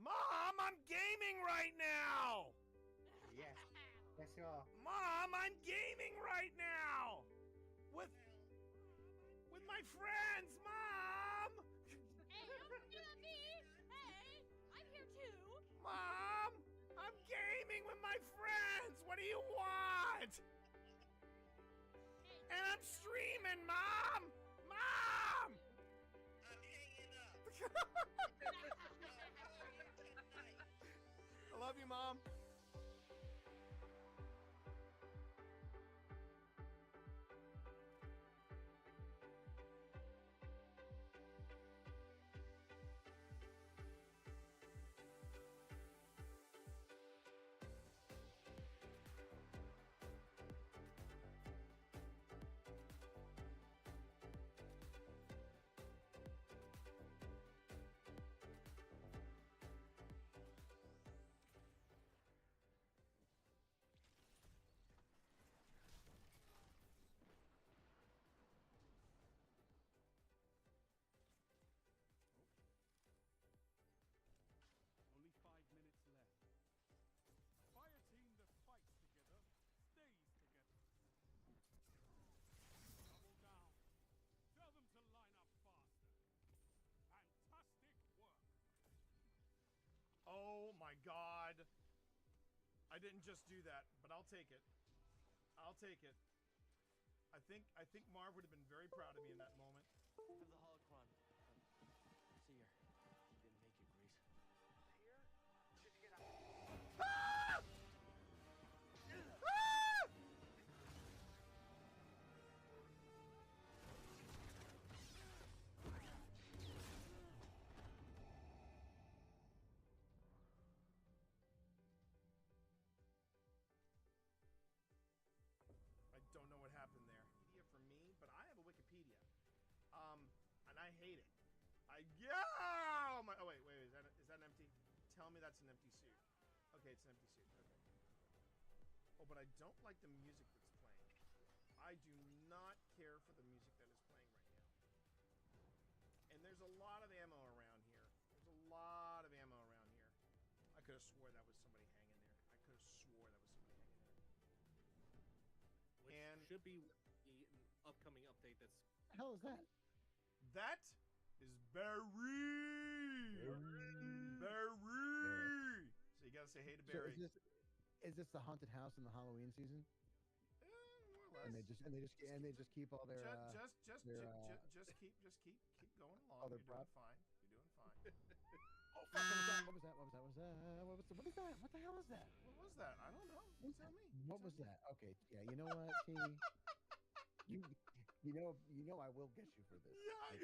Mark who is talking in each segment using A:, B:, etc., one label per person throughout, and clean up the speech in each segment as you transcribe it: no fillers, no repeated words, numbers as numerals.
A: Mom, I'm gaming right now!
B: Yes. Yes, you are.
A: Mom, I'm gaming right now! With my friends, Mom!
C: Hey, don't do that, me! Hey, I'm here too!
A: Mom! I'm gaming with my friends! What do you want?
C: Hey,
A: And I'm streaming, Mom! Mom!
D: I'm hanging up.
A: I love you, Mom.
E: Only 5 minutes left. Fire team that fights together stays together. Double down. Tell them to line up faster. Fantastic work.
A: Oh my God. I didn't just do that, but I'll take it. I'll take it. I think Marv would have been very proud of me in that moment.
F: For the holocron. See here. You didn't make it, Grease.
B: Here? Did you get out?
A: Ah! Ah! I don't know what happened there. Wikipedia for me, but I have a Wikipedia, and I hate it. Oh wait, is that an empty? Tell me that's an empty suit. Okay, it's an empty suit. Okay. Oh, but I don't like the music that's playing. I do not care for the music that is playing right now. And there's a lot of ammo around here. I could have swore that was somebody hanging there.
G: Which
A: And
G: should be the upcoming update that's...
B: What the hell is that?
A: That is Barry. Barry. So you gotta say hey to Barry.
B: So is this the haunted house in the Halloween season?
A: More or less.
B: And they just keep all their
A: just keep going along. You're doing fine.
B: Oh fuck! What was that? What the hell is that?
A: What was that? I don't know. You tell me.
B: What was that? Okay, yeah. You know what, T? You know I will get you for this.
A: Yeah,
B: I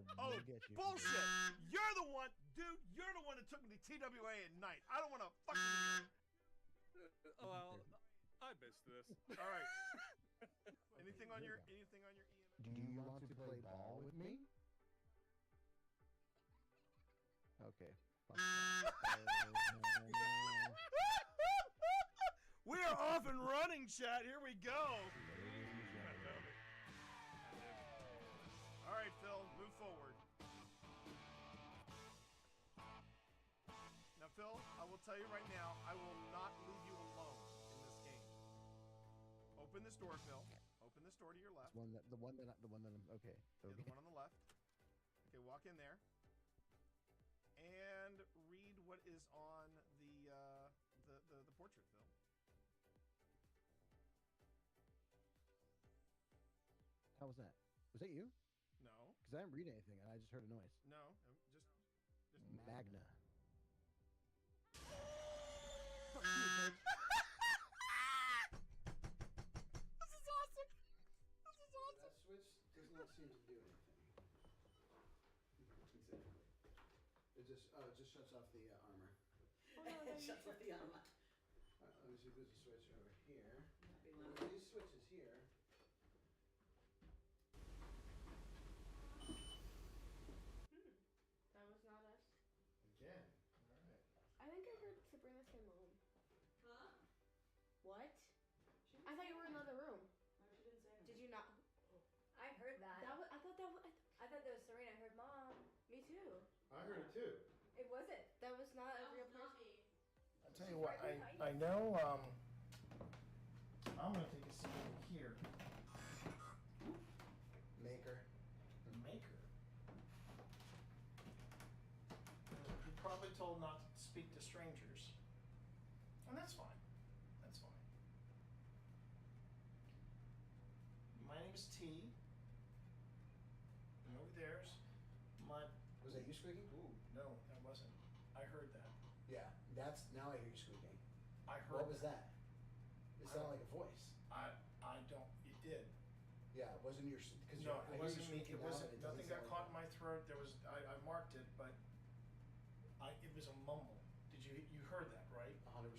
B: will
A: Oh,
B: get you.
A: bullshit! You're the one, dude. You're the one that took me to TWA at night. I don't want to fucking.
G: well, I missed this.
A: All right. Anything on your EMF?
B: Do you want to play ball with me? Okay.
A: We are off and running, chat. Here we go. All right, Phil, move forward. Now, Phil, I will tell you right now, I will not leave you alone in this game. Open this door, Phil. Open this door to your left.
B: The one that I'm okay.
A: Yeah, the one on the left. Okay, walk in there. And read what is on the portrait, Phil.
B: How was that? Was that you?
A: No.
B: Because I didn't read anything. I just heard a noise.
A: No, just
B: Magna.
A: This is awesome.
H: That switch does not seem to do anything. Exactly. It just shuts off the armor.
I: It shuts off the armor.
H: Alright, let me see if there's a switch over here.
I: That'd be
H: Well,
I: lovely.
H: these switches here.
J: That was not us.
H: Again. Alright.
J: I think I heard Sabrina say mom.
I: Huh?
J: What? I thought you were in another room.
I: No, she didn't say anything.
J: Did you not?
C: I heard that.
J: I thought that was.
C: I thought that was Serena. I heard Mom.
J: Me too.
H: I heard it too.
J: It wasn't. That was not a real
C: Not
J: person.
C: me.
A: I'll tell you what, I know, I'm gonna take a seat over here.
H: Maker.
A: Maker. You're probably told not to speak to strangers. And that's fine. That's fine. My name is T. And over there's my...
H: Was that you squeaking?
A: Ooh, no, that wasn't. I heard that.
H: Yeah, that's now I hear you squeaking.
A: I heard
H: What was that? It sounded like a voice.
A: I don't... It did.
H: Yeah, it wasn't your. Cause
A: No,
H: I
A: it
H: hear you
A: wasn't me.
H: squeaking
A: It
H: now,
A: wasn't.
H: and it
A: Nothing
H: doesn't
A: got
H: sound
A: caught in
H: like
A: my throat. There was. I marked it, but it was a mumble. Did you heard that, right?
H: 100%.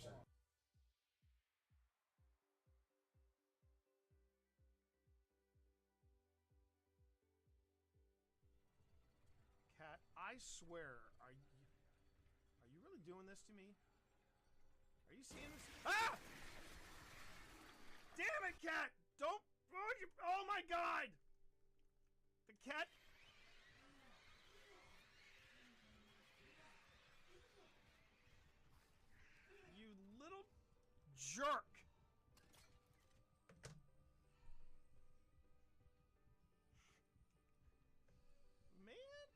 A: Cat, I swear, are you really doing this to me? Are you seeing this? Ah! Damn it, Cat! Don't. Oh my God! The cat. You little jerk! Man!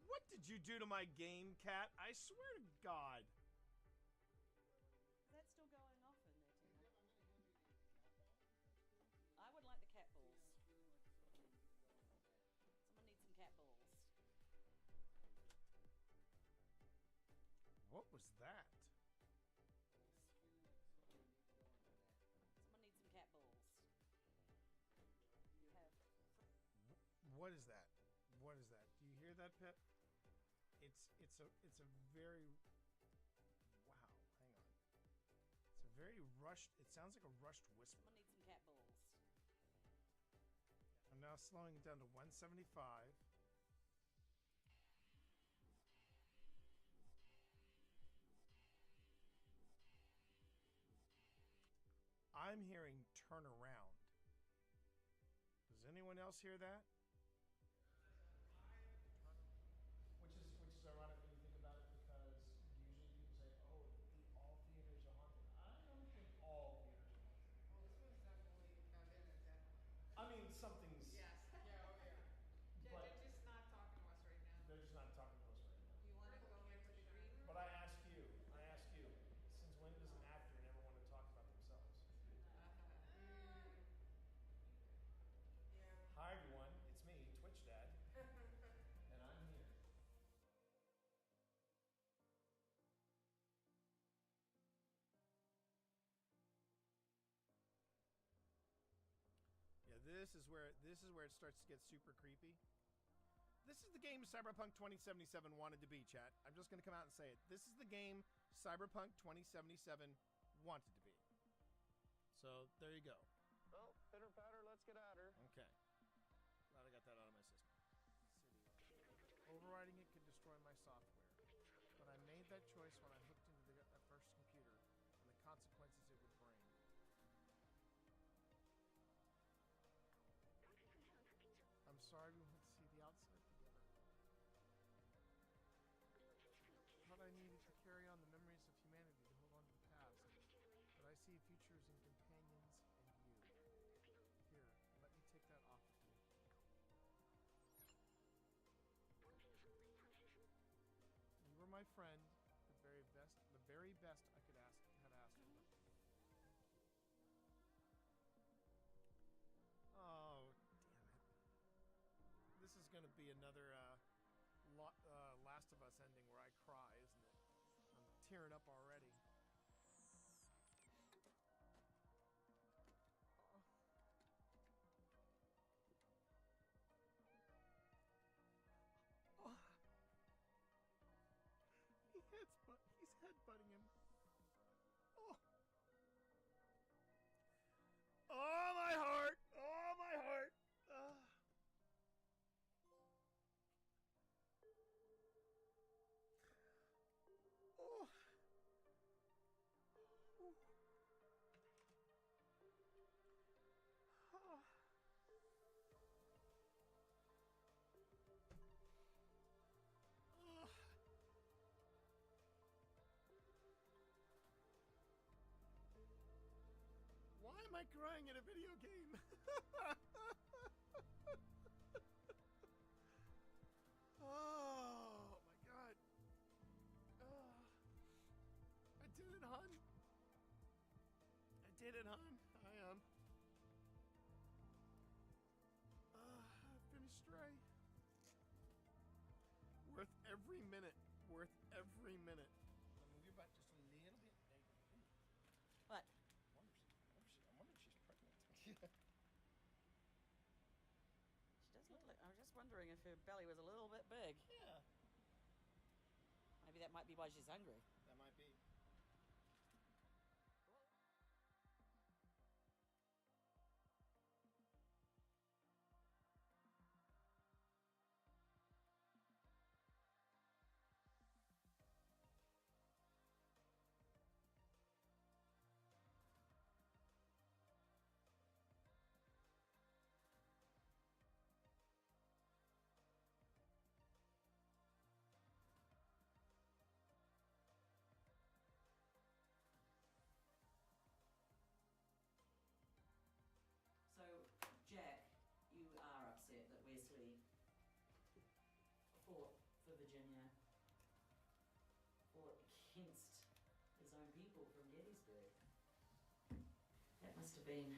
A: What did you do to my game, Cat? I swear to God.
I: Is that still going off in there, Tina? I would like the cat balls. Someone needs some cat balls.
A: What was that?
I: Someone needs some cat balls. You have.
A: What is that? What is that? Do you hear that, Pip? It's a very wow. Hang on. It's a very rushed. It sounds like a rushed whisper.
I: Someone needs some cat balls.
A: I'm now slowing it down to 175. I'm hearing turn around. Does anyone else hear that? Which is ironic when you think about it, because usually people say, "Oh, all theaters are haunted." I don't think all theaters are haunted.
K: Well, this one's definitely found in it, definitely.
A: I mean, something's.
K: Yes. Yeah. Oh yeah.
A: But
K: They're just not talking to us right now.
A: they're just not talking to us right now.
K: You want to go into the green room?
A: But I ask you, since when does an actor never want to talk about themselves?
K: Yeah.
A: Hi everyone, it's me, Twitch Dad, and I'm here. Yeah, this is where it starts to get super creepy. This is the game Cyberpunk 2077 wanted to be, chat. I'm just going to come out and say it. This is the game Cyberpunk 2077 wanted to be. So, there you go.
F: Well, pitter patter, let's get at her.
A: Okay. Glad I got that out of my system. Overriding it could destroy my software. But I made that choice when I hooked into that first computer and the consequences it would bring. I'm sorry we went to see the outside together. Thought I needed to carry on the memories of humanity to hold on to the past. But I see futures in companions and you. Here, let me take that off of you. You were my friend, the very best I could have asked for. Oh, damn it. This is going to be another Last of Us ending where I cry, isn't it? I'm tearing up already. He's headbutting him. Oh. Oh, my heart. Oh, my heart. Oh. I crying in a video game? Oh my god. I did it, hon. I did it, hon. I am. Finished Stray. Worth every minute. Worth every minute.
L: I'll move you back just a little bit.
I: What?
L: I wonder if she's pregnant.
I: She does look like. I was just wondering if her belly was a little bit big.
L: Yeah.
I: Maybe that might be why she's hungry.
L: That might be.
I: So, Jack, you are upset that Wesley fought for Virginia, fought against his own people from Gettysburg. That must have been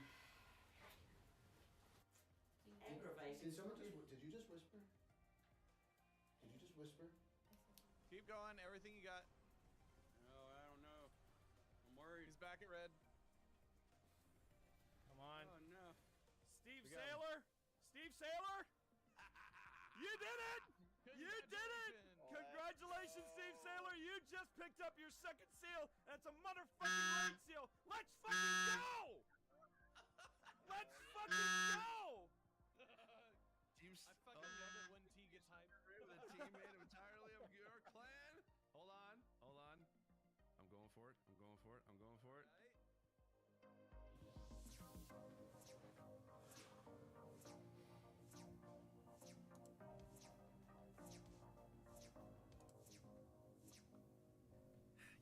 I: aggravating.
H: Did someone just? Did you just whisper? Did you just whisper?
M: Keep going. Everything you got.
G: Oh, I don't know. I'm worried.
M: He's back at red.
A: Come on.
G: Oh no.
A: Steve
M: We got him.
A: Saylor? Steve Saylor? You did it! You did it! Congratulations, Steve Saylor! You just picked up your second seal, and it's a motherfucking raid seal! Let's fucking go! Let's fucking go!
M: I fucking love it when T gets hyped.
N: The teammate entirely of your clan. Hold on, hold on. I'm going for it. I'm going for it. I'm going for it.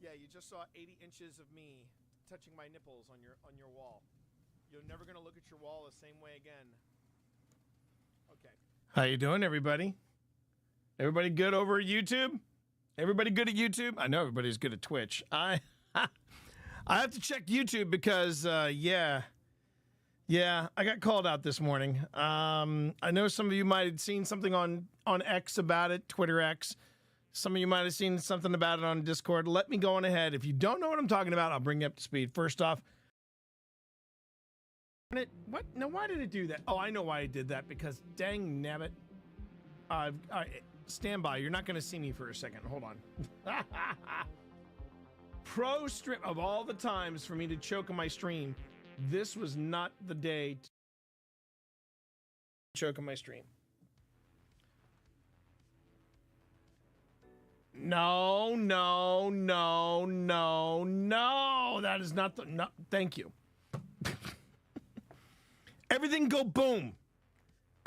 A: Yeah, you just saw 80 inches of me touching my nipples on your wall. You're never gonna look at your wall the same way again. Okay. How you doing, everybody? Everybody good over at YouTube? Everybody good at YouTube? I know everybody's good at Twitch. I have to check YouTube because yeah, I got called out this morning. I know some of you might have seen something on X about it, Twitter X. Some of you might have seen something about it on Discord. Let me go on ahead. If you don't know what I'm talking about, I'll bring you up to speed. First off, what? No, why did it do that? Oh, I know why it did that. Because dang nabbit. Stand by. You're not going to see me for a second. Hold on. Pro stream of all the times for me to choke on my stream. This was not the day to choke on my stream. No. That is not the... No, thank you. Everything go boom.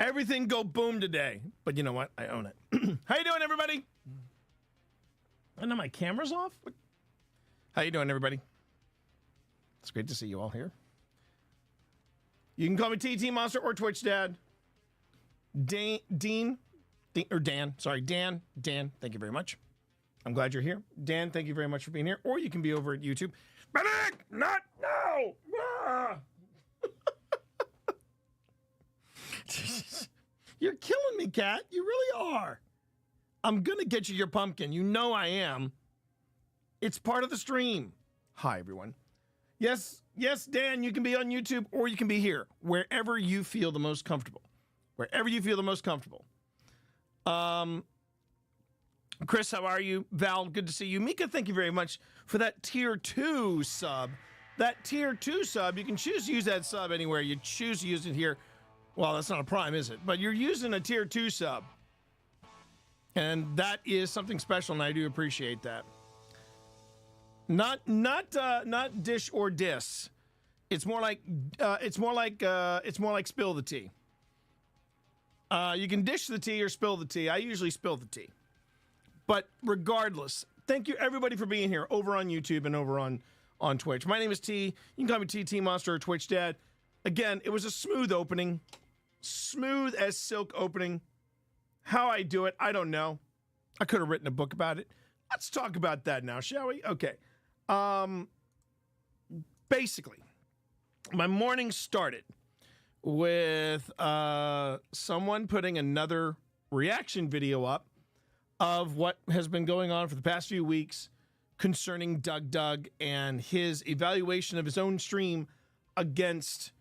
A: Everything go boom today. But you know what? I own it. How you doing, everybody? I know my camera's off. How you doing, everybody? It's great to see you all here. You can call me TT Monster or Twitch Dad. Dan. Thank you very much. I'm glad you're here. Dan, thank you very much for being here. Or you can be over at YouTube. Medic! Not now! Ah! You're killing me, Cat. You really are. I'm going to get you your pumpkin. You know I am. It's part of the stream. Hi, everyone. Yes, Dan, you can be on YouTube or you can be here. Wherever you feel the most comfortable. Wherever you feel the most comfortable. Chris, how are you? Val, good to see you. Mika, thank you very much for that tier 2 sub. That tier 2 sub, you can choose to use that sub anywhere. You choose to use it here. Well, that's not a prime, is it? But you're using a tier 2 sub. And that is something special, and I do appreciate that. Not dish or diss. It's more like spill the tea. You can dish the tea or spill the tea. I usually spill the tea. But regardless, thank you everybody for being here over on YouTube and over on on Twitch. My name is T. You can call me TT Monster or Twitch Dad. Again, it was a smooth opening. Smooth as silk opening. How I do it, I don't know. I could have written a book about it. Let's talk about that now, shall we? Okay. Basically, my morning started with someone putting another reaction video up of what has been going on for the past few weeks concerning Doug and his evaluation of his own stream against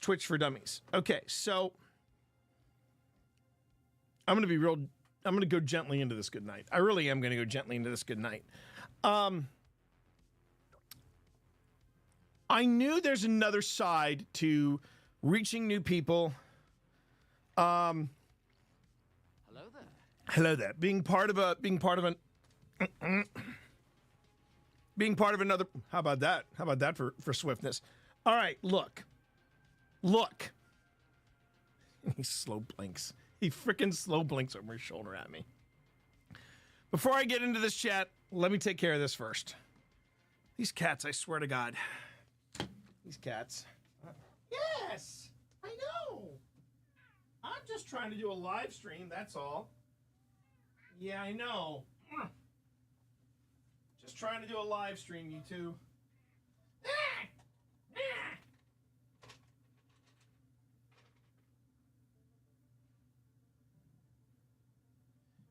A: Twitch for Dummies. Okay, so I'm going to go gently into this good night. I really am going to go gently into this good night. I knew there's another side to reaching new people.
F: Hello there.
A: Hello there. Being part of another. How about that? How about that for swiftness? All right, look. He slow blinks. He freaking slow blinks over his shoulder at me. Before I get into this chat, let me take care of this first. These cats, I swear to God. These cats. Yes, I know. I'm just trying to do a live stream, that's all. Yeah, I know. Just trying to do a live stream, you two.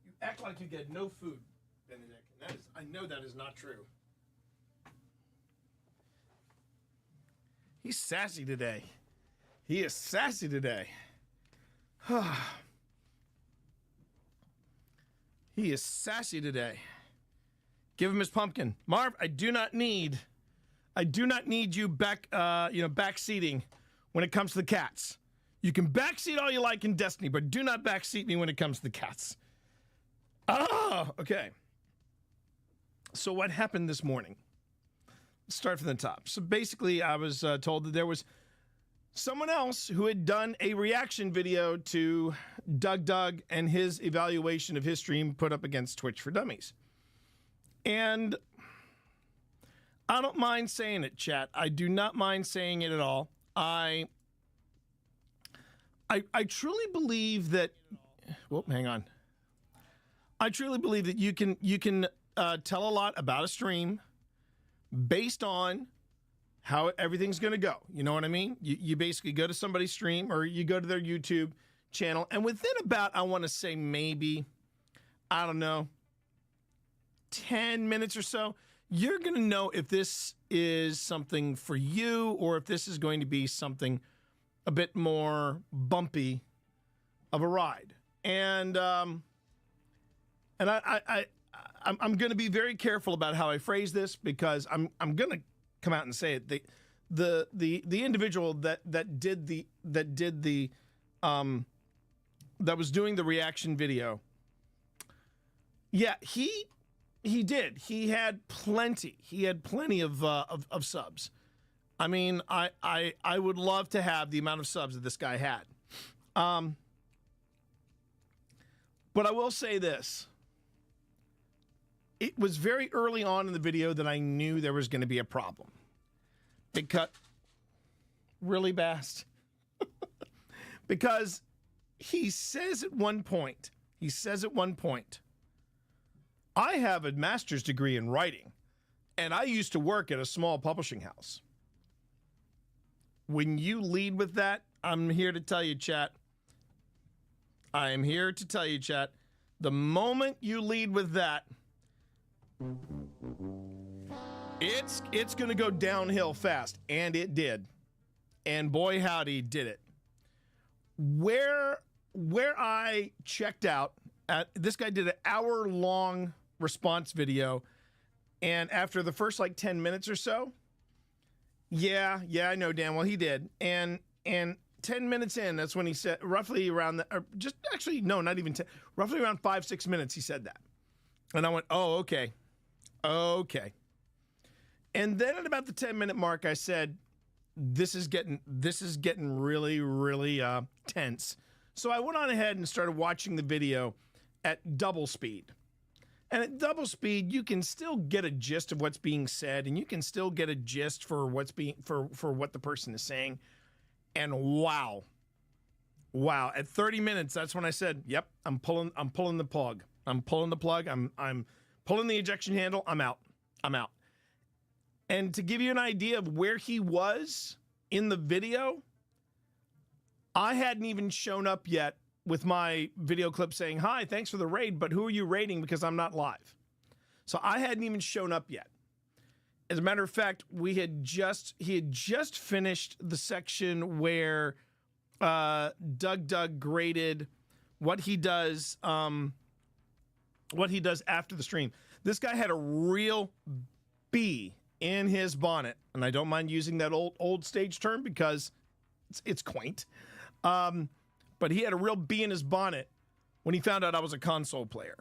A: You act like you get no food, Benedict. And I know that is not true. He's sassy today. He is sassy today. He is sassy today. Give him his pumpkin. Marv, I do not need you backseating when it comes to the cats. You can backseat all you like in Destiny, but do not backseat me when it comes to the cats. Okay. So what happened this morning? Let's start from the top. So basically, I was told that there was someone else who had done a reaction video to Doug and his evaluation of his stream put up against Twitch for Dummies. And I don't mind saying it, chat. I do not mind saying it at all. I truly believe that. Whoop, hang on. I truly believe that you can tell a lot about a stream based on how everything's going to go. You know what I mean? You basically go to somebody's stream or you go to their YouTube channel, and within about, I want to say maybe, I don't know, 10 minutes or so, you're going to know if this is something for you or if this is going to be something a bit more bumpy of a ride. And I'm going to be very careful about how I phrase this because I'm going to come out and say it. The individual that was doing the reaction video. Yeah, he did. He had plenty. He had plenty of subs. I mean, I would love to have the amount of subs that this guy had. But I will say this. It was very early on in the video that I knew there was going to be a problem. Because, really, Bast? Because he says at one point, I have a master's degree in writing, and I used to work at a small publishing house. When you lead with that, I'm here to tell you, chat. The moment you lead with that, it's going to go downhill fast, and it did. And boy, howdy, did it. Where I checked out, this guy did an hour-long response video, and after the first, 10 minutes or so, yeah, I know, Dan, well, he did. And 10 minutes in, that's when he said, roughly around, roughly around 5-6 minutes, he said that. And I went, oh, okay. And then at about the 10-minute mark, I said, this is getting really, really tense. So I went on ahead and started watching the video at double speed.
O: And at double speed, you can still get a gist of what's being said, and you can still get a gist for what's being for what the person is saying. And wow, at 30 minutes, that's when I said, "Yep, I'm pulling the plug. I'm pulling the plug. I'm pulling the ejection handle. I'm out. And to give you an idea of where he was in the video, I hadn't even shown up yet with my video clip saying, "Hi, thanks for the raid, but who are you raiding because I'm not live?" So I hadn't even shown up yet. As a matter of fact, he had just finished the section where Doug graded what he does after the stream. This guy had a real bee in his bonnet, and I don't mind using that old stage term because it's quaint. But he had a real bee in his bonnet when he found out I was a console player.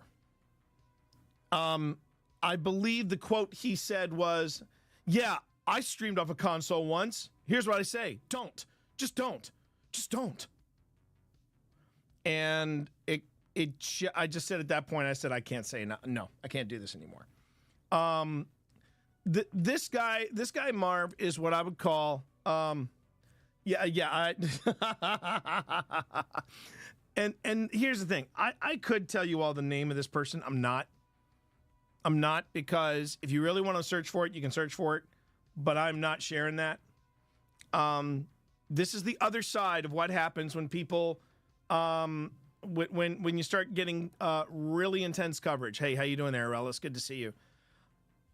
O: I believe the quote he said was, "Yeah, I streamed off a console once. Here's what I say: don't, just don't, just don't." And I just said at that point, I said, I can't say no, I can't do this anymore. This guy Marv is what I would call, and here's the thing. I could tell you all the name of this person. I'm not, because if you really want to search for it, you can search for it, but I'm not sharing that. This is the other side of what happens when people, when you start getting really intense coverage. Hey, how you doing there, Ellis? Good to see you.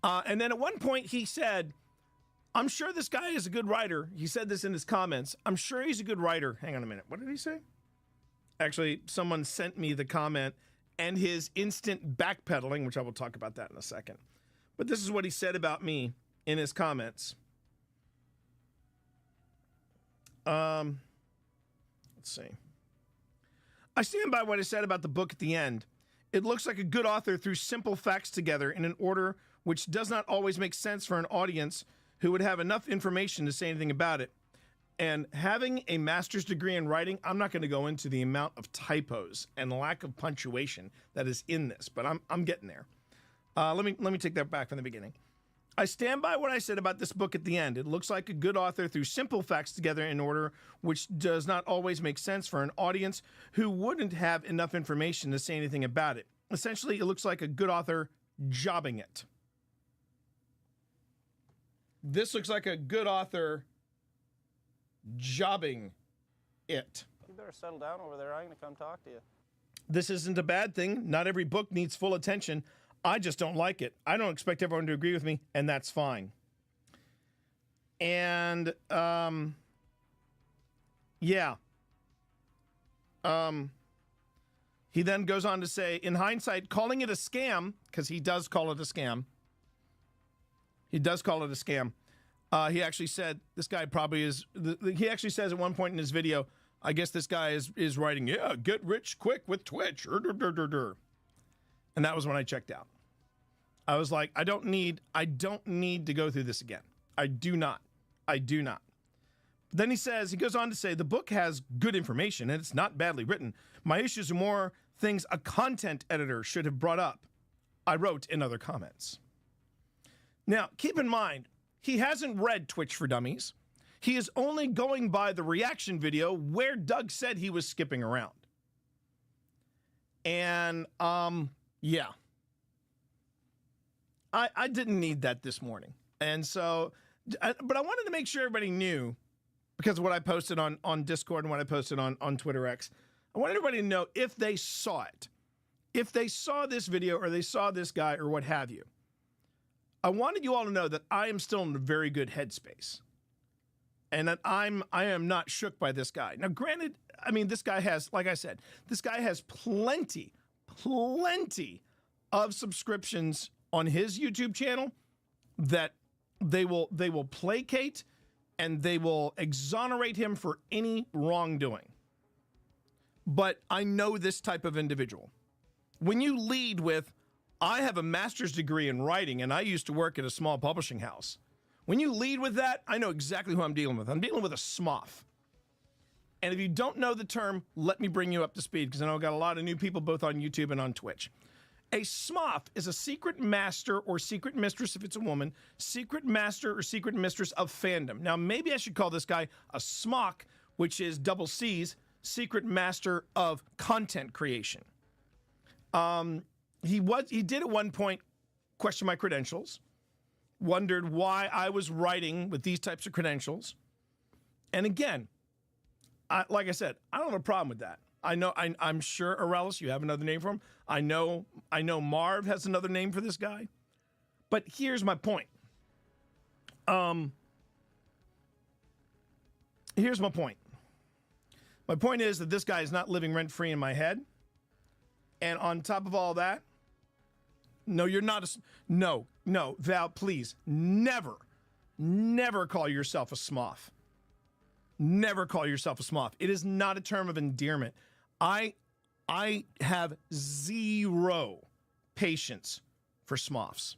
O: And then at one point he said, "I'm sure this guy is a good writer." He said this in his comments. "I'm sure he's a good writer." Hang on a minute. What did he say? Actually, someone sent me the comment and his instant backpedaling, which I will talk about that in a second. But this is what he said about me in his comments. Let's see. "I stand by what I said about the book at the end. It looks like a good author threw simple facts together in an order which does not always make sense for an audience who would have enough information to say anything about it. And having a master's degree in writing, I'm not going to go into the amount of typos and lack of punctuation that is in this, but I'm getting there. Let me take that back from the beginning. I stand by what I said about this book at the end. It looks like a good author threw simple facts together in order which does not always make sense for an audience who wouldn't have enough information to say anything about it. Essentially, it looks like a good author jobbing it." This looks like a good author jobbing it.
P: You better settle down over there. I'm going to come talk to you.
O: "This isn't a bad thing. Not every book needs full attention. I just don't like it. I don't expect everyone to agree with me, and that's fine." And, he then goes on to say, in hindsight, calling it a scam, because he does call it a scam. He does call it a scam. He actually said this guy probably is. He actually says at one point in his video, I guess this guy is writing, "Yeah, get rich quick with Twitch." And that was when I checked out. I was like, I don't need to go through this again. I do not. Then he goes on to say, the book has good information and it's not badly written. My issues are more things a content editor should have brought up, I wrote in other comments. Now, keep in mind, he hasn't read Twitch for Dummies. He is only going by the reaction video where Doug said he was skipping around. And, yeah. I didn't need that this morning. And so, but I wanted to make sure everybody knew, because of what I posted on Discord and what I posted on Twitter X. I want everybody to know if they saw it. If they saw this video or they saw this guy or what have you. I wanted you all to know that I am still in a very good headspace. And that I am not shook by this guy. Now, granted, I mean, this guy has, like I said, this guy has plenty of subscriptions on his YouTube channel that they will placate and they will exonerate him for any wrongdoing. But I know this type of individual. When you lead with, I have a master's degree in writing and I used to work at a small publishing house. When you lead with that, I know exactly who I'm dealing with. I'm dealing with a smoff. And if you don't know the term, let me bring you up to speed, because I know I've got a lot of new people both on YouTube and on Twitch. A smoff is a secret master or secret mistress if it's a woman, secret master or secret mistress of fandom. Now, maybe I should call this guy a smock, which is double C's, secret master of content creation. He did at one point question my credentials, wondered why I was writing with these types of credentials. And again, like I said, I don't have a problem with that. I'm sure, Arelis, you have another name for him. I know Marv has another name for this guy. But here's my point. Here's my point. My point is that this guy is not living rent-free in my head. And on top of all that, no, you're not no, Val, please, never call yourself a smoff. Never call yourself a smoff. It is not a term of endearment. I have zero patience for smoffs.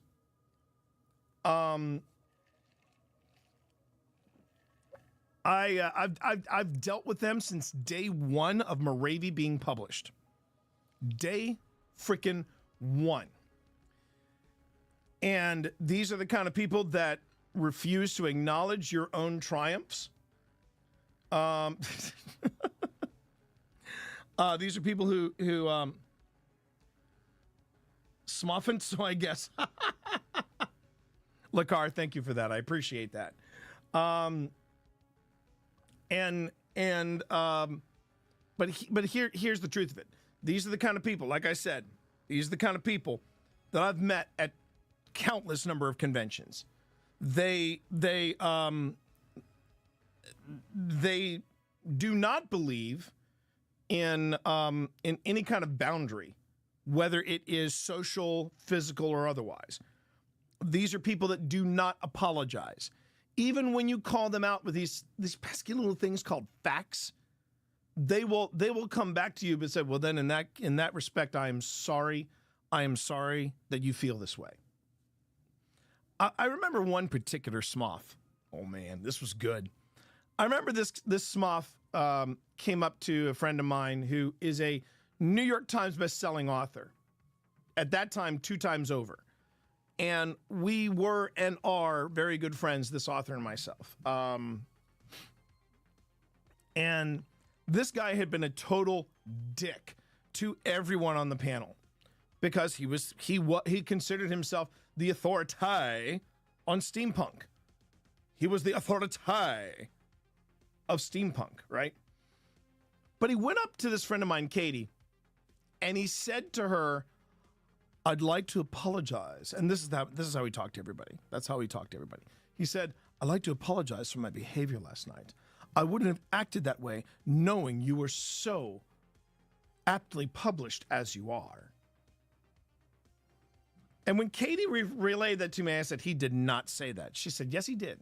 O: I've dealt with them since day one of Moravia being published. Day freaking one. And these are the kind of people that refuse to acknowledge your own triumphs. These are people who smoffin, so I guess. Lakar, thank you for that. I appreciate that. But here's the truth of it. These are the kind of people, like I said, these are the kind of people that I've met at countless number of conventions. They do not believe in any kind of boundary, whether it is social, physical, or otherwise. These are people that do not apologize. Even when you call them out with these pesky little things called facts, they will come back to you and say, well, then in that respect, I am sorry that you feel this way. I remember one particular smoff. Oh man, this was good. I remember this smoff came up to a friend of mine who is a New York Times best-selling author. At that time, 2 times over. And we were and are very good friends, this author and myself. And this guy had been a total dick to everyone on the panel because he considered himself the authority on steampunk. He was the authority of steampunk, right? But he went up to this friend of mine, Katie, and he said to her, I'd like to apologize. And this is how he talked to everybody. That's how he talked to everybody. He said, I'd like to apologize for my behavior last night. I wouldn't have acted that way knowing you were so aptly published as you are. And when Katie relayed that to me, I said, he did not say that. She said, yes, he did.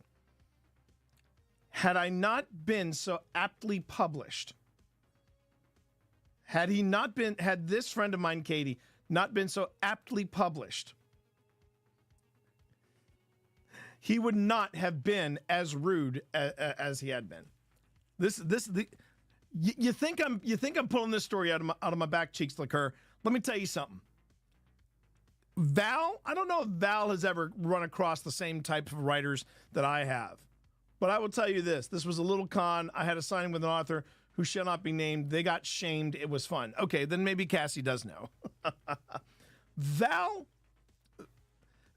O: Had I not been so aptly published, had this friend of mine, Katie, not been so aptly published, he would not have been as rude as he had been. You think I'm pulling this story out of my back cheeks, Liquor? Let me tell you something. Val, I don't know if Val has ever run across the same type of writers that I have, but I will tell you this. This was a little con. I had a signing with an author who shall not be named. They got shamed. It was fun. Okay, then maybe Cassie does know. Val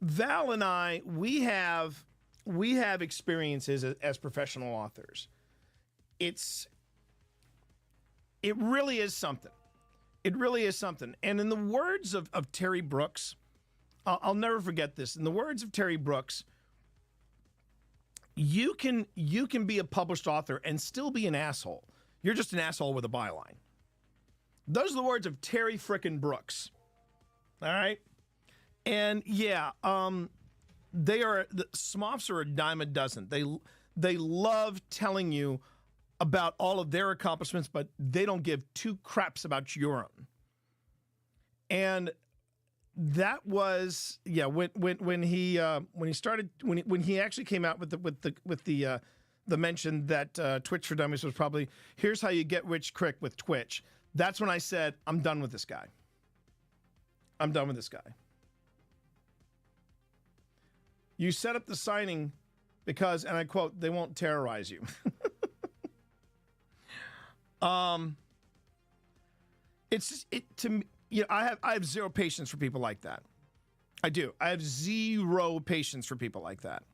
O: and I, we have experiences as professional authors. It really is something. It really is something. And in the words of Terry Brooks, I'll never forget this. In the words of Terry Brooks, you can be a published author and still be an asshole. You're just an asshole with a byline. Those are the words of Terry frickin' Brooks. All right? And yeah, the smoffs are a dime a dozen. They love telling you about all of their accomplishments, but they don't give 2 craps about your own. And that was when he actually came out with the mention that Twitch for Dummies was probably, here's how you get rich quick with Twitch. That's when I said, I'm done with this guy. I'm done with this guy. You set up the signing because, and I quote, they won't terrorize you. It's just, to me, you know, I have zero patience for people like that. I do. I have zero patience for people like that.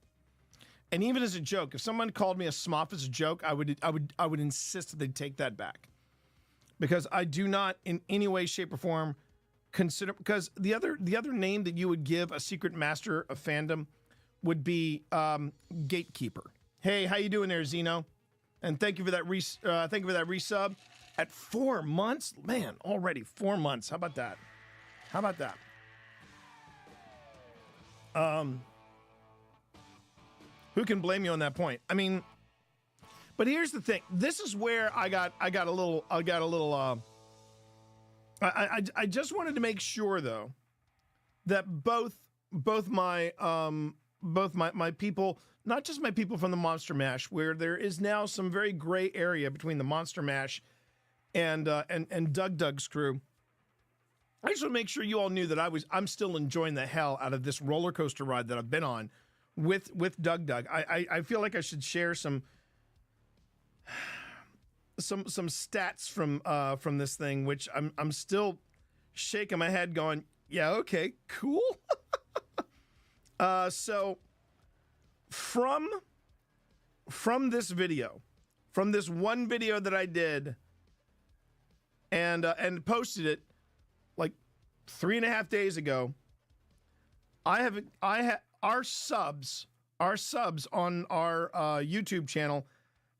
O: And even as a joke, if someone called me a smoff as a joke, I would insist that they take that back, because I do not in any way, shape, or form consider, because the other name that you would give a secret master of fandom would be gatekeeper. Hey, how you doing there, Zeno? And thank you for that resub. At 4 months, man, already 4 months. How about that? How about that? Who can blame you on that point? I mean, but here's the thing. This is where I just wanted to make sure, though, that both my people, not just my people from the Monster Mash, where there is now some very gray area between the Monster Mash and Doug's crew. I just want to make sure you all knew that I'm still enjoying the hell out of this roller coaster ride that I've been on with Doug. I feel like I should share some stats from this thing, which I'm still shaking my head going, yeah, okay, cool. So from this video, from this one video that I did and posted it like 3.5 days ago, our subs on our YouTube channel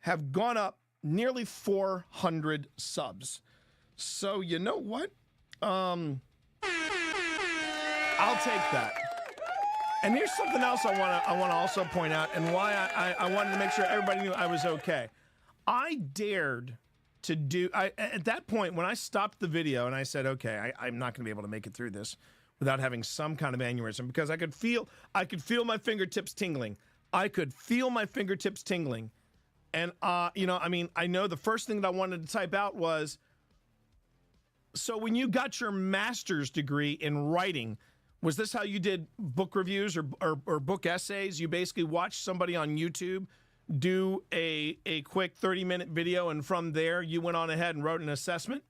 O: have gone up nearly 400 subs. So you know what? I'll take that. And here's something else I want to also point out, and why I wanted to make sure everybody knew I was okay. I dared to do, at that point when I stopped the video and I said, okay, I'm not going to be able to make it through this without having some kind of aneurysm, because I could feel my fingertips tingling. I could feel my fingertips tingling. And, you know, I mean, I know the first thing that I wanted to type out was, so when you got your master's degree in writing, was this how you did book reviews or book essays? You basically watched somebody on YouTube do a quick 30-minute video, and from there you went on ahead and wrote an assessment?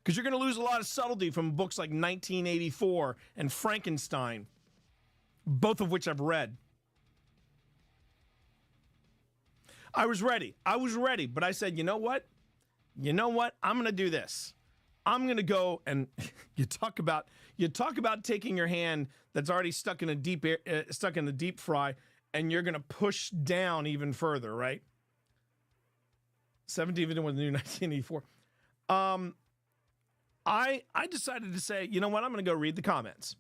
O: Because you're going to lose a lot of subtlety from books like 1984 and Frankenstein, both of which I've read. I was ready, but I said, you know what? I'm going to do this. I'm going to go, and you talk about taking your hand that's already stuck in a deep fry, and you're going to push down even further, right? 17 even with the new 1984. I decided to say, you know what? I'm going to go read the comments.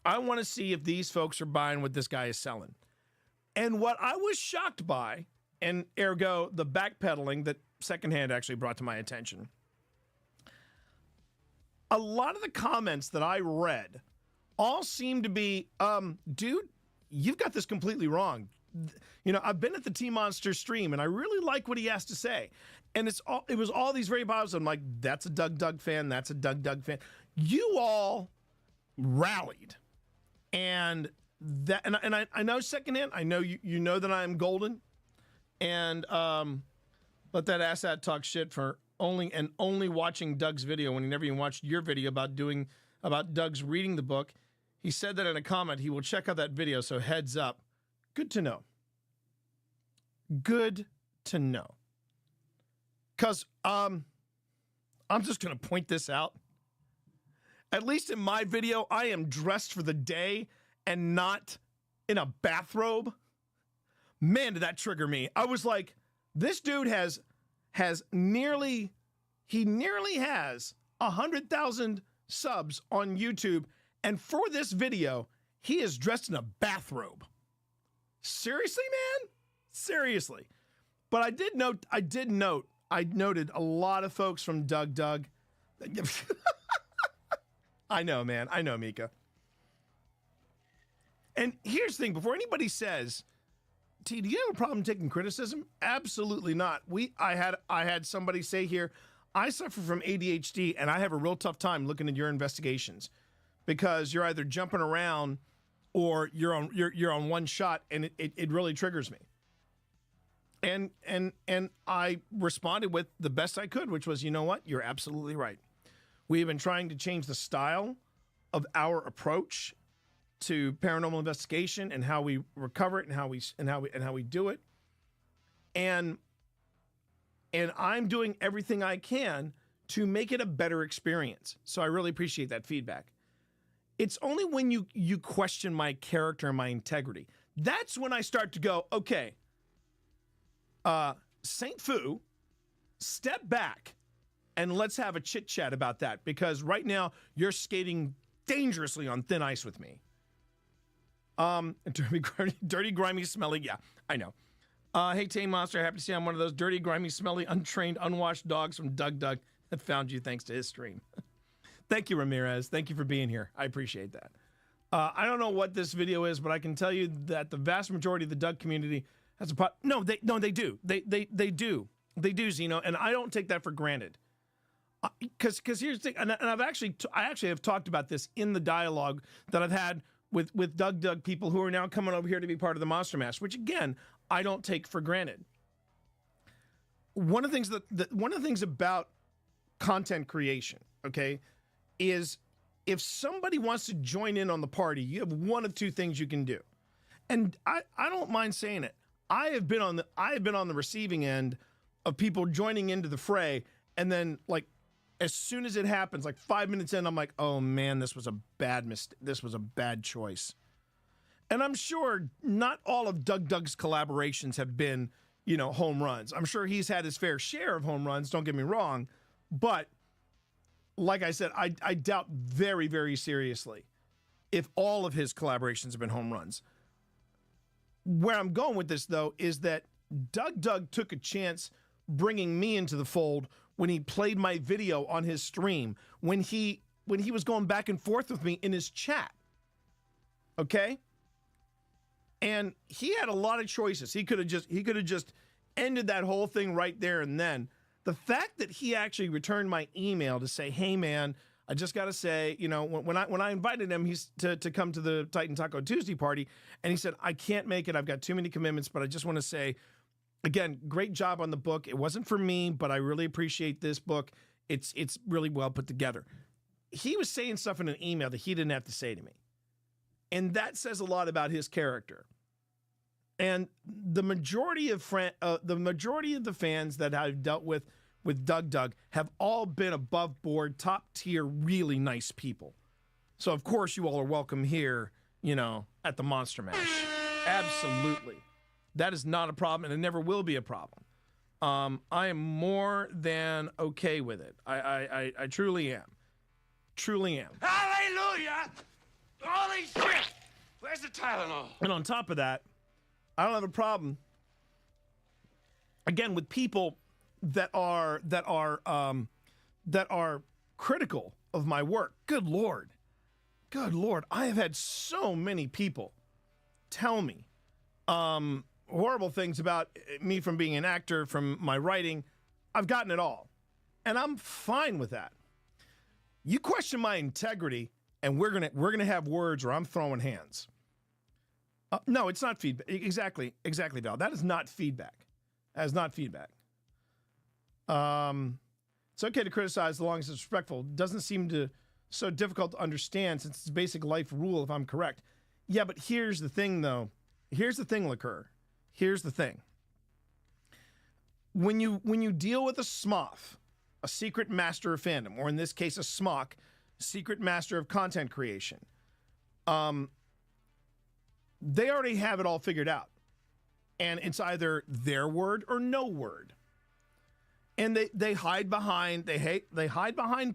O: I want to see if these folks are buying what this guy is selling. And what I was shocked by, and ergo the backpedaling that Secondhand actually brought to my attention, a lot of the comments that I read all seem to be, dude, you've got this completely wrong. You know, I've been at the T-Monster stream, and I really like what he has to say. And it was all these very positive. I'm like, that's a Doug fan. That's a Doug fan. You all rallied. And I know Secondhand. I know you know that I'm golden. And let that asshat talk shit for only watching Doug's video when he never even watched your video about Doug's reading the book. He said that in a comment. He will check out that video, so heads up. Good to know. Good to know. Because I'm just going to point this out. At least in my video, I am dressed for the day and not in a bathrobe. Man, did that trigger me. I was like, this dude has nearly has 100,000 subs on YouTube, and for this video, he is dressed in a bathrobe. Seriously, man? Seriously. But I noted a lot of folks from Doug. I know, man. I know, Mika. And here's the thing, before anybody says, T, do you have a problem taking criticism? Absolutely not. I had somebody say here, I suffer from ADHD, and I have a real tough time looking at your investigations because you're either jumping around or you're on one shot, and it really triggers me. And I responded with the best I could, which was, you know what? You're absolutely right. We have been trying to change the style of our approach to paranormal investigation and how we recover it and how we do it. And I'm doing everything I can to make it a better experience. So I really appreciate that feedback. It's only when you question my character and my integrity, that's when I start to go, okay, Saint Fu, step back and let's have a chit chat about that, because right now you're skating dangerously on thin ice with me. Dirty, grimy, smelly. Yeah, I know. Hey, Tame Monster, happy to see I'm one of those dirty, grimy, smelly, untrained, unwashed dogs from Doug that found you thanks to his stream. Thank you, Ramirez. Thank you for being here. I appreciate that. I don't know what this video is, but I can tell you that the vast majority of the Doug community has a No, they do. They do. They do, Zeno, and I don't take that for granted. Because here's the thing, and I actually have talked about this in the dialogue that I've had with Doug people who are now coming over here to be part of the Monster Mash, which again, I don't take for granted. One of the things about content creation, okay, is if somebody wants to join in on the party, you have one of two things you can do. And I don't mind saying it. I have been on the receiving end of people joining into the fray, and then like as soon as it happens, like 5 minutes in, I'm like, oh man, this was a bad mistake. This was a bad choice. And I'm sure not all of Doug's collaborations have been, home runs. I'm sure he's had his fair share of home runs, don't get me wrong. But like I said, I doubt very, very seriously if all of his collaborations have been home runs. Where I'm going with this, though, is that Doug took a chance bringing me into the fold when he played my video on his stream, when he was going back and forth with me in his chat. Okay? And he had a lot of choices. He could have just ended that whole thing right there and then. The fact that he actually returned my email to say, "Hey man, I just got to say, when I invited him to come to the Titan Taco Tuesday party, and he said, I can't make it. I've got too many commitments, but I just want to say, again, great job on the book. It wasn't for me, but I really appreciate this book. It's really well put together." He was saying stuff in an email that he didn't have to say to me. And that says a lot about his character. And the majority of the fans that I've dealt with Doug have all been above board, top tier, really nice people. So of course you all are welcome here, at the Monster Mash. Absolutely. That is not a problem, and it never will be a problem. I am more than okay with it. I truly am. Truly am.
N: Hallelujah! Holy shit! Where's the Tylenol?
O: And on top of that, I don't have a problem, again, with people that are critical of my work. Good Lord. I have had so many people tell me horrible things about me from being an actor, from my writing. I've gotten it all, and I'm fine with that. You question my integrity, and we're gonna have words, or I'm throwing hands. No, it's not feedback. Exactly, Val. That is not feedback. That is not feedback. It's okay to criticize as long as it's respectful. Doesn't seem to so difficult to understand since it's a basic life rule, if I'm correct. Yeah, but here's the thing, though. Here's the thing, Liqueur. Here's the thing. When you deal with a SMOF, a secret master of fandom, or in this case, a SMOC, secret master of content creation, they already have it all figured out. And it's either their word or no word. And they hide behind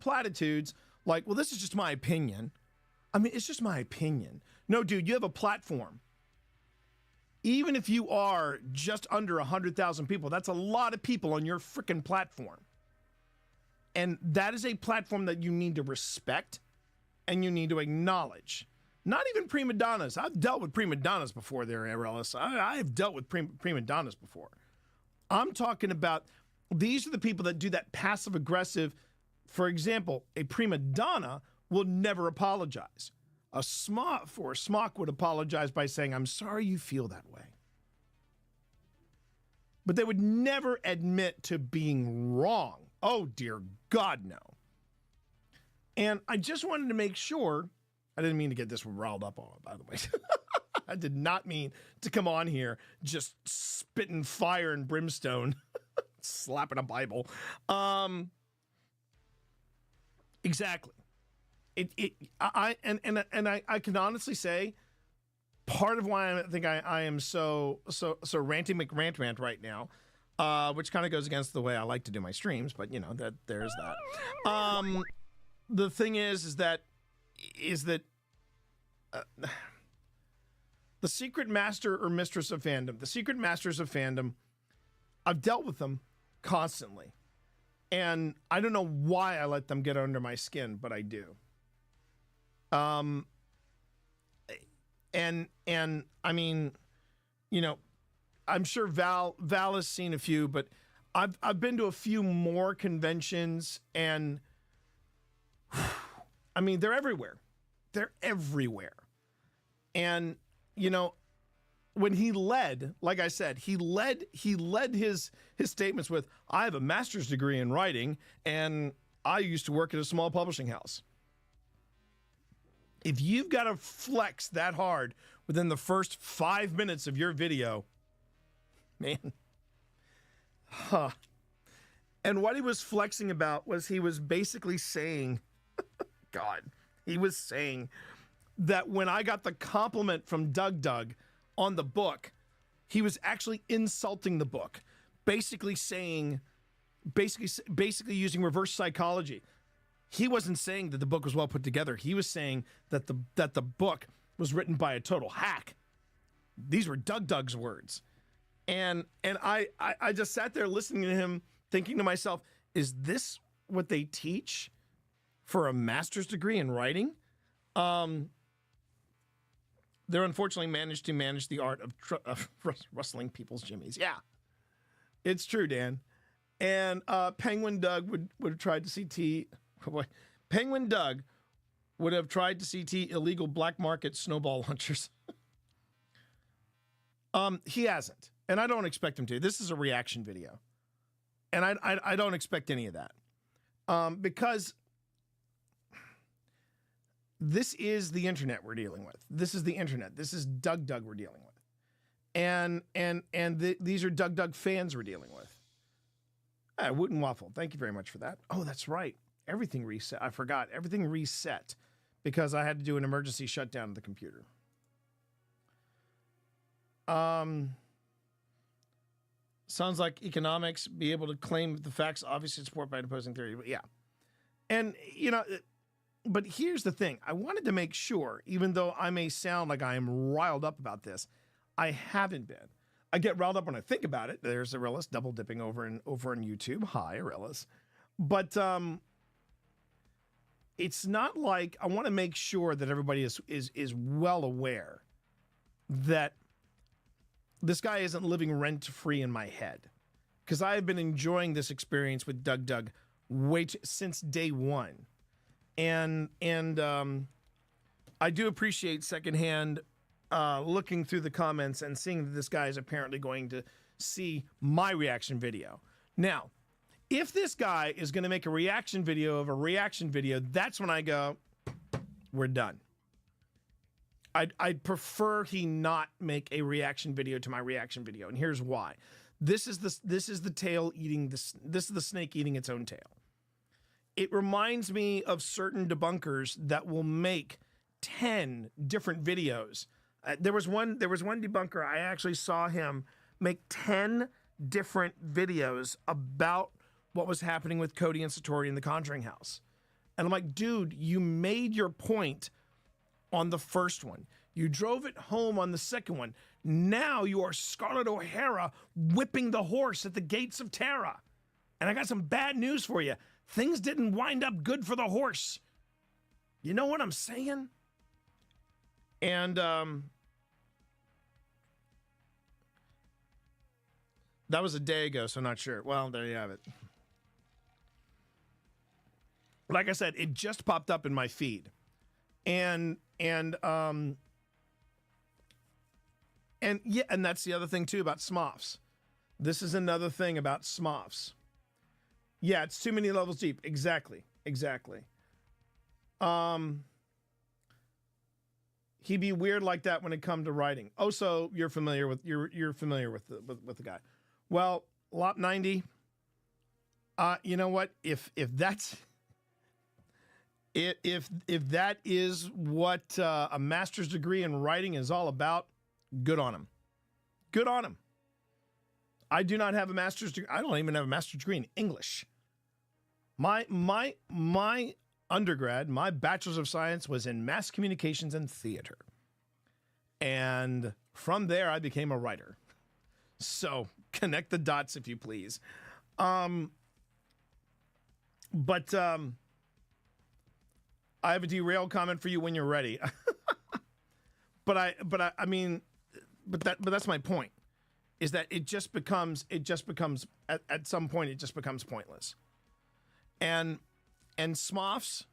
O: platitudes like, well, this is just my opinion. I mean, it's just my opinion. No, dude, you have a platform. Even if you are just under 100,000 people, that's a lot of people on your freaking platform. And that is a platform that you need to respect and you need to acknowledge. Not even prima donnas. I've dealt with prima donnas before there, Ellis. I've dealt with prima donnas before. I'm talking about These are the people that do that passive aggressive. For example, a prima donna will never apologize. A smock would apologize by saying, I'm sorry you feel that way. But they would never admit to being wrong. Oh, dear God, no. And I just wanted to make sure, I didn't mean to get this riled up on it, by the way. I did not mean to come on here just spitting fire and brimstone, slapping a Bible. Exactly. I can honestly say part of why I think I am so ranty McRant right now, which kind of goes against the way I like to do my streams, but you know that there's that. The thing is that the secret master or mistress of fandom, the secret masters of fandom, I've dealt with them constantly, and I don't know why I let them get under my skin, but I do. And I mean, you know, I'm sure Val has seen a few, but I've been to a few more conventions, and I mean, they're everywhere. They're everywhere. And, you know, when he led, like I said, he led his statements with, I have a master's degree in writing, and I used to work at a small publishing house. If you've got to flex that hard within the first 5 minutes of your video, man. And what he was flexing about was he was basically saying, God, he was saying that when I got the compliment from Doug on the book, he was actually insulting the book, basically using reverse psychology. He wasn't saying that the book was well put together. He was saying that the book was written by a total hack. These were Doug's words. And I just sat there listening to him, thinking to myself, is this what they teach for a master's degree in writing? They're unfortunately managed to manage the art of rustling people's jimmies. Yeah, it's true, Dan. And Penguin Doug would have tried to CT. Oh boy. Penguin Doug would have tried to CT illegal black market snowball launchers. He hasn't, and I don't expect him to. This is a reaction video, and I don't expect any of that, because this is the internet we're dealing with. This is the internet. This is Doug we're dealing with, and these are Doug fans we're dealing with. Woot and Waffle, thank you very much for that. Oh, that's right. Everything reset. I forgot. Everything reset because I had to do an emergency shutdown of the computer. Sounds like economics be able to claim the facts obviously support by an opposing theory. But yeah. And, you know, but here's the thing. I wanted to make sure, even though I may sound like I am riled up about this, I haven't been. I get riled up when I think about it. There's Arillis double dipping over on YouTube. Hi, Arillis. But it's not like I want to make sure that everybody is well aware that this guy isn't living rent free in my head, because I have been enjoying this experience with Doug since day one, and I do appreciate secondhand looking through the comments and seeing that this guy is apparently going to see my reaction video. Now, if this guy is going to make a reaction video of a reaction video, that's when I go, we're done. I'd prefer he not make a reaction video to my reaction video, and here's why. This is the tail eating this is the snake eating its own tail. It reminds me of certain debunkers that will make 10 different videos. There was one debunker, I actually saw him make 10 different videos about what was happening with Cody and Satori in the Conjuring house. And I'm like, dude, you made your point on the first one. You drove it home on the second one. Now you are Scarlett O'Hara whipping the horse at the gates of Terra. And I got some bad news for you. Things didn't wind up good for the horse. You know what I'm saying? And That was a day ago, so not sure. Well, there you have it. Like I said, it just popped up in my feed. And yeah, and that's the other thing too about Smoffs. This is another thing about Smoffs. Yeah, it's too many levels deep. Exactly. He'd be weird like that when it comes to writing. Oh, so you're familiar with the guy. Well, Lop 90. You know what? If that is what a master's degree in writing is all about, good on him. Good on him. I do not have a master's degree. I don't even have a master's degree in English. My undergrad, my bachelor's of science was in mass communications and theater. And from there, I became a writer. So connect the dots, if you please. But I have a derailed comment for you when you're ready. But that's my point. Is that it just becomes at some point it just becomes pointless. And Smoffs,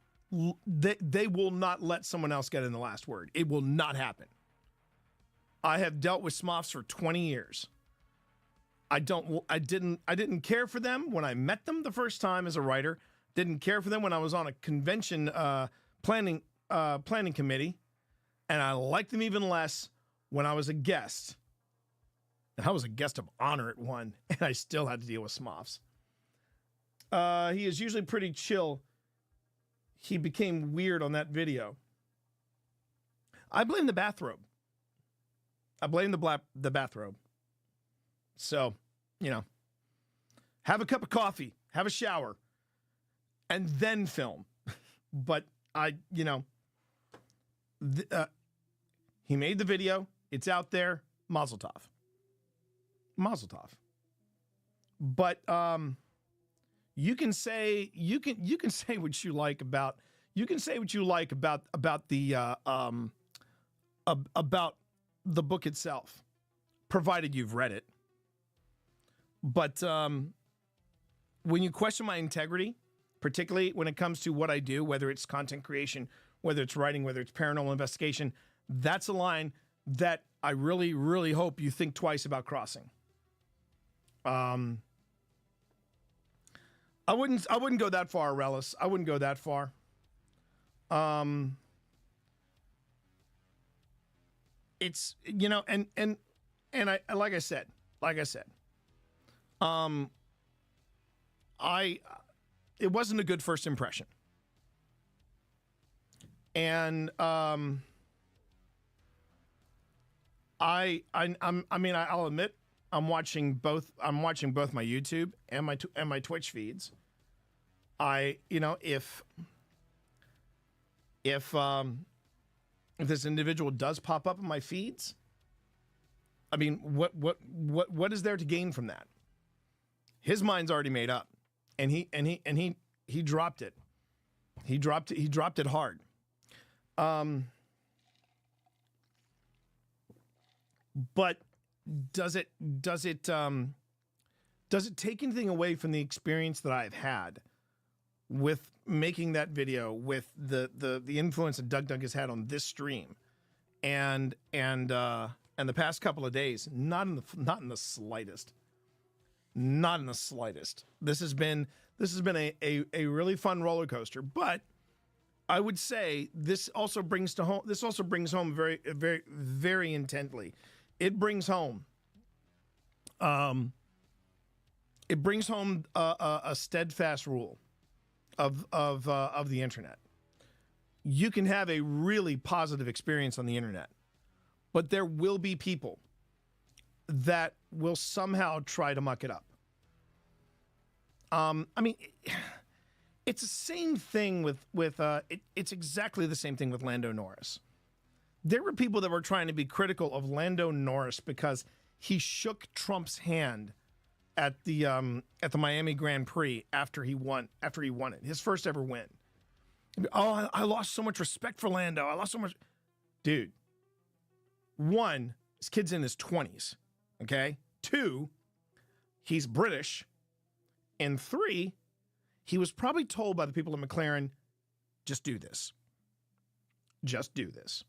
O: they will not let someone else get in the last word. It will not happen. I have dealt with Smoffs for 20 years. I didn't care for them when I met them the first time as a writer. Didn't care for them when I was on a convention planning committee, and I liked them even less when I was a guest. And I was a guest of honor at one, and I still had to deal with Smoffs. He is usually pretty chill. He became weird on that video. I blame the bathrobe. I blame the bathrobe. So, have a cup of coffee, have a shower, and then film. But he made the video. It's out there. Mazel tov. Mazel tov. But you can say what you like about the book itself, provided you've read it. But when you question my integrity, particularly when it comes to what I do, whether it's content creation, whether it's writing, whether it's paranormal investigation, that's a line that I really, really hope you think twice about crossing. I wouldn't go that far, Relis. I wouldn't go that far. It's, and I, like I said, it wasn't a good first impression. And, I'll admit, I'm watching both my YouTube and my Twitch feeds. If this individual does pop up in my feeds, what is there to gain from that? His mind's already made up, and he dropped it. He dropped it hard. But does it take anything away from the experience that I've had with making that video, with the influence that Doug has had on this stream, and the past couple of days? Not in the slightest. Not in the slightest. This has been a really fun roller coaster, but I would say this also brings home very, very, very intently. It brings home a steadfast rule of the internet. You can have a really positive experience on the internet, but there will be people that will somehow try to muck it up. It's the same thing it's exactly the same thing with Lando Norris. There were people that were trying to be critical of Lando Norris because he shook Trump's hand at the Miami Grand Prix after he won it, his first ever win. Oh, I lost so much respect for Lando. I lost so much. Dude, one, this kid's in his 20s. Okay. Two, he's British. And 3, he was probably told by the people in McLaren, just do this. Just do this.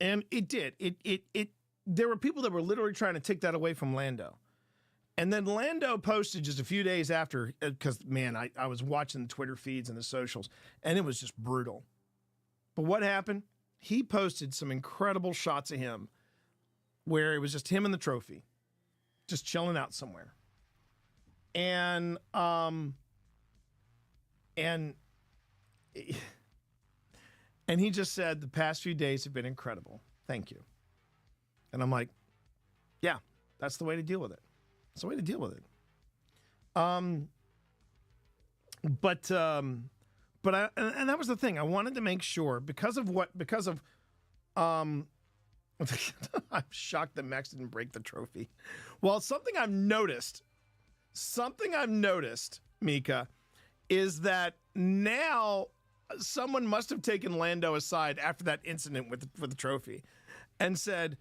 O: And it did. There were people that were literally trying to take that away from Lando. And then Lando posted just a few days after, because, man, I was watching the Twitter feeds and the socials, and it was just brutal. But what happened? He posted some incredible shots of him where it was just him and the trophy, just chilling out somewhere. And he just said, the past few days have been incredible. Thank you. And I'm like, yeah, that's the way to deal with it. That's the way to deal with it. And that was the thing. I wanted to make sure I'm shocked that Max didn't break the trophy. Well, something I've noticed, Mika, is that now someone must have taken Lando aside after that incident with the trophy and said,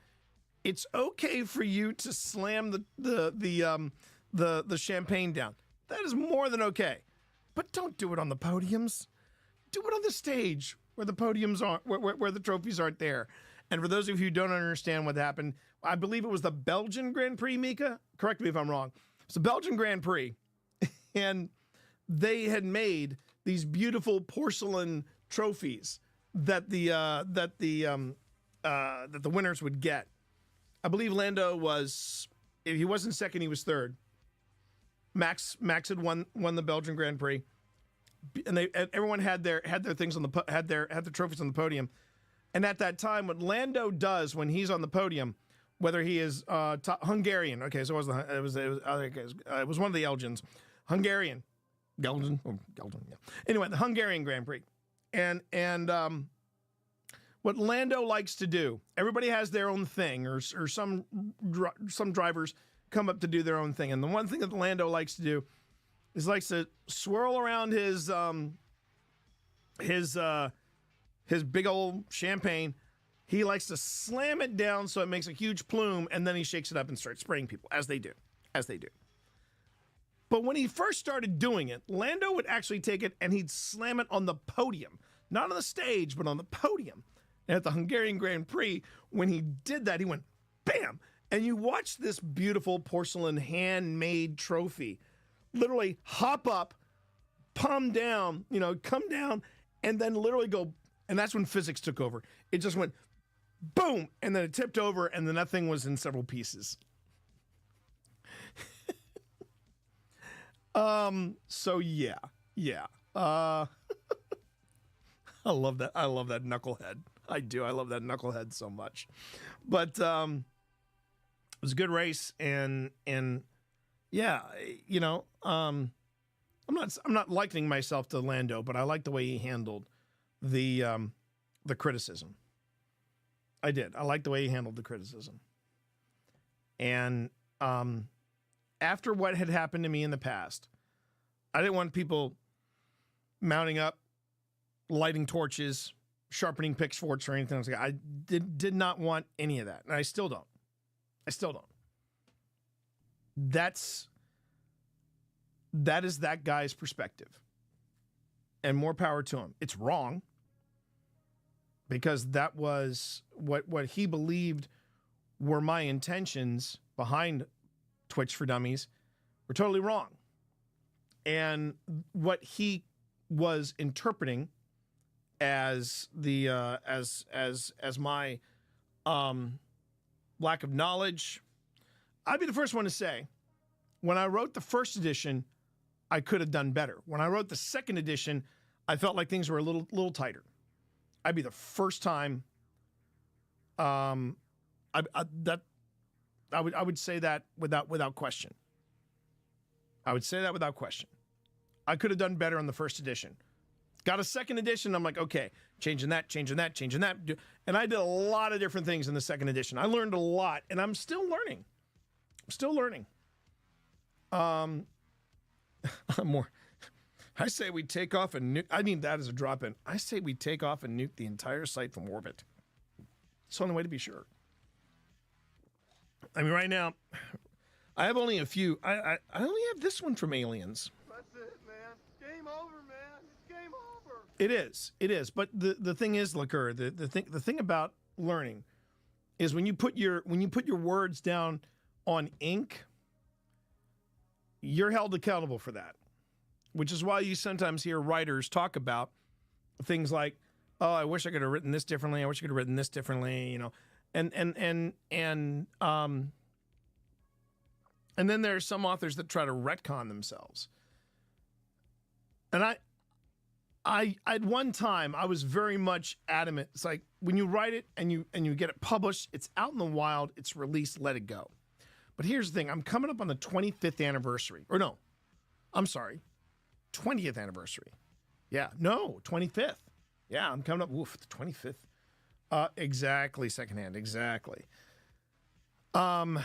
O: it's okay for you to slam the champagne down. That is more than okay. But don't do it on the podiums. Do it on the stage where the podiums aren't, where the trophies aren't there. And for those of you who don't understand what happened, I believe it was the Belgian Grand Prix, Mika. Correct me if I'm wrong. It's the Belgian Grand Prix. And they had made these beautiful porcelain trophies that the winners would get. I believe Lando was, if he wasn't second, he was third. Max had won the Belgian Grand Prix, and everyone had their things on had their trophies on the podium. And at that time, what Lando does when he's on the podium, whether he is Hungarian, okay, so it was one of the Elgins, Hungarian, Gelden, yeah. Anyway, the Hungarian Grand Prix, and what Lando likes to do, everybody has their own thing, or some drivers come up to do their own thing. And the one thing that Lando likes to do is likes to swirl around his big old champagne. He likes to slam it down so it makes a huge plume, and then he shakes it up and starts spraying people, as they do. But when he first started doing it, Lando would actually take it and he'd slam it on the podium. Not on the stage, but on the podium. And at the Hungarian Grand Prix, when he did that, he went, bam! And you watch this beautiful porcelain handmade trophy literally hop up, palm down, come down, and then literally go, and that's when physics took over. It just went boom, and then it tipped over, and then that thing was in several pieces. So yeah. I love that. I love that knucklehead. I do. I love that knucklehead so much. But it was a good race, and yeah, I'm not likening myself to Lando, but I like the way he handled the criticism. I did. I like the way he handled the criticism. And after what had happened to me in the past, I didn't want people mounting up, lighting torches, sharpening pitchforks or anything else. I did not want any of that, and I still don't. That is that guy's perspective, and more power to him. It's wrong, because that was what he believed were my intentions behind Twitch for Dummies were totally wrong. And what he was interpreting as the as my lack of knowledge, I'd be the first one to say, when I wrote the first edition, I could have done better. When I wrote the second edition, I felt like things were a little tighter. I'd be the first time. I would say that without question. I would say that without question. I could have done better on the first edition. Got a second edition. I'm like, okay, changing that. And I did a lot of different things in the second edition. I learned a lot, and I'm still learning. I say we take off and nuke. I mean, that is a drop in. I say we take off and nuke the entire site from orbit. It's the only way to be sure. I mean, right now, I have only a few. I only have this one from Aliens.
Q: That's it, man. Game over, man. It's game over.
O: It is. It is. But the thing is, Liqueur, the thing about learning is when you put your words down on ink, you're held accountable for that. Which is why you sometimes hear writers talk about things like, "Oh, I wish I could have written this differently. I wish I could have written this differently." You know, and then there are some authors that try to retcon themselves. And I at one time I was very much adamant. It's like when you write it and you get it published, it's out in the wild, it's released, let it go. But here's the thing, I'm coming up on the 25th anniversary. Or no, I'm sorry, 20th anniversary. Yeah, no, 25th. Yeah, I'm coming up, the 25th. Exactly, secondhand, exactly. But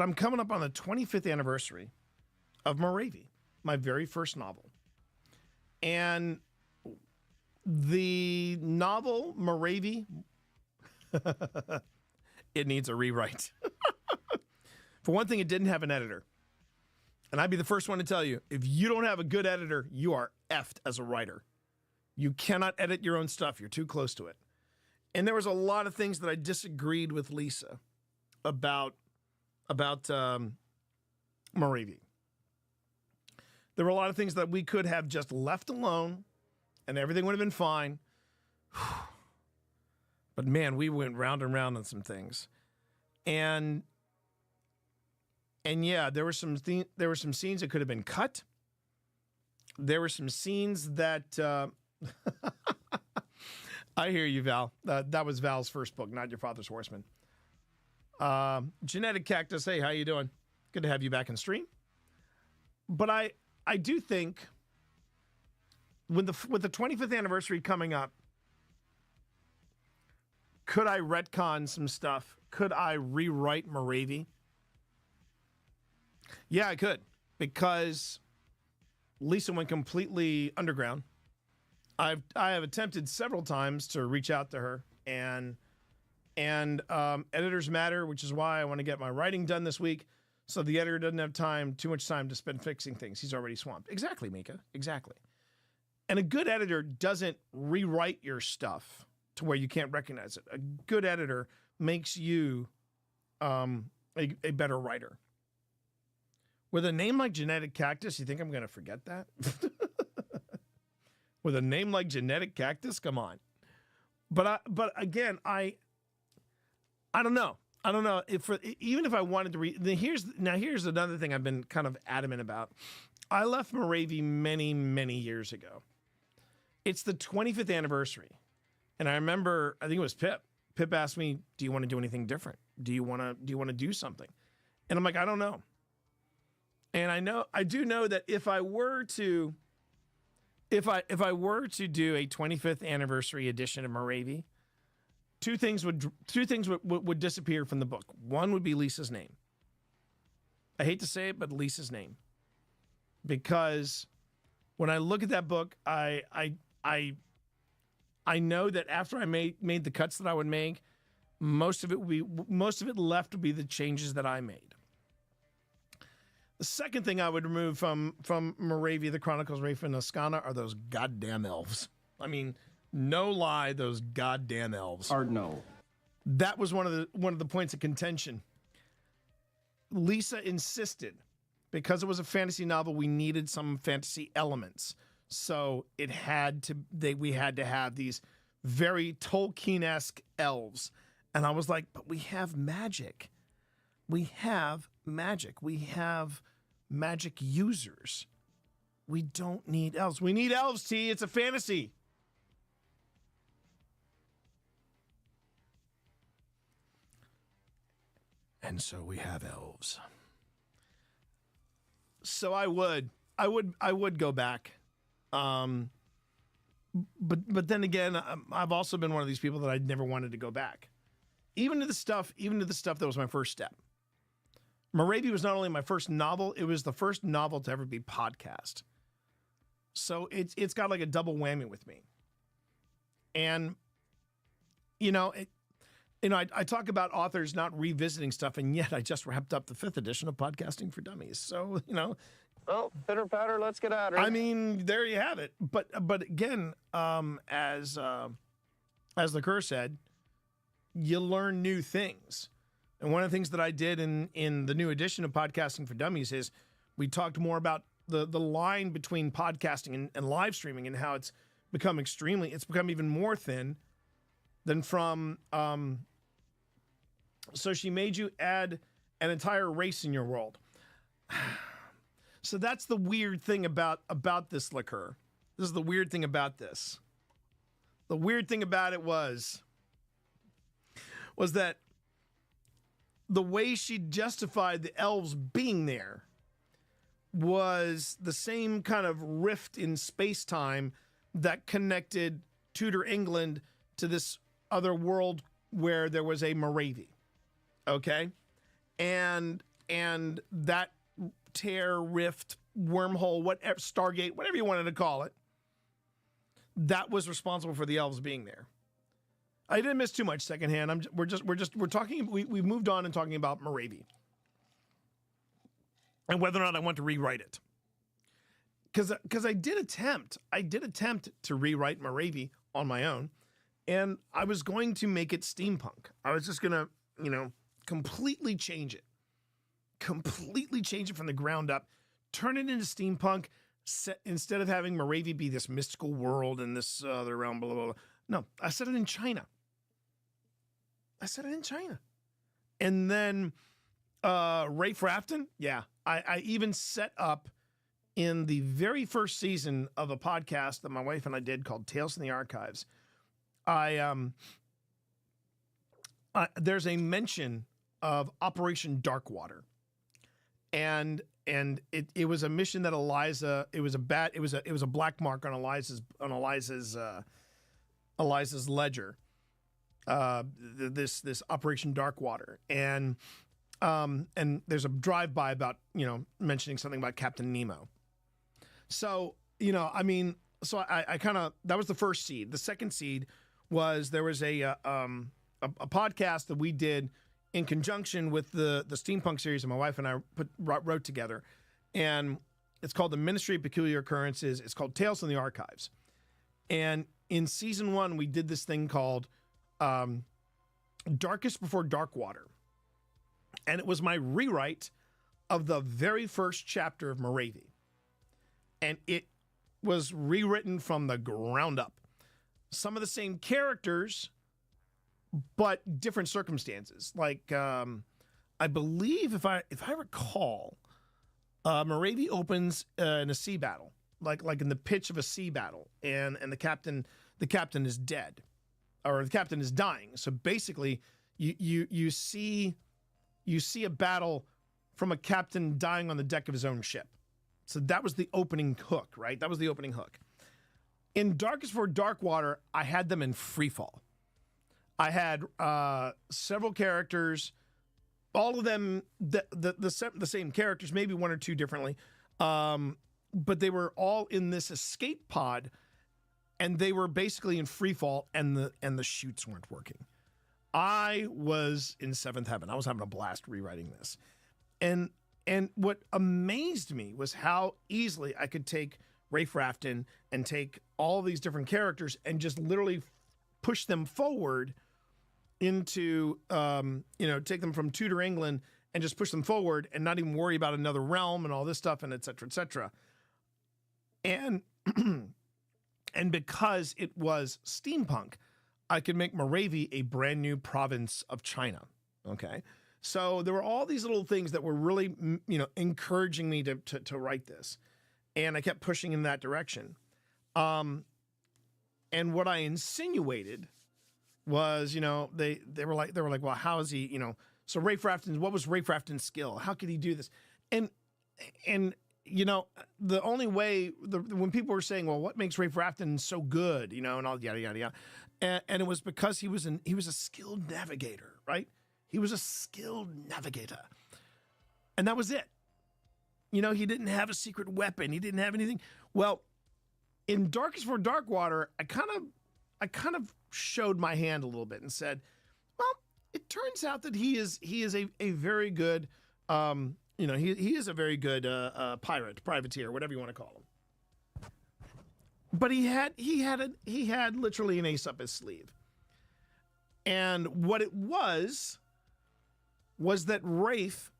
O: I'm coming up on the 25th anniversary of Moravia, my very first novel. And the novel, Moravia, it needs a rewrite. For one thing, it didn't have an editor. And I'd be the first one to tell you, if you don't have a good editor, you are effed as a writer. You cannot edit your own stuff. You're too close to it. And there was a lot of things that I disagreed with Lisa about Moravia. There were a lot of things that we could have just left alone and everything would have been fine. But man, we went round and round on some things. And yeah, there were some scenes that could have been cut. There were some scenes that I hear you, Val. That was Val's first book, not Your Father's Horseman. Genetic Cactus, hey, how you doing? Good to have you back in stream. But I do think with the 25th anniversary coming up, could I retcon some stuff? Could I rewrite Moravia? Yeah, I could, because Lisa went completely underground. I have attempted several times to reach out to her, and editors matter, which is why I want to get my writing done this week, so the editor doesn't have too much time to spend fixing things. He's already swamped. Exactly, Mika. Exactly. And a good editor doesn't rewrite your stuff to where you can't recognize it. A good editor makes you a better writer. With a name like Genetic Cactus, you think I'm going to forget that? With a name like Genetic Cactus, come on. But again, I don't know. I don't know even if I wanted to read. Here's another thing I've been kind of adamant about. I left Moravia many, many years ago. It's the 25th anniversary, and I remember, I think it was Pip. Pip asked me, "Do you want to do anything different? Do you want to do something?" And I'm like, I don't know. And I do know that if I were to do a 25th anniversary edition of Moravia, two things would disappear from the book. One would be Lisa's name. I hate to say it, but Lisa's name. Because when I look at that book, I know that after I made the cuts that I would make, most of it left would be the changes that I made. The second thing I would remove from Moravia, the Chronicles of Rafe and Ascana, are those goddamn elves. I mean, no lie, those goddamn elves.
R: Hard no.
O: That was one of the points of contention. Lisa insisted, because it was a fantasy novel, we needed some fantasy elements. So we had to have these very Tolkien-esque elves. And I was like, but we have magic. We have magic. We have magic users. We don't need elves. We need elves, T. It's a fantasy. And so we have elves. So I would go back. But then again, I've also been one of these people that I never wanted to go back. Even to the stuff that was my first step. Moravia was not only my first novel, it was the first novel to ever be podcast. So it's got like a double whammy with me. And, you know, I talk about authors not revisiting stuff, and yet I just wrapped up the 5th edition of Podcasting for Dummies. So, you know.
P: Well, pitter patter, let's get at her.
O: I mean, there you have it. But again, as the Kerr said, you learn new things. And one of the things that I did in the new edition of Podcasting for Dummies is we talked more about the line between podcasting and live streaming and how it's become even more thin than from. So she made you add an entire race in your world. So that's the weird thing about this liquor. This is the weird thing about this. The weird thing about it was that the way she justified the elves being there was the same kind of rift in space-time that connected Tudor England to this other world where there was a Moravi. Okay? And that tear, rift, wormhole, whatever, Stargate, whatever you wanted to call it, that was responsible for the elves being there. I didn't miss too much secondhand. We're talking. We've moved on and talking about Moravi and whether or not I want to rewrite it. Because I did attempt to rewrite Moravi on my own, and I was going to make it steampunk. I was just gonna, completely change it from the ground up, turn it into steampunk. Instead of having Moravi be this mystical world and this other realm, blah, blah, blah. No, I set it in China. And then Rafe Rafton, yeah. I even set up in the very first season of a podcast that my wife and I did called Tales from the Archives. There's a mention of Operation Darkwater. And it was a mission that Eliza, it was a black mark on Eliza's ledger. This Operation Darkwater, and there's a drive-by about mentioning something about Captain Nemo. So I kind of, that was the first seed. The second seed was there was a podcast that we did in conjunction with the steampunk series that my wife and I wrote together, and it's called The Ministry of Peculiar Occurrences. It's called Tales from the Archives, and in season 1 we did this thing called Darkest Before Darkwater, and it was my rewrite of the very first chapter of Moravi, and it was rewritten from the ground up. Some of the same characters, but different circumstances. Like, I believe if I recall, Moravi opens in a sea battle, like in the pitch of a sea battle, and the captain is dead, or the captain is dying. So basically, you see a battle from a captain dying on the deck of his own ship. So that was the opening hook, right? That was the opening hook. In Darkest Before Darkwater, I had them in freefall. I had several characters, all of them the same characters, maybe one or two differently, but they were all in this escape pod, and they were basically in free fall, and the chutes weren't working. I was in seventh heaven. I was having a blast rewriting this, and what amazed me was how easily I could take Rafe Rafton and take all these different characters and just literally push them forward into, take them from Tudor England and just push them forward and not even worry about another realm and all this stuff and et cetera, et cetera. And, and because it was steampunk, I could make Moravi a brand new province of China. Okay. So there were all these little things that were really, encouraging me to write this. And I kept pushing in that direction. And what I insinuated was, they were like, well, how is he, so Rafe Rafton, what was Rafe Rafton's skill? How could he do this? And the only way, when people were saying, well, what makes Rafe Rafton so good, and all yada, yada, yada. And it was because he was a skilled navigator, right? He was a skilled navigator. And that was it. He didn't have a secret weapon. He didn't have anything. Well, in Darkest Before Darkwater, I kind of showed my hand a little bit and said, well, turns out that he is a very good, he is a very good privateer, whatever you want to call him. But he had literally an ace up his sleeve. And what it was that Rafe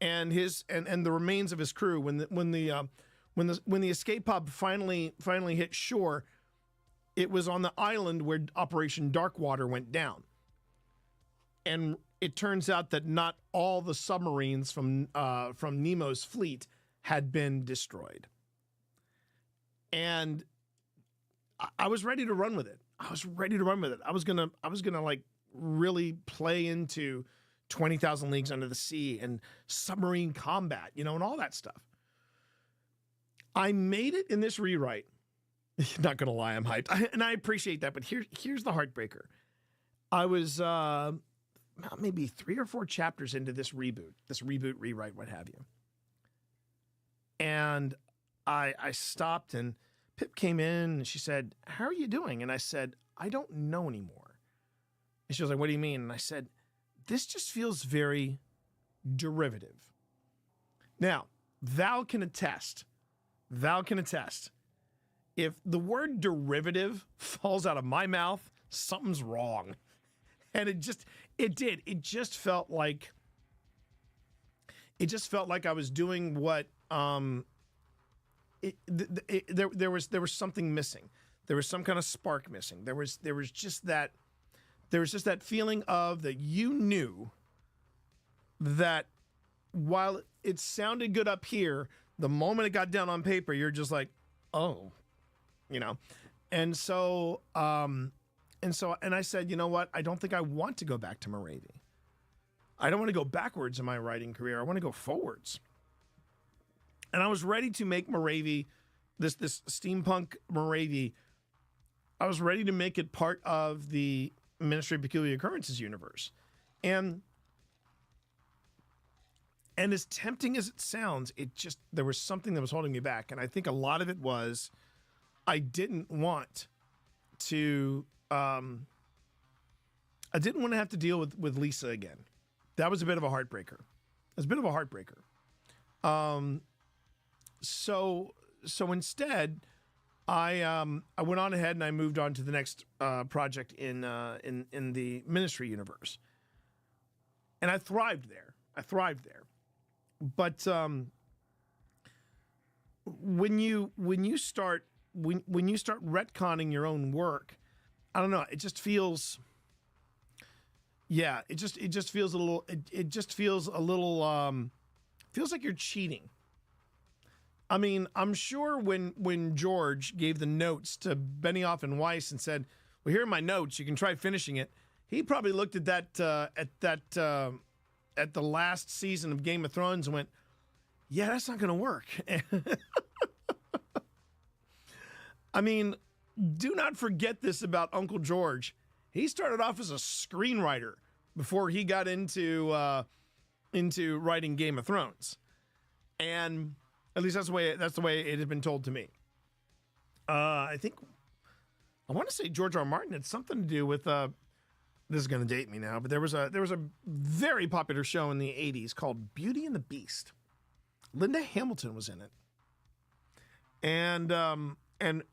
O: and the remains of his crew, when the escape pod finally hit shore, it was on the island where Operation Darkwater went down. And it turns out that not all the submarines from Nemo's fleet had been destroyed. And I was ready to run with it. I was gonna like really play into 20,000 Leagues Under the Sea and submarine combat, and all that stuff. I made it in this rewrite. Not gonna lie, I'm hyped, and I appreciate that. But here's the heartbreaker. I was maybe 3 or 4 chapters into this reboot, rewrite, what have you. And I stopped, and Pip came in and she said, "How are you doing?" And I said, "I don't know anymore." And she was like, "What do you mean?" And I said, "This just feels very derivative." Now, Val can attest. If the word derivative falls out of my mouth, something's wrong. And it just felt like I was doing what there was something missing. There was some kind of spark missing. There was just that feeling of that you knew that while it sounded good up here, the moment it got down on paper, you're just like, oh, And so I said, you know what? I don't think I want to go back to Moravia. I don't want to go backwards in my writing career. I want to go forwards. And I was ready to make Moravia, this steampunk Moravia, I was ready to make it part of the Ministry of Peculiar Occurrences universe. And as tempting as it sounds, there was something that was holding me back. And I think a lot of it was I didn't want to have to deal with Lisa again. That was a bit of a heartbreaker. So instead, I went on ahead and I moved on to the next project in the Ministry universe, and I thrived there. But when you start retconning your own work, I don't know. It just feels. Yeah, it just feels a little. It just feels a little. Feels like you're cheating. I mean, I'm sure when George gave the notes to Benioff and Weiss and said, "Well, here are my notes. You can try finishing it." He probably looked at that at the last season of Game of Thrones and went, "Yeah, that's not going to work." I mean, do not forget this about Uncle George. He started off as a screenwriter before he got into writing Game of Thrones, and at least that's the way it had been told to me. I want to say George R. R. Martin had something to do with. This is going to date me now, but there was a very popular show in the '80s called Beauty and the Beast. Linda Hamilton was in it, and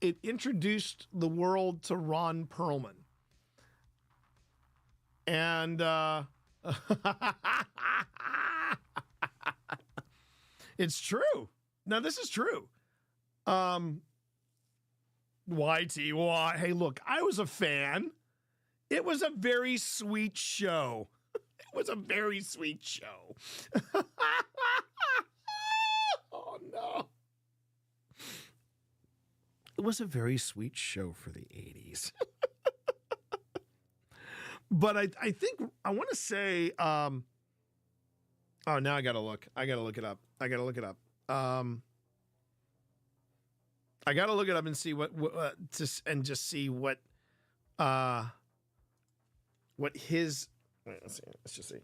O: it introduced the world to Ron Perlman. And it's true. Now, this is true. YTY. Hey, look, I was a fan. It was a very sweet show. Oh, no. It was a very sweet show for the 80s. But I think I want to say, now I got to look. I got to look it up. I got to look it up and see and just see what his, let's see. Let's just see.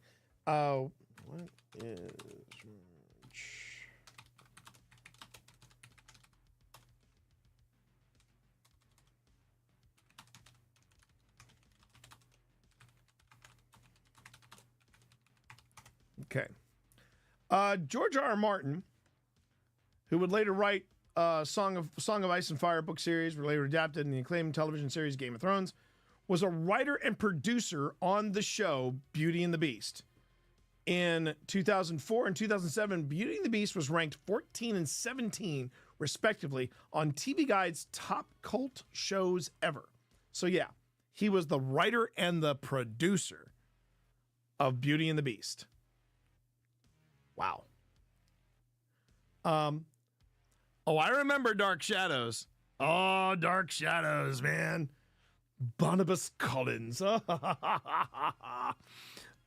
O: What is Okay. George R. R. Martin, who would later write Song of Ice and Fire book series, were later adapted in the acclaimed television series Game of Thrones, was a writer and producer on the show Beauty and the Beast. In 2004 and 2007, Beauty and the Beast was ranked 14 and 17, respectively, on TV Guide's top cult shows ever. So yeah, he was the writer and the producer of Beauty and the Beast. Wow. Oh, I remember Dark Shadows. Oh, Dark Shadows, man. Barnabas Collins.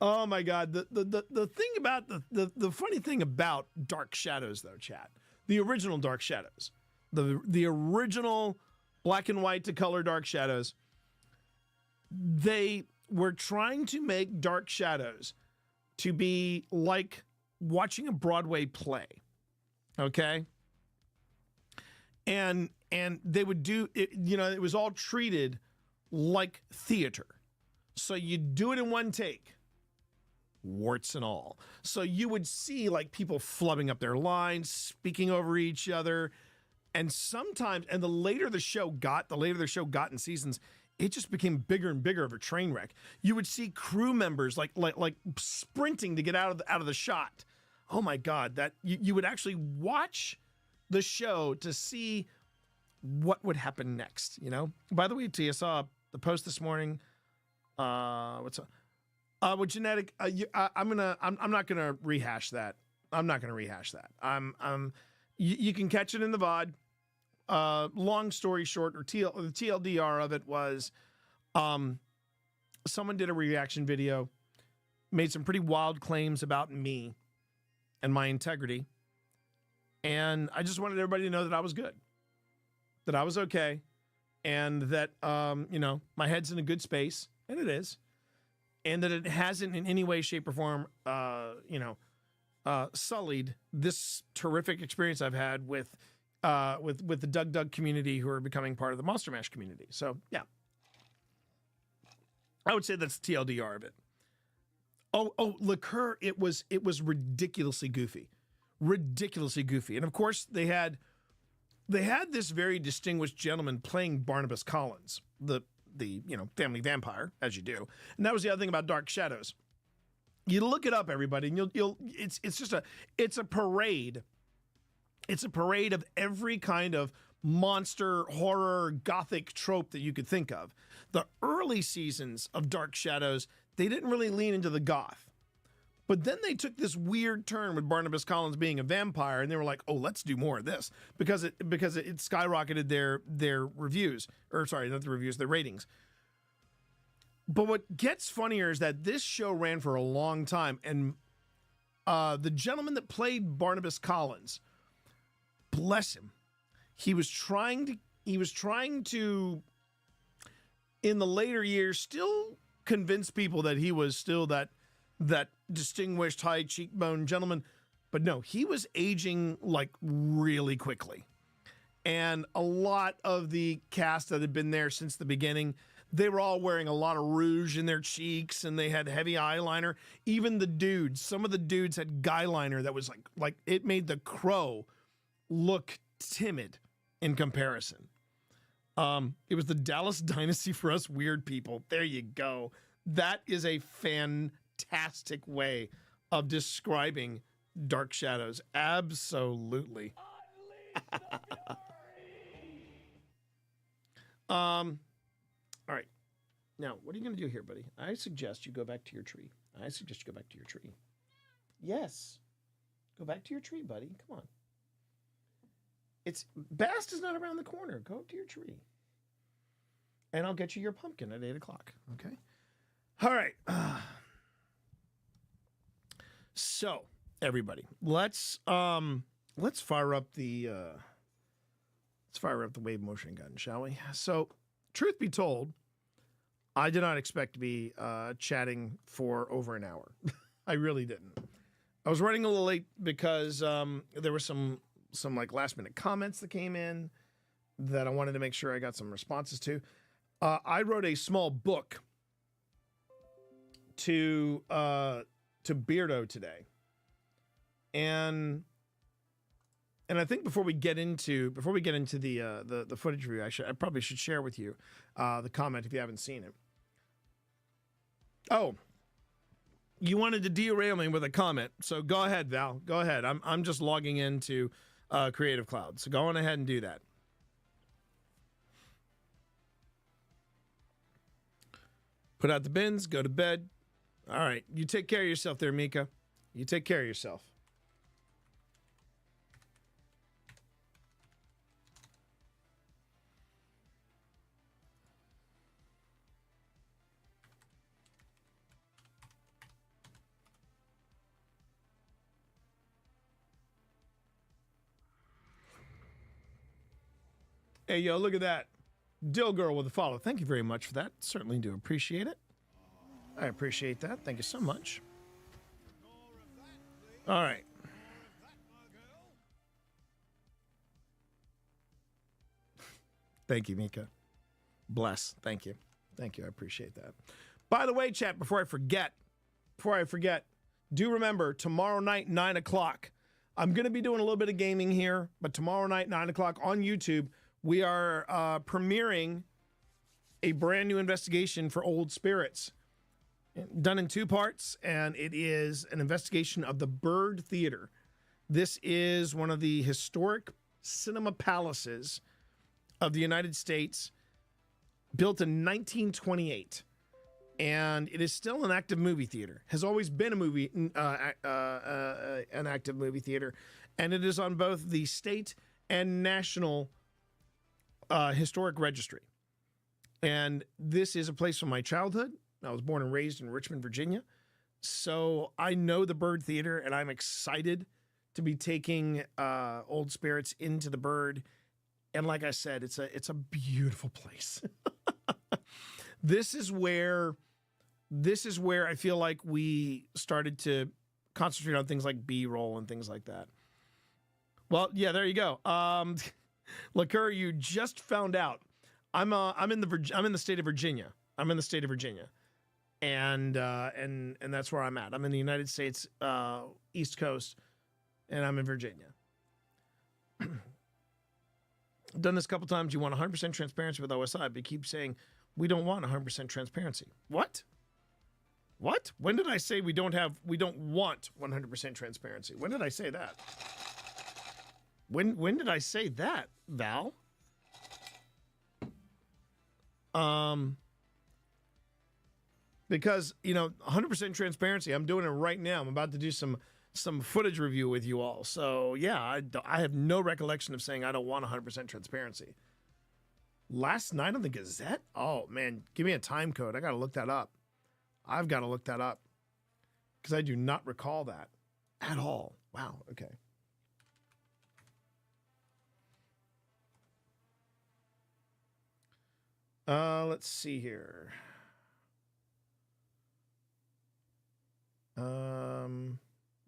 O: Oh my God. The thing about the funny thing about Dark Shadows, though, chat, the original Dark Shadows, the original black and white to color Dark Shadows, they were trying to make Dark Shadows to be like watching a Broadway play. Okay. And they would do it, it was all treated like theater. So you do it in one take, warts and all. So you would see like people flubbing up their lines, speaking over each other. And sometimes, and the later the show got in seasons, it just became bigger and bigger of a train wreck. You would see crew members like sprinting to get out of the shot. Oh my God, that you would actually watch the show to see what would happen next. By the way, T, I saw the post this morning. What's up? With genetic, I'm not gonna rehash that. You can catch it in the VOD. Long story short, or the TLDR of it was, someone did a reaction video, made some pretty wild claims about me and my integrity. And I just wanted everybody to know that I was good, that I was okay, and that, my head's in a good space, and it is, and that it hasn't in any way, shape, or form, sullied this terrific experience I've had with the Doug community, who are becoming part of the Monster Mash community. So yeah, I would say that's TLDR of it. Oh, Liqueur, it was ridiculously goofy. And of course they had this very distinguished gentleman playing Barnabas Collins, the family vampire, as you do. And that was the other thing about Dark Shadows. You look it up, everybody, and it's a parade. It's a parade of every kind of monster, horror, gothic trope that you could think of. The early seasons of Dark Shadows, they didn't really lean into the goth. But then they took this weird turn with Barnabas Collins being a vampire, and they were like, "Oh, let's do more of this," because it skyrocketed their reviews, or sorry, not the reviews, their ratings. But what gets funnier is that this show ran for a long time, and the gentleman that played Barnabas Collins, bless him, he was trying to in the later years still convince people that he was still that distinguished high cheekbone gentleman, but no, he was aging like really quickly. And a lot of the cast that had been there since the beginning, they were all wearing a lot of rouge in their cheeks, and they had heavy eyeliner. Even the dudes, some of the dudes had guy liner that was like it made the Crow look timid in comparison. It was the Dallas Dynasty for us weird people. There you go. That is a fantastic way of describing Dark Shadows. Absolutely. All right. Now, what are you going to do here, buddy? I suggest you go back to your tree. Yes. Go back to your tree, buddy. Come on. Bast is not around the corner. Go up to your tree. And I'll get you your pumpkin at 8 o'clock. Okay? All right. So, everybody, let's fire up the wave motion gun, shall we? So, truth be told, I did not expect to be chatting for over an hour. I really didn't. I was running a little late because there were some like last minute comments that came in that I wanted to make sure I got some responses to. I wrote a small book to Beardo today. And I think before we get into the footage review, I probably should share with you the comment if you haven't seen it. Oh, you wanted to derail me with a comment, so go ahead, Val. Go ahead. I'm just logging into Creative Cloud, so go on ahead and do that. Put out the bins. Go to bed. All right, you take care of yourself there, Mika. You take care of yourself. Hey, yo, look at that. Dill Girl with a follow. Thank you very much for that. Certainly do appreciate it. I appreciate that. Thank you so much. All right. Thank you, Mika. Bless. Thank you. Thank you. I appreciate that. By the way, chat, before I forget, do remember tomorrow night, 9 o'clock. I'm going to be doing a little bit of gaming here, but tomorrow night, 9 o'clock on YouTube, we are premiering a brand new investigation for Old Spirits, done in 2 parts, and it is an investigation of the Byrd Theater. This is one of the historic cinema palaces of the United States, built in 1928, and it is still an active movie theater. Has always been an active movie theater, and it is on both the state and national historic registry. And this is a place from my childhood. I was born and raised in Richmond, Virginia. So I know the Byrd Theater, and I'm excited to be taking Old Spirits into the Byrd. And like I said, it's a beautiful place. This is where I feel like we started to concentrate on things like B-roll and things like that. Well, yeah, there you go. Liqueur, you just found out. I'm in the state of Virginia. I'm in the state of Virginia, and that's where I'm at. I'm in the United States East Coast, and I'm in Virginia. I've done this a couple times. You want 100% transparency with OSI, but you keep saying we don't want 100% transparency. What? What? When did I say we don't want 100% transparency? When did I say that? When did I say that, Val? Because, 100% transparency, I'm doing it right now. I'm about to do some footage review with you all. So, yeah, I have no recollection of saying I don't want 100% transparency. Last night on the Gazette? Oh, man, give me a time code. I got to look that up. I've got to look that up because I do not recall that at all. Wow, okay. Let's see here.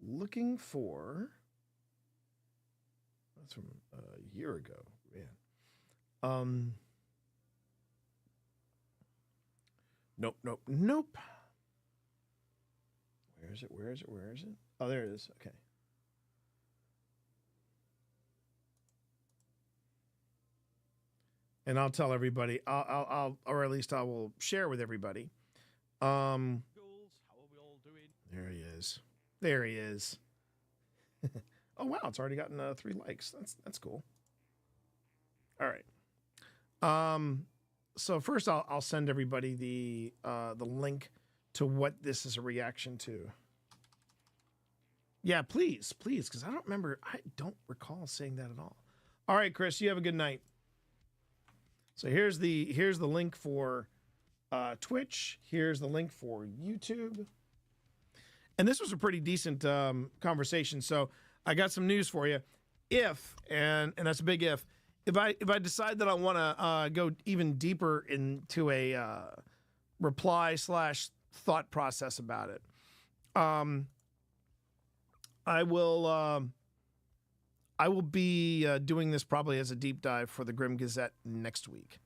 O: Looking for. That's from a year ago. Man. Nope. Where is it? Oh, there it is. Okay. And I'll tell everybody, I'll or at least I will share with everybody. How are we all doing? There he is. Oh wow, it's already gotten 3 likes. That's cool. All right. So first I'll send everybody the link to what this is a reaction to. Yeah, please, because I don't recall saying that at all. All right, Chris, you have a good night. So here's the link for Twitch. Here's the link for YouTube. And this was a pretty decent conversation. So I got some news for you. If and that's a big if I decide that I want to go even deeper into a reply / thought process about it, I will be doing this probably as a deep dive for the Grim Gazette next week.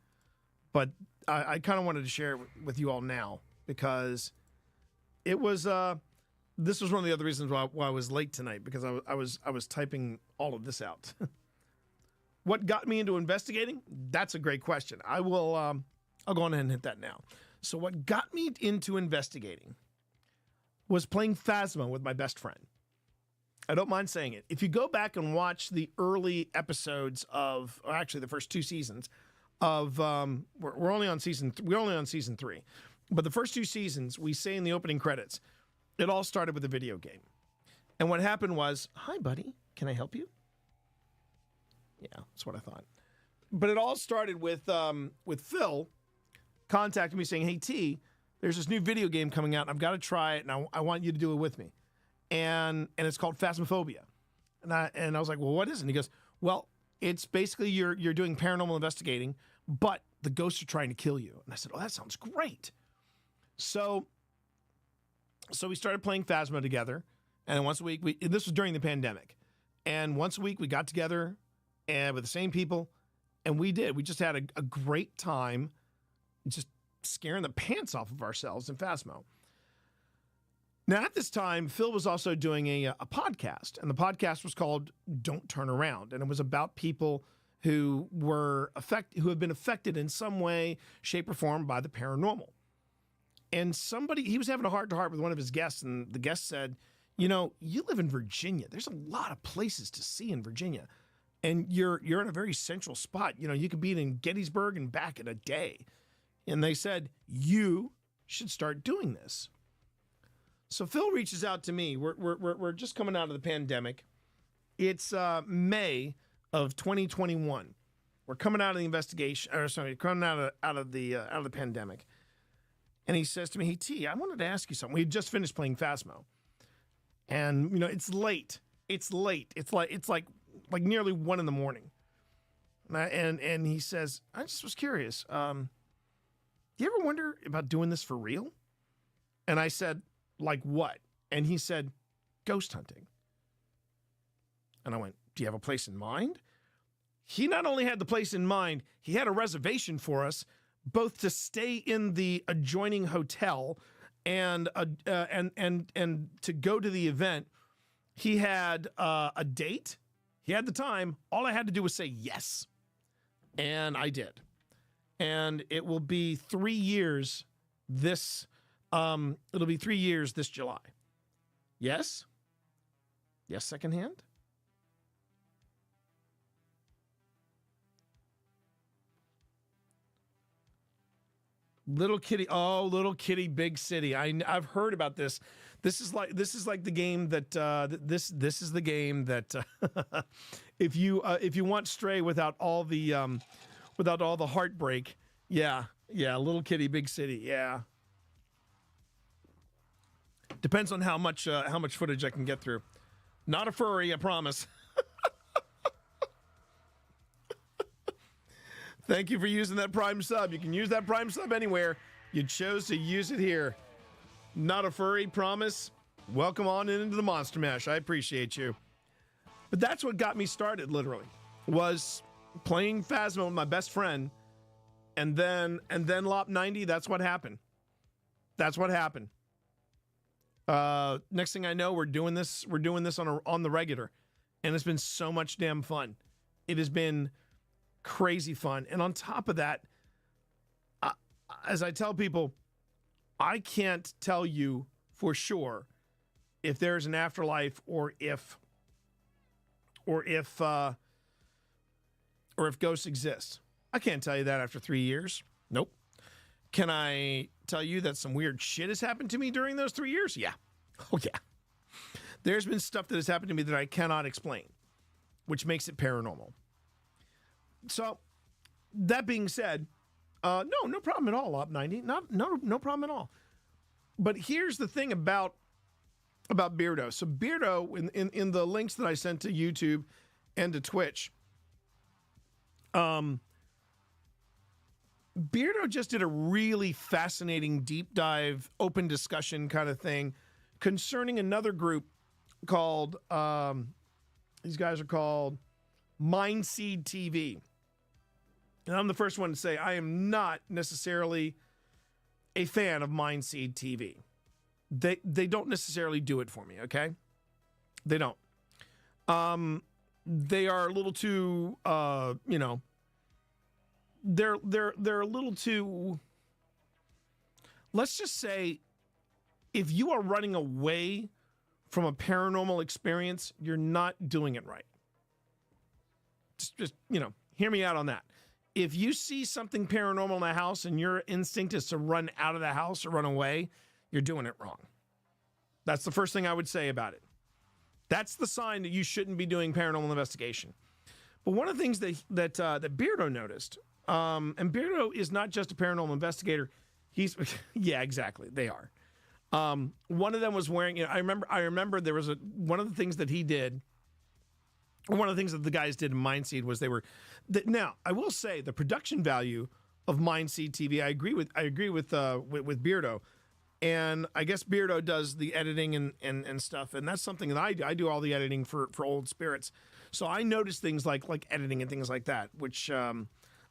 O: But I kind of wanted to share it with you all now because it was this was one of the other reasons why I was late tonight, because I was typing all of this out. What got me into investigating? That's a great question. I'll go on ahead and hit that now. So what got me into investigating was playing Phasma with my best friend. I don't mind saying it. If you go back and watch the early episodes of, or actually the first 2 seasons of, we're only on season 3, but the first 2 seasons, we say in the opening credits, it all started with a video game. And what happened was, hi buddy, can I help you? Yeah, that's what I thought. But it all started with Phil contacting me saying, hey T, there's this new video game coming out and I've got to try it and I want you to do it with me. And it's called Phasmophobia. And I was like, well, what is it? And he goes, well, it's basically you're doing paranormal investigating, but the ghosts are trying to kill you. And I said, oh, that sounds great. So we started playing Phasma together. And once a week, this was during the pandemic. And once a week we got together and with the same people. And we just had a great time just scaring the pants off of ourselves in Phasmo. Now, at this time, Phil was also doing a podcast, and the podcast was called Don't Turn Around, and it was about people who have been affected in some way, shape, or form by the paranormal. And he was having a heart-to-heart with one of his guests, and the guest said, you know, you live in Virginia. There's a lot of places to see in Virginia, and you're in a very central spot. You know, you could be in Gettysburg and back in a day. And they said, you should start doing this. So Phil reaches out to me. We're just coming out of the pandemic. It's May of 2021. We're coming out of the coming out of the pandemic. And he says to me, "Hey T, I wanted to ask you something. We had just finished playing Phasmo, and you know it's late. It's like nearly 1 a.m. And he says, I just was curious. Do you ever wonder about doing this for real? And I said, like what? And he said, ghost hunting. And I went, do you have a place in mind? He not only had the place in mind, he had a reservation for us, both to stay in the adjoining hotel and to go to the event. He had a date. He had the time. All I had to do was say yes. And I did. And it will be 3 years it'll be 3 years this July. Yes? Yes, secondhand? Little Kitty, Big City. I've heard about this. This is like the game that this is the game that if you want Stray without all the heartbreak, yeah, Little Kitty, Big City, yeah. Depends on how much footage I can get through. Not a furry, I promise. Thank you for using that Prime sub. You can use that Prime sub anywhere. You chose to use it here. Not a furry, promise. Welcome on into the Monster Mash. I appreciate you. But that's what got me started, literally, was playing Phasma with my best friend, and then Lop 90. That's what happened. That's what happened. Next thing I know, we're doing this on the regular, and it's been so much damn fun. It has been crazy fun. And on top of that, as I tell people, I can't tell you for sure if there's an afterlife or if ghosts exist. I can't tell you that after 3 years. Nope. Can I tell you that some weird shit has happened to me during those 3 years? Yeah. Oh yeah. There's been stuff that has happened to me that I cannot explain, which makes it paranormal. So, that being said, no problem at all, Op 90. No problem at all. But here's the thing about Beardo. So Beardo, in the links that I sent to YouTube and to Twitch, Beardo just did a really fascinating deep dive, open discussion kind of thing concerning another group called, these guys are called Mindseed TV. And I'm the first one to say I am not necessarily a fan of Mindseed TV. they don't necessarily do it for me. Okay, they don't. They are a little too, you know. They're a little too. Let's just say, if you are running away from a paranormal experience, you're not doing it right. Just you know, hear me out on that. If you see something paranormal in the house and your instinct is to run out of the house or run away, you're doing it wrong. That's the first thing I would say about it. That's the sign that you shouldn't be doing paranormal investigation. But one of the things that Beardo noticed, and Beardo is not just a paranormal investigator. He's yeah, exactly. They are. One of them was wearing. You know, I remember there was one of the things that he did. One of the things that the guys did in Mindseed was they were. Now I will say the production value of Mindseed TV. I agree with Beardo. And I guess Beardo does the editing and stuff, and that's something that I do. I do all the editing for Old Spirits, so I notice things like editing and things like that. Which,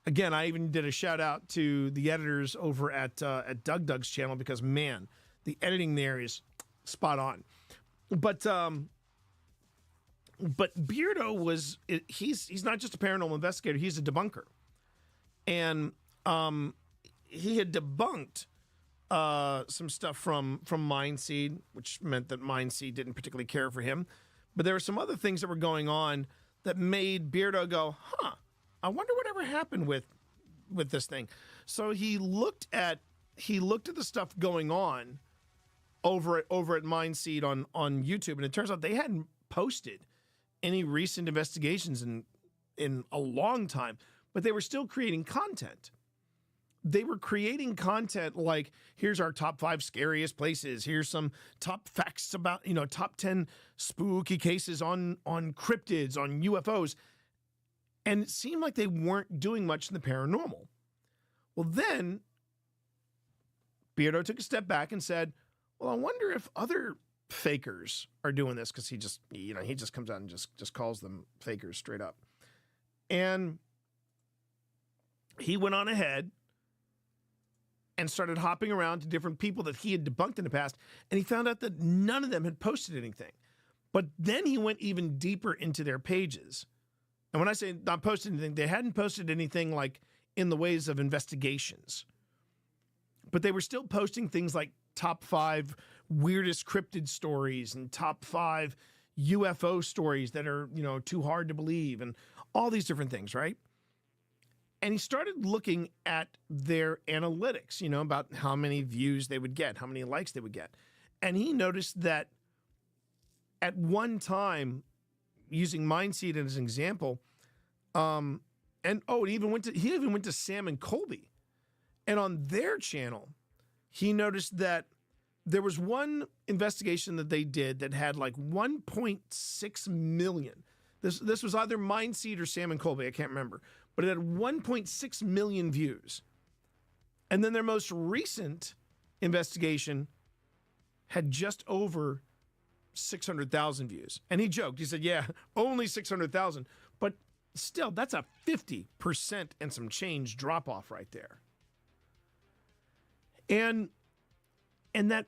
O: again, I even did a shout out to the editors over at Doug's channel because man, the editing there is spot on. But Beardo was he's not just a paranormal investigator; he's a debunker, and he had debunked some stuff from Mindseed, which meant that Mindseed didn't particularly care for him. But there were some other things that were going on that made Beardo go, huh, I wonder whatever happened with this thing. So he looked at the stuff going on over at Mindseed on YouTube, and it turns out they hadn't posted any recent investigations in a long time, but they were still creating content. They were creating content like, here's our top 5 scariest places. Here's some top facts about, top 10 spooky cases on cryptids, on UFOs. And it seemed like they weren't doing much in the paranormal. Well, then Beardo took a step back and said, well, I wonder if other fakers are doing this, because he just comes out and just calls them fakers straight up. And he went on ahead and started hopping around to different people that he had debunked in the past, and he found out that none of them had posted anything. But then he went even deeper into their pages. And when I say not posted anything, they hadn't posted anything like in the ways of investigations. But they were still posting things like top 5 weirdest cryptid stories and top 5 UFO stories that are, too hard to believe and all these different things, right? And he started looking at their analytics, about how many views they would get, how many likes they would get. And he noticed that at one time, using Mindseed as an example, he even went to Sam and Colby. And on their channel, he noticed that there was one investigation that they did that had like 1.6 million. This was either Mindseed or Sam and Colby, I can't remember. But it had 1.6 million views. And then their most recent investigation had just over 600,000 views. And he joked. He said, yeah, only 600,000. But still, that's a 50% and some change drop off right there. And that,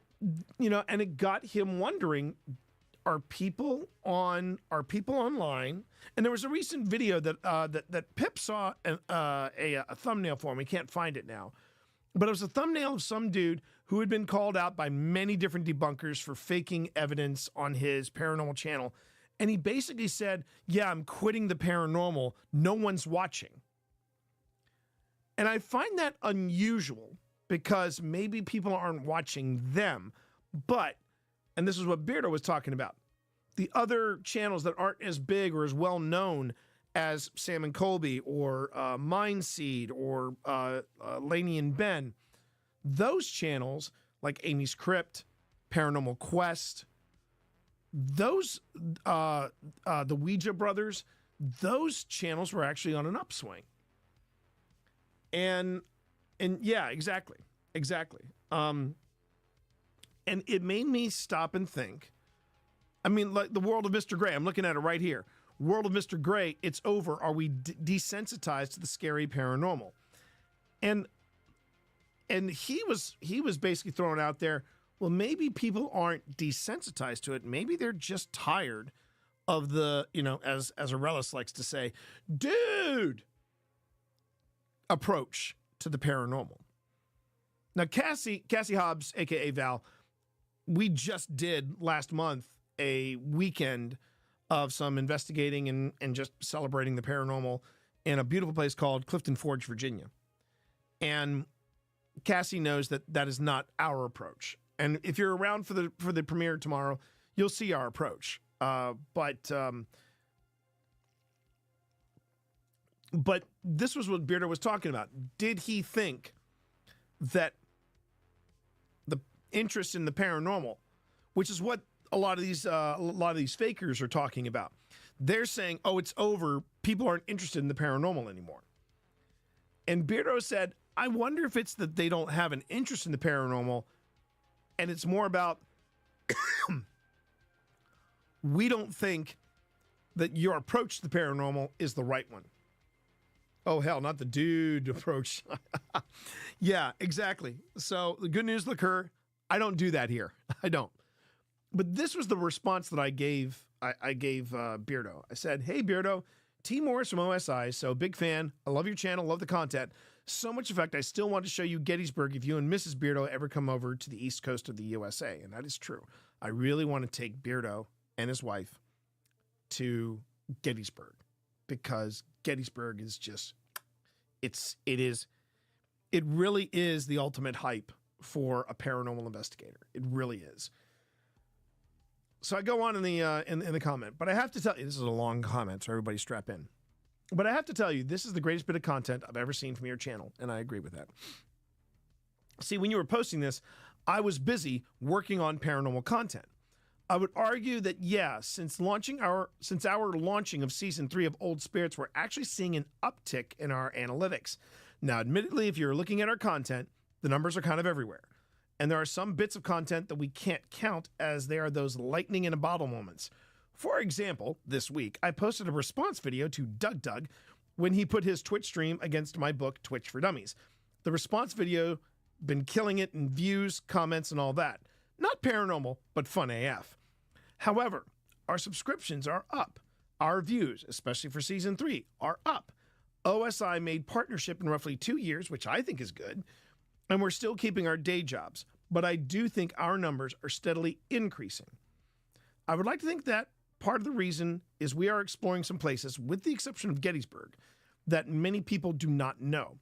O: and it got him wondering, are people online? And there was a recent video that Pip saw a thumbnail for. We can't find it now, but it was a thumbnail of some dude who had been called out by many different debunkers for faking evidence on his paranormal channel, and he basically said, "Yeah, I'm quitting the paranormal. No one's watching." And I find that unusual because maybe people aren't watching them, but. And this is what Beardo was talking about. The other channels that aren't as big or as well known as Sam and Colby or Mindseed or Laney and Ben, those channels like Amy's Crypt, Paranormal Quest, those the Ouija Brothers, those channels were actually on an upswing. And yeah, exactly. And it made me stop and think. I mean, like the world of Mr. Gray. I'm looking at it right here. World of Mr. Gray, it's over. Are we desensitized to the scary paranormal? And he was basically throwing out there, well, maybe people aren't desensitized to it. Maybe they're just tired of the, as Aurelius likes to say, dude approach to the paranormal. Now, Cassie Hobbs, aka Val, we just did last month a weekend of some investigating and just celebrating the paranormal in a beautiful place called Clifton Forge, Virginia. And Cassie knows that is not our approach. And if you're around for the premiere tomorrow, you'll see our approach. But this was what Beardo was talking about. Did he think that the interest in the paranormal, which is what a lot of these fakers are talking about, they're saying, "Oh, it's over. People aren't interested in the paranormal anymore." And Beardo said, "I wonder if it's that they don't have an interest in the paranormal, and it's more about we don't think that your approach to the paranormal is the right one." Oh, hell, not the dude approach. Yeah, exactly. So the good news, liqueur, I don't do that here. I don't. But this was the response that I gave Beardo. I said, "Hey, Beardo, T. Morris from OSI, so big fan. I love your channel, love the content. So much, in fact, I still want to show you Gettysburg if you and Mrs. Beardo ever come over to the east coast of the USA." And that is true. I really want to take Beardo and his wife to Gettysburg because Gettysburg is just, it really is the ultimate hype for a paranormal investigator. It really is. So I go on in the comment, but I have to tell you, this is a long comment, so everybody strap in. But I have to tell you, this is the greatest bit of content I've ever seen from your channel, and I agree with that. See, when you were posting this, I was busy working on paranormal content. I would argue that, yeah, since our launching of season 3 of Old Spirits, we're actually seeing an uptick in our analytics. Now, admittedly, if you're looking at our content, the numbers are kind of everywhere. And there are some bits of content that we can't count as they are those lightning in a bottle moments. For example, this week, I posted a response video to Doug when he put his Twitch stream against my book, Twitch for Dummies. The response video been killing it in views, comments, and all that. Not paranormal, but fun AF. However, our subscriptions are up. Our views, especially for season 3, are up. OSI made partnership in roughly 2 years, which I think is good, and we're still keeping our day jobs. But I do think our numbers are steadily increasing. I would like to think that part of the reason is we are exploring some places, with the exception of Gettysburg, that many people do not know.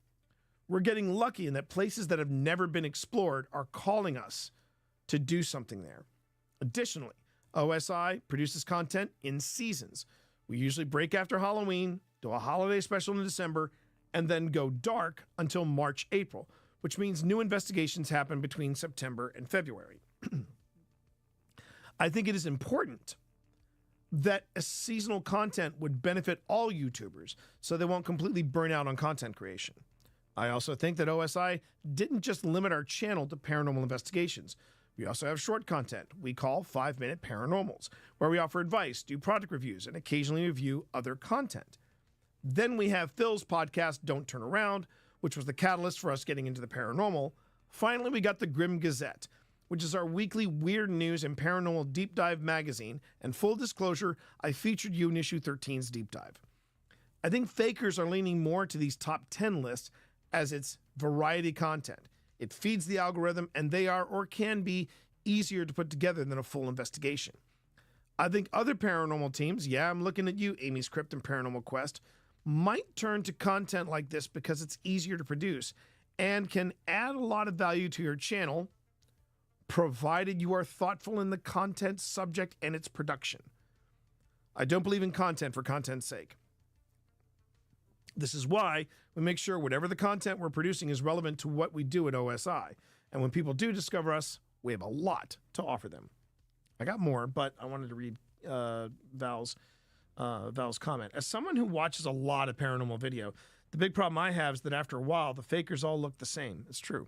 O: We're getting lucky in that places that have never been explored are calling us to do something there. Additionally, OSI produces content in seasons. We usually break after Halloween, do a holiday special in December, and then go dark until March, April, which means new investigations happen between September and February. I think it is important that a seasonal content would benefit all YouTubers so they won't completely burn out on content creation. I also think that OSI didn't just limit our channel to paranormal investigations. We also have short content we call 5-minute paranormals, where we offer advice, do product reviews, and occasionally review other content. Then we have Phil's podcast, Don't Turn Around, which was the catalyst for us getting into the paranormal. Finally, we got the Grim Gazette, which is our weekly weird news and paranormal deep dive magazine. And full disclosure, I featured you in issue 13's deep dive. I think fakers are leaning more to these top 10 lists as it's variety content. It feeds the algorithm, and they are or can be easier to put together than a full investigation. I think other paranormal teams, yeah, I'm looking at you, Amy's Crypt and Paranormal Quest, might turn to content like this because it's easier to produce and can add a lot of value to your channel, provided you are thoughtful in the content, subject, and its production. I don't believe in content for content's sake. This is why we make sure whatever the content we're producing is relevant to what we do at OSI. And when people do discover us, we have a lot to offer them. I got more, but I wanted to read Val's comment. As someone who watches a lot of paranormal video, the big problem I have is that after a while, the fakers all look the same. It's true.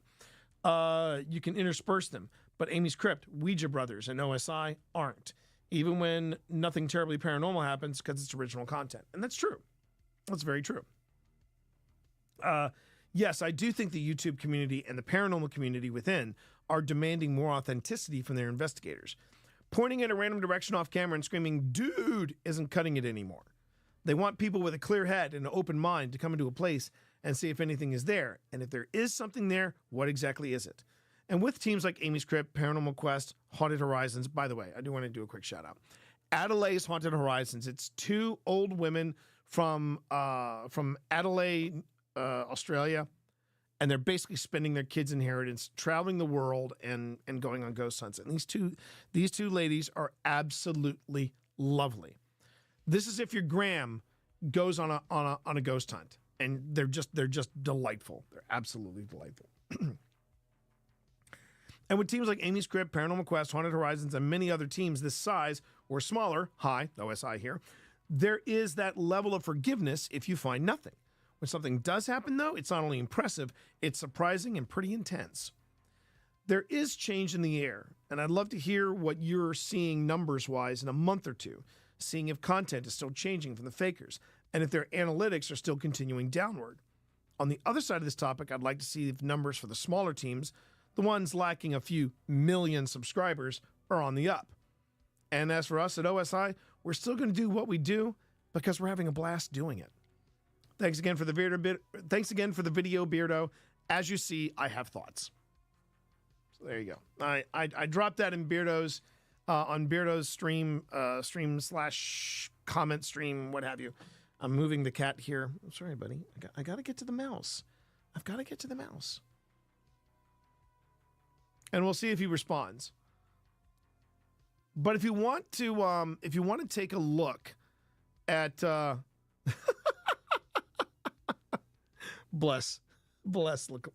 O: You can intersperse them, but Amy's Crypt, Ouija Brothers, and OSI aren't, even when nothing terribly paranormal happens because it's original content. And that's true. That's very true. yes, I do think the YouTube community and the paranormal community within are demanding more authenticity from their investigators. Pointing in a random direction off camera and screaming, "Dude," isn't cutting it anymore. They want people with a clear head and an open mind to come into a place and see if anything is there. And if there is something there, what exactly is it? And with teams like Amy's Crypt, Paranormal Quest, Haunted Horizons, by the way, I do want to do a quick shout out. Adelaide's Haunted Horizons. It's two old women from Adelaide, Australia, and they're basically spending their kids' inheritance, traveling the world and going on ghost hunts. And these two ladies are absolutely lovely. This is if your Graham goes on a ghost hunt, and they're just delightful. They're absolutely delightful. And with teams like Amy's Crypt, Paranormal Quest, Haunted Horizons, and many other teams this size or smaller, hi, OSI here, there is that level of forgiveness if you find nothing. When something does happen, though, it's not only impressive, it's surprising and pretty intense. There is change in the air, and I'd love to hear what you're seeing numbers-wise in a month or two, seeing if content is still changing from the fakers, and if their analytics are still continuing downward. On the other side of this topic, I'd like to see if numbers for the smaller teams, the ones lacking a few million subscribers, are on the up. And as for us at OSI, we're still going to do what we do because we're having a blast doing it. Thanks again for the video, Beardo. As you see, I have thoughts. So there you go. I dropped that in Beardo's on Beardo's stream / comment stream, what have you. I'm moving the cat here. I'm sorry, buddy. I got to get to the mouse. I've got to get to the mouse. And we'll see if he responds. But if you want to take a look at bless liquor.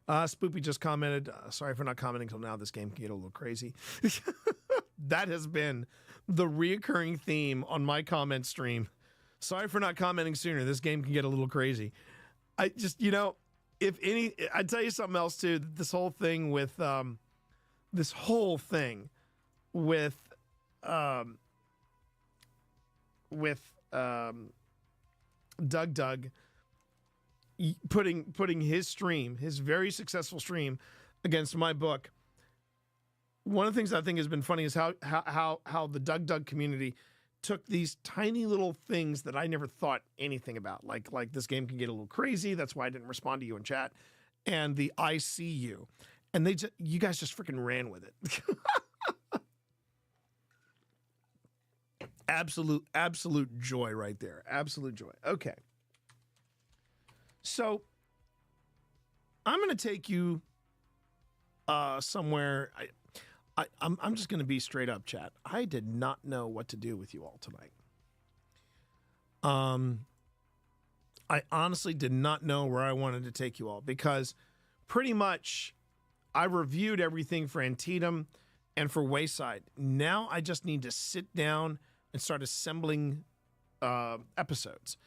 O: Spoopy just commented, sorry for not commenting till now. This game can get a little crazy. That has been the reoccurring theme on my comment stream. Sorry for not commenting sooner. This game can get a little crazy. I just, I'd tell you something else too. This whole thing with Doug putting his stream, his very successful stream, against my book. One of the things I think has been funny is how the Doug community took these tiny little things that I never thought anything about, like this game can get a little crazy. That's why I didn't respond to you in chat, and the I see you, and you guys just freaking ran with it. Absolute joy right there. Absolute joy. Okay. So I'm going to take you somewhere. I'm just going to be straight up, chat. I did not know what to do with you all tonight. I honestly did not know where I wanted to take you all, because pretty much I reviewed everything for Antietam and for Wayside. Now I just need to sit down and start assembling episodes.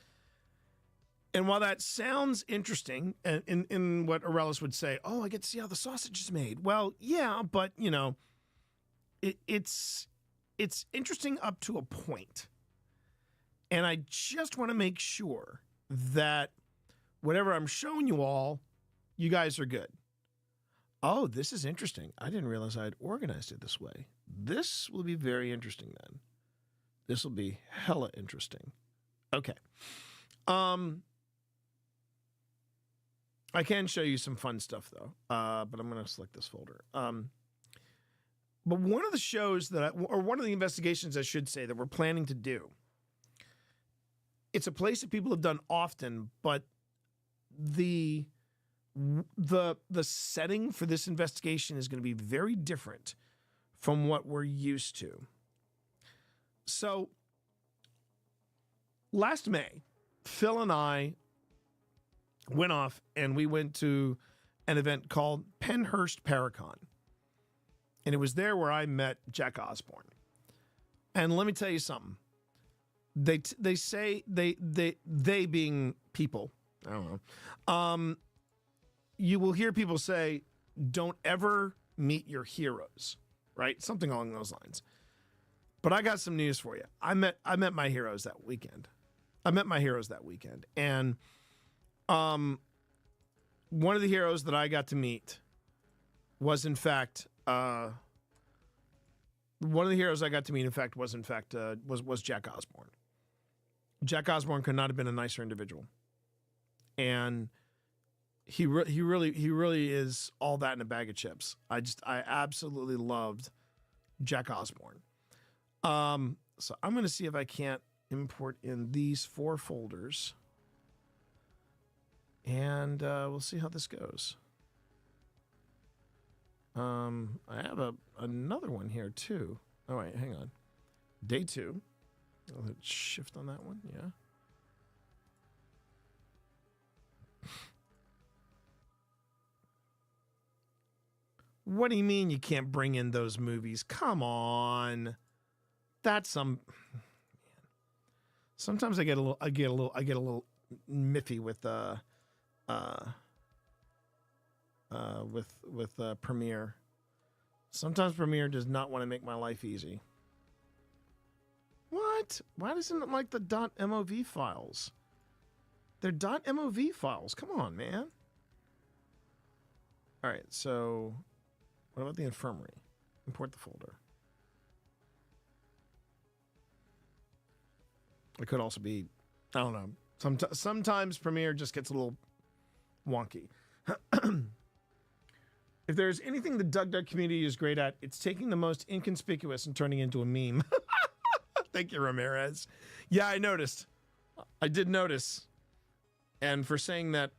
O: And while that sounds interesting, in what Aurelius would say, oh, I get to see how the sausage is made. Well, yeah, but, it's interesting up to a point. And I just want to make sure that whatever I'm showing you all, you guys are good. Oh, this is interesting. I didn't realize I had organized it this way. This will be very interesting then. This will be hella interesting. Okay. I can show you some fun stuff, though, but I'm going to select this folder. But one of the shows or one of the investigations, I should say, that we're planning to do, it's a place that people have done often, but the setting for this investigation is going to be very different from what we're used to. So, last May, Phil and I went off and we went to an event called Pennhurst Paracon. And it was there where I met Jack Osborne. And let me tell you something. They say they being people, I don't know. You will hear people say, don't ever meet your heroes, right? Something along those lines. But I got some news for you. I met my heroes that weekend. And one of the heroes that I got to meet was in fact was Jack Osborne. Jack Osborne could not have been a nicer individual. And he really is all that in a bag of chips. I absolutely loved Jack Osborne. So I'm going to see if I can't import in these 4 folders. And we'll see how this goes. I have another one here too. Oh wait, hang on. Day 2. I'll hit shift on that one. Yeah. What do you mean you can't bring in those movies? Come on. That's some. Sometimes I get a little miffy with Premiere. Sometimes Premiere does not want to make my life easy. What? Why doesn't it like the .mov files? They're .mov files. Come on, man. All right, so what about the infirmary? Import the folder. It could also be, I don't know. Sometimes Premiere just gets a little wonky. If there's anything the Doug community is great at, it's taking the most inconspicuous and turning into a meme. Thank you, Ramirez. Yeah, I noticed. I did notice. And for saying that,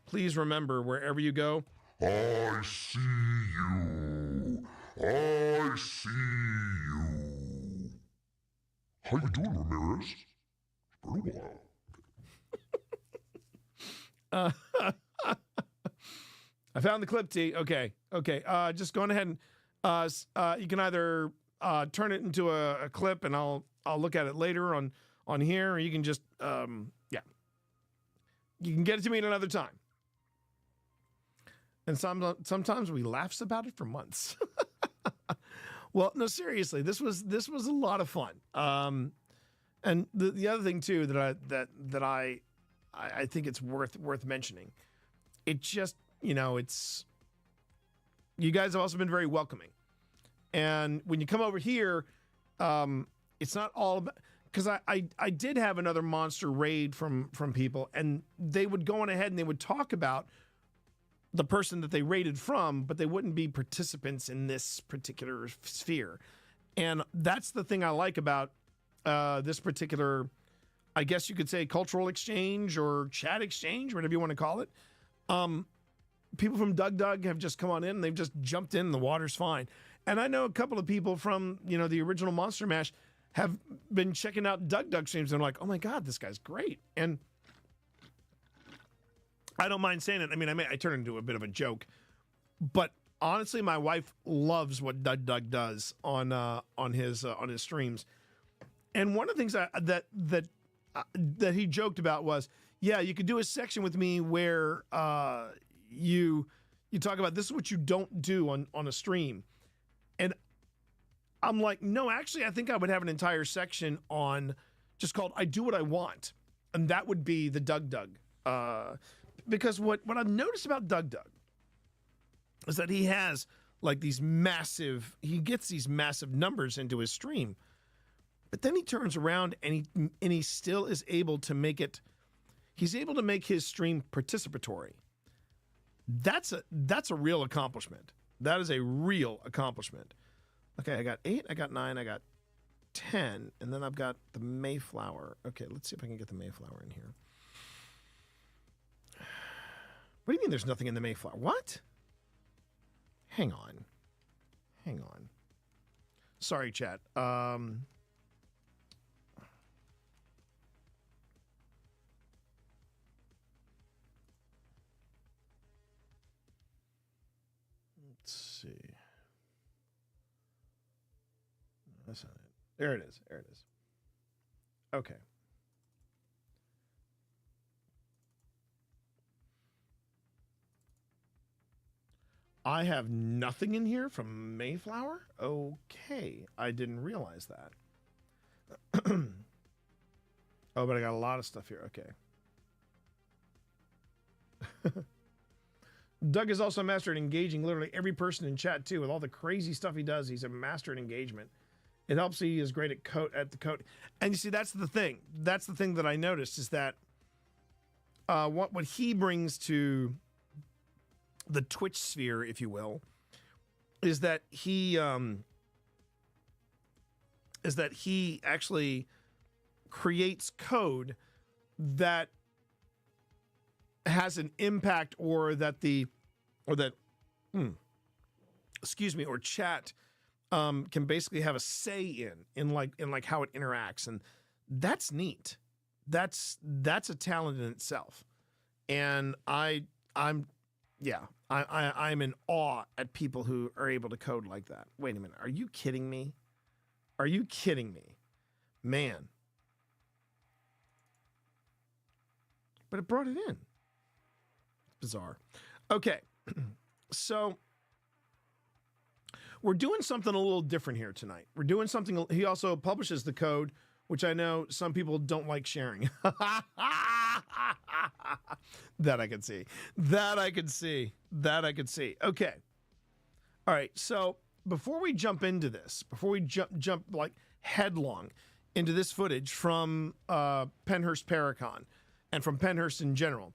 O: please remember wherever you go.
R: I see you. I see you. How you doing, Ramirez? It's been a while.
O: I found the clip, T. Okay. Just going ahead and you can either turn it into a clip, and I'll look at it later on here, or you can just you can get it to me at another time. And sometimes we laughs about it for months. Well, no, seriously, this was a lot of fun. And the other thing too that I think it's worth mentioning. It just, it's, you guys have also been very welcoming. And when you come over here, it's not all about, because I did have another monster raid from people, and they would go on ahead and they would talk about the person that they raided from, but they wouldn't be participants in this particular sphere. And that's the thing I like about this particular, I guess you could say, cultural exchange or chat exchange, whatever you want to call it. People from Doug have just come on in and they've just jumped in. The water's fine. And I know a couple of people from, the original Monster Mash have been checking out Doug streams and they're like, oh my God, this guy's great. And I don't mind saying it. I mean, I turn it into a bit of a joke, but honestly, my wife loves what Doug does on his streams. And one of the things that he joked about was, yeah, you could do a section with me where you talk about this is what you don't do on a stream. And I'm like, no, actually, I think I would have an entire section on just called I Do What I Want. And that would be the Doug. Because what I've noticed about Doug is that he has like he gets these massive numbers into his stream. But then he turns around and he still is able to make it, he's able to make his stream participatory. That's a real accomplishment. That is a real accomplishment. Okay, I got 8, I got 9, I got 10, and then I've got the Mayflower. Okay, let's see if I can get the Mayflower in here. What do you mean there's nothing in the Mayflower? What? Hang on. Sorry, chat. Let's see. That's not it. There it is. Okay. I have nothing in here from Mayflower? Okay. I didn't realize that. Oh, but I got a lot of stuff here. Okay. Doug is also a master at engaging literally every person in chat, too. With all the crazy stuff he does, he's a master at engagement. It helps he is great at the code. And you see, that's the thing. That's the thing that I noticed is that what he brings to the Twitch sphere, if you will, is that he actually creates code that has an impact, or chat can basically have a say in like how it interacts, and that's neat. That's a talent in itself, and I'm in awe at people who are able to code like that. Wait a minute, are you kidding me? Are you kidding me, man? But it brought it in. Bizarre. Okay, so we're doing something a little different here tonight. We're doing something. He also publishes the code, which I know some people don't like sharing. That I could see. Okay. All right. So before we jump into this, before we jump like headlong into this footage from Pennhurst Paracon and from Pennhurst in general,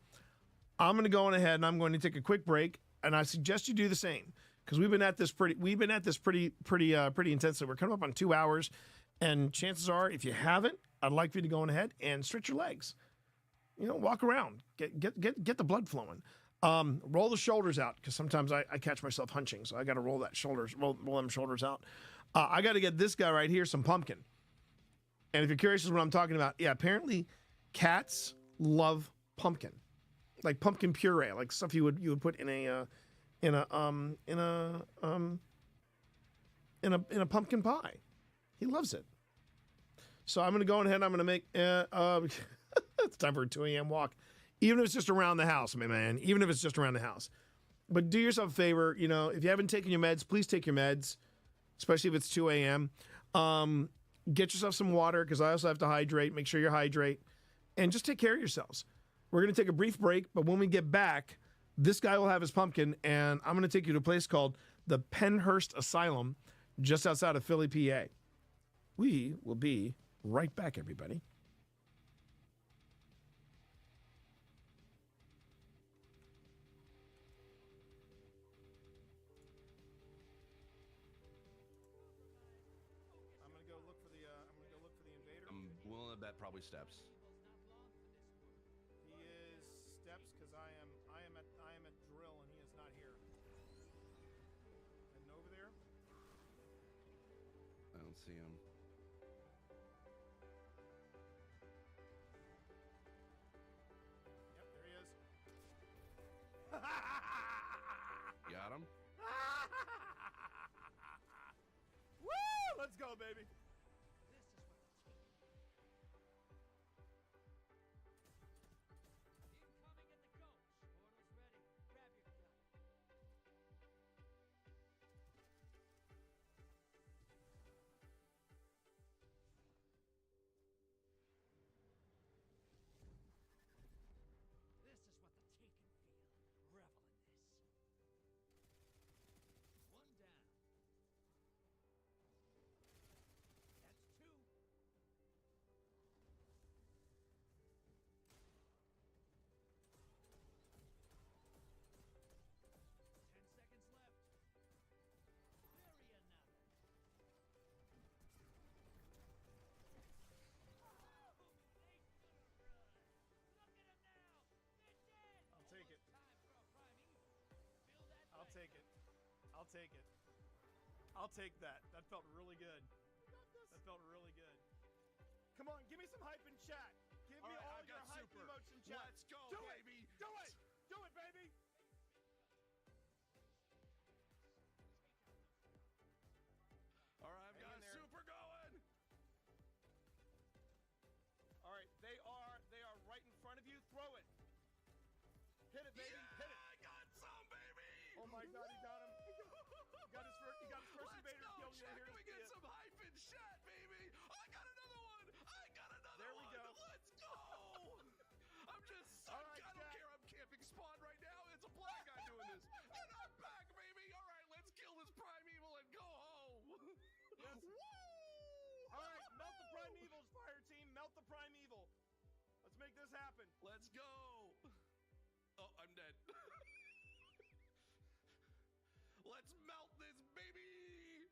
O: I'm going to go on ahead and I'm going to take a quick break, and I suggest you do the same, because we've been at this pretty intensely. We're coming up on 2 hours, and chances are, if you haven't, I'd like for you to go on ahead and stretch your legs. You know, walk around, get the blood flowing. Roll the shoulders out, because sometimes I catch myself hunching, so I got to roll them shoulders out. I got to get this guy right here some pumpkin. And if you're curious as what I'm talking about, yeah, apparently cats love pumpkin. Like pumpkin puree, like stuff you would put in a pumpkin pie. He loves it. So I'm going to go ahead and I'm going to make it's time for a 2 a.m. walk, even if it's just around the house, my man. Even if it's just around the house. But do yourself a favor, you know, if you haven't taken your meds, please take your meds, especially if it's 2 a.m. Get yourself some water, because I also have to hydrate. Make sure you hydrate, and just take care of yourselves. We're going to take a brief break, but when we get back, this guy will have his pumpkin, and I'm going to take you to a place called the Pennhurst Asylum, just outside of Philly, PA. We will be right back, everybody. I'm going to go look for the invader.
N: I'm willing to bet probably Steps.
O: Because I am at drill and he is not here. Heading over there.
N: I don't see him.
O: Yep, there he is.
N: Got him?
O: Woo! Let's go, baby. I'll take that. That felt really good. That felt really good. Come on, give me some hype in chat. Give me all your hype emotes in chat.
N: Let's go,
O: Do
N: baby.
O: it. Do it. Do it, baby.
N: All right, I've got a super going.
O: All right, they are right in front of you. Throw it. Hit it, baby.
N: Yeah,
O: Hit it.
N: I got some, baby.
O: Oh my God, he got him.
A: I'm
N: chat,
A: here
N: can
A: to
N: we
A: see
N: get
A: it.
N: some hype in chat, baby? I got another one. I got another
A: There we
N: one.
A: go.
N: Let's go.
A: All right,
N: I don't care. I'm camping spawn right now. It's a black guy doing this. And I'm back, baby. All right, let's kill this primeval and go home.
A: Yes.
N: Woo!
A: All right, melt the primevals, fire team. Melt the primeval. Let's make this happen.
N: Let's go. Oh, I'm dead. Let's melt this, baby.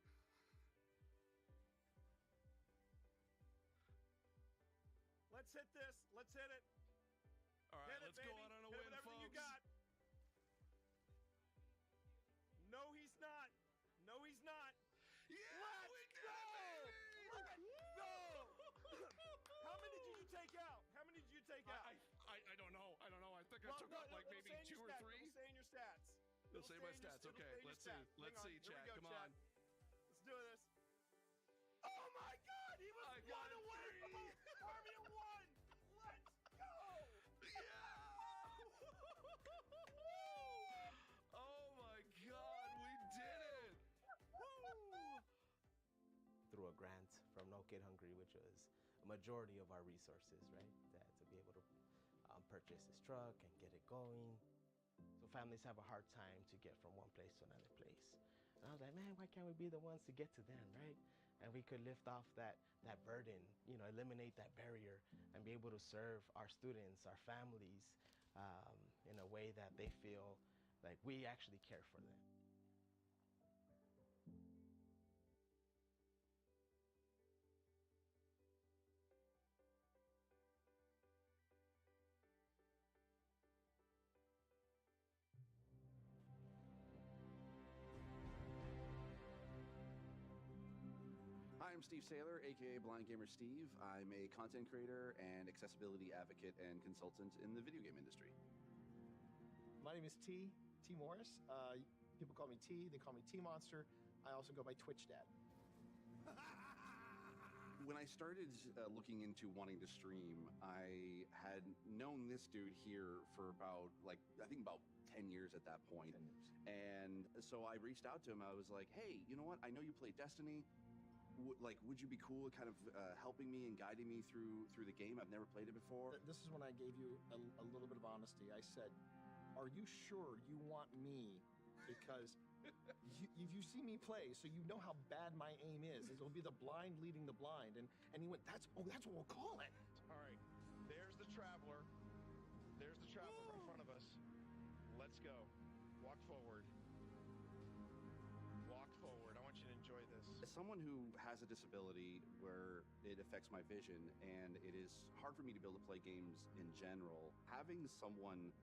A: Let's hit this. Let's hit it.
N: All right,
A: Hit it,
N: let's go
A: baby.
N: out on a
A: Hit it
N: win,
A: with everything
N: folks.
A: you got. No, he's not. No, he's not.
N: Yeah,
A: Let's
N: we did
A: go.
N: it, baby.
A: Let's go. How many did you take out? How many did you take out?
N: I don't know. I don't know. I think I
A: Well,
N: took
A: no,
N: out
A: no,
N: like
A: it'll
N: maybe
A: say in
N: 2
A: your
N: or
A: stats.
N: 3.
A: It'll say in your stats.
N: It'll say my stats.
A: It'll
N: Okay,
A: say in your
N: let's see.
A: stats.
N: Let's
A: Hang
N: see,
A: on. Here
N: chat.
A: we go,
N: Come
A: chat.
N: on.
A: Let's do this. Oh my God! He was
N: I got
A: one away from
N: 3.
A: Army of 1. Let's go!
N: Yeah! Oh my God, we did it! Woo!
F: Through a grant from No Kid Hungry, which was a majority of our resources, right? That to be able to purchase this truck and get it going. So families have a hard time to get from one place to another place. And I was like, man, why can't we be the ones to get to them, right? And we could lift off that burden, eliminate that barrier and be able to serve our students, our families in a way that they feel like we actually care for them.
S: Hi, I'm Steve Saylor, aka Blind Gamer Steve. I'm a content creator and accessibility advocate and consultant in the video game industry.
L: My name is T Morris. People call me T. They call me T Monster. I also go by Twitch Dad.
S: When I started looking into wanting to stream, I had known this dude here for about, I think about 10 years at that point. And so I reached out to him. I was like, hey, you know what? I know you play Destiny. Would you be cool kind of helping me and guiding me through the game? I've never played it before.
L: This is when I gave you a little bit of honesty. I said, are you sure you want me? Because you see me play, so you know how bad my aim is. It'll be the blind leading the blind. And he went, that's what we'll call it.
T: All right, there's the Traveler. There's the Traveler in front of us. Let's go. Walk forward. Walk forward. I want you to enjoy this.
S: As someone who has a disability where it affects my vision and it is hard for me to be able to play games in general, having someone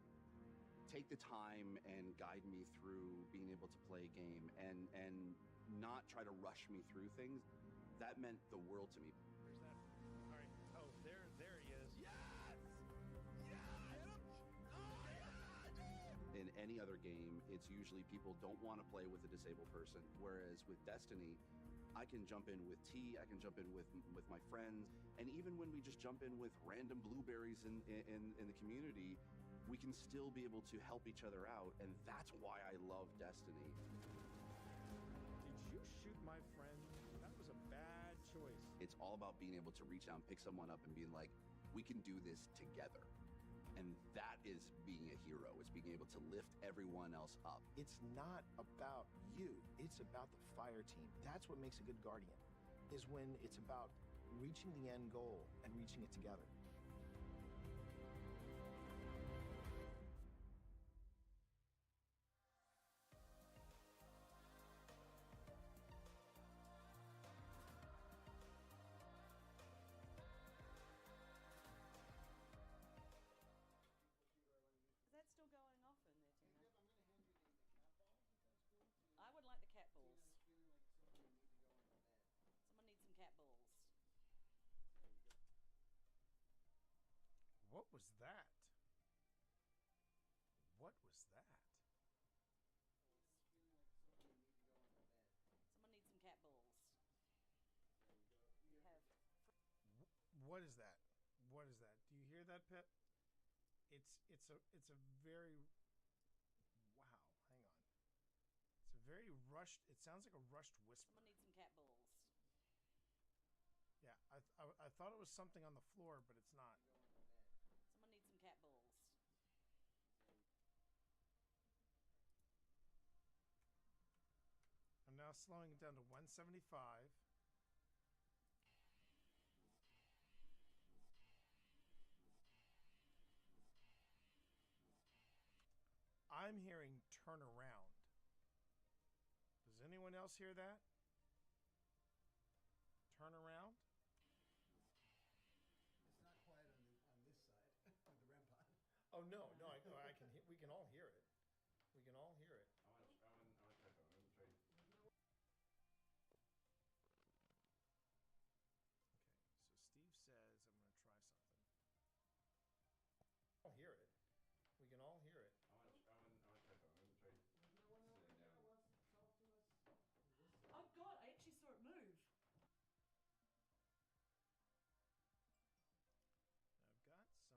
S: take the time and guide me through being able to play a game and not try to rush me through things, that meant the world to me.
T: Where's that? All right. Oh, there he is.
S: In any other game, it's usually people don't want to play with a disabled person. Whereas with Destiny, I can jump in with T, I can jump in with my friends, and even when we just jump in with random blueberries in the community, we can still be able to help each other out, and that's why I love Destiny.
A: Did you shoot my friend? That was a bad choice.
S: It's all about being able to reach out and pick someone up and being like, we can do this together. And that is being a hero. It's being able to lift everyone else up.
L: It's not about you. It's about the fire team. That's what makes a good guardian, is when it's about reaching the end goal and reaching it together.
I: Is that still going off in there, Tina? I would like the cat balls. Someone needs some cat balls.
A: What was that? What was that?
I: Someone needs some cat balls. You have.
A: What is that? What is that? Do you hear that, Pet? It's a very wow. Hang on. It's a
O: very rushed. It sounds like a rushed whisper.
I: Someone needs some cat balls.
O: Yeah, I thought it was something on the floor, but it's not.
I: Someone needs some cat balls.
O: I'm now slowing it down to 175. I'm hearing turn around. Does anyone else hear that? Turn around?
H: It's not quiet on this side of the REM pod.
O: Oh no, I can. We can all hear it. We can all hear it.
N: I want to try something. Let me try.
O: Okay, so Steve says I'm going to try something. I'll hear it. We can all hear it.
N: I want to try something. Let me try.
I: No one wants to talk to us. Oh God! I actually saw it move.
O: I've got some. I'm going to do that right here.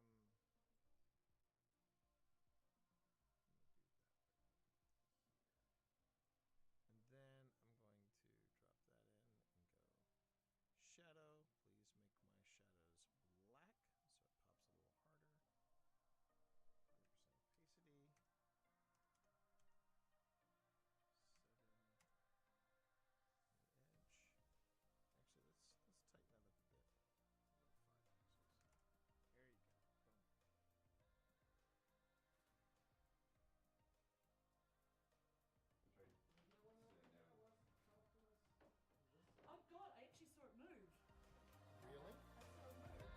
O: And then I'm going to drop that in and go shadow. Please make my shadows black so it pops a little harder. 100% opacity. 7 on the edge. Actually, let's tighten that up a bit. About 5 pixels. There you go. Boom.
I: No one wants to talk to us. Oh God! I actually saw it move.
O: Really?
I: I saw it move.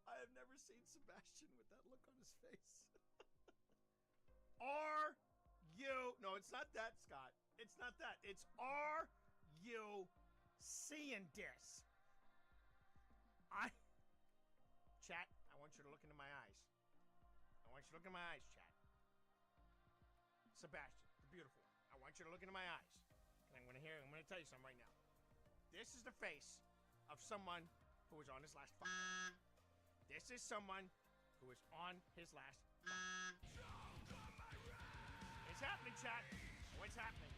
O: I have never seen Sebastian with that look on his face. Are you? No, it's not that, Scott. It's not that. It's are you seeing this? Chat, I want you to look into my eyes. I want you to look in my eyes, chat. Sebastian, the beautiful one. I want you to look into my eyes. And I'm going to tell you something right now. This is the face of someone who was on his last fuck. This is someone who is on his last fuck. It's happening, chat. What's happening?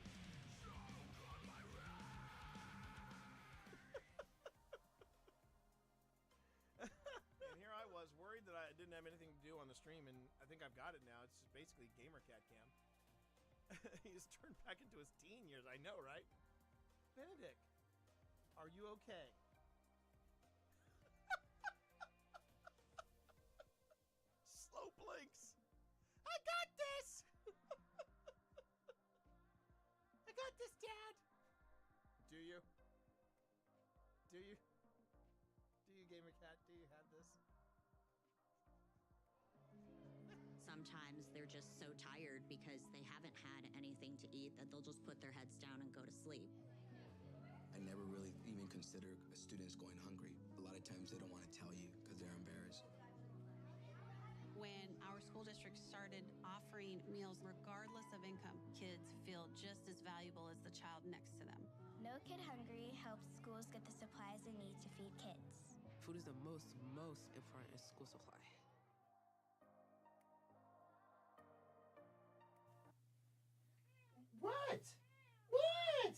O: And here I was worried that I didn't have anything to do on the stream, and I think I've got it now. It's just basically GamerCat Cam. He's turned back into his teen years. I know, right? Benedict, are you okay? Slow blinks. I got this. I got this, Dad. Do you? Do you? Do you, GamerCat? Do you have this?
U: Sometimes they're just so tired because they haven't had anything to eat that they'll just put their heads down and go to sleep.
V: I never really even consider students going hungry. A lot of times they don't want to tell you because they're embarrassed.
W: When our school district started offering meals regardless of income, kids feel just as valuable as the child next to them.
X: No Kid Hungry helps schools get the supplies they need to feed kids.
Y: Food is the most important school supply.
O: What? What?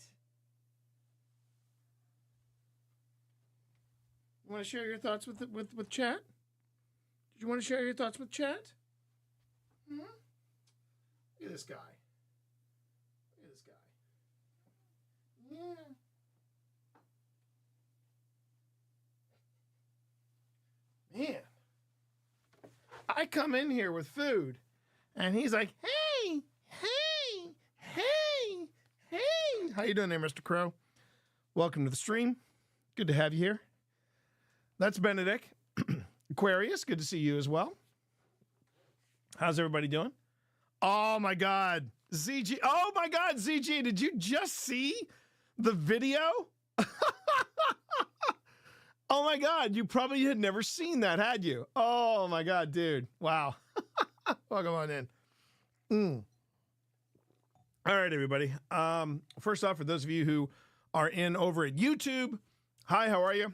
O: You want to share your thoughts with chat? Did you want to share your thoughts with chat? Hmm? Look at this guy. Look at this guy. Yeah. Man. I come in here with food, and he's like, hey, hey, hey, hey. How you doing there, Mr. Crow? Welcome to the stream. Good to have you here. That's Benedict. Aquarius, good to see you as well. How's everybody doing? Oh my God, ZG. Oh my God, ZG. Did you just see the video? Oh my God, you probably had never seen that, had you? Oh my God, dude. Wow. Welcome on in. All right, everybody. First off, for those of you who are in over at YouTube, hi, how are you?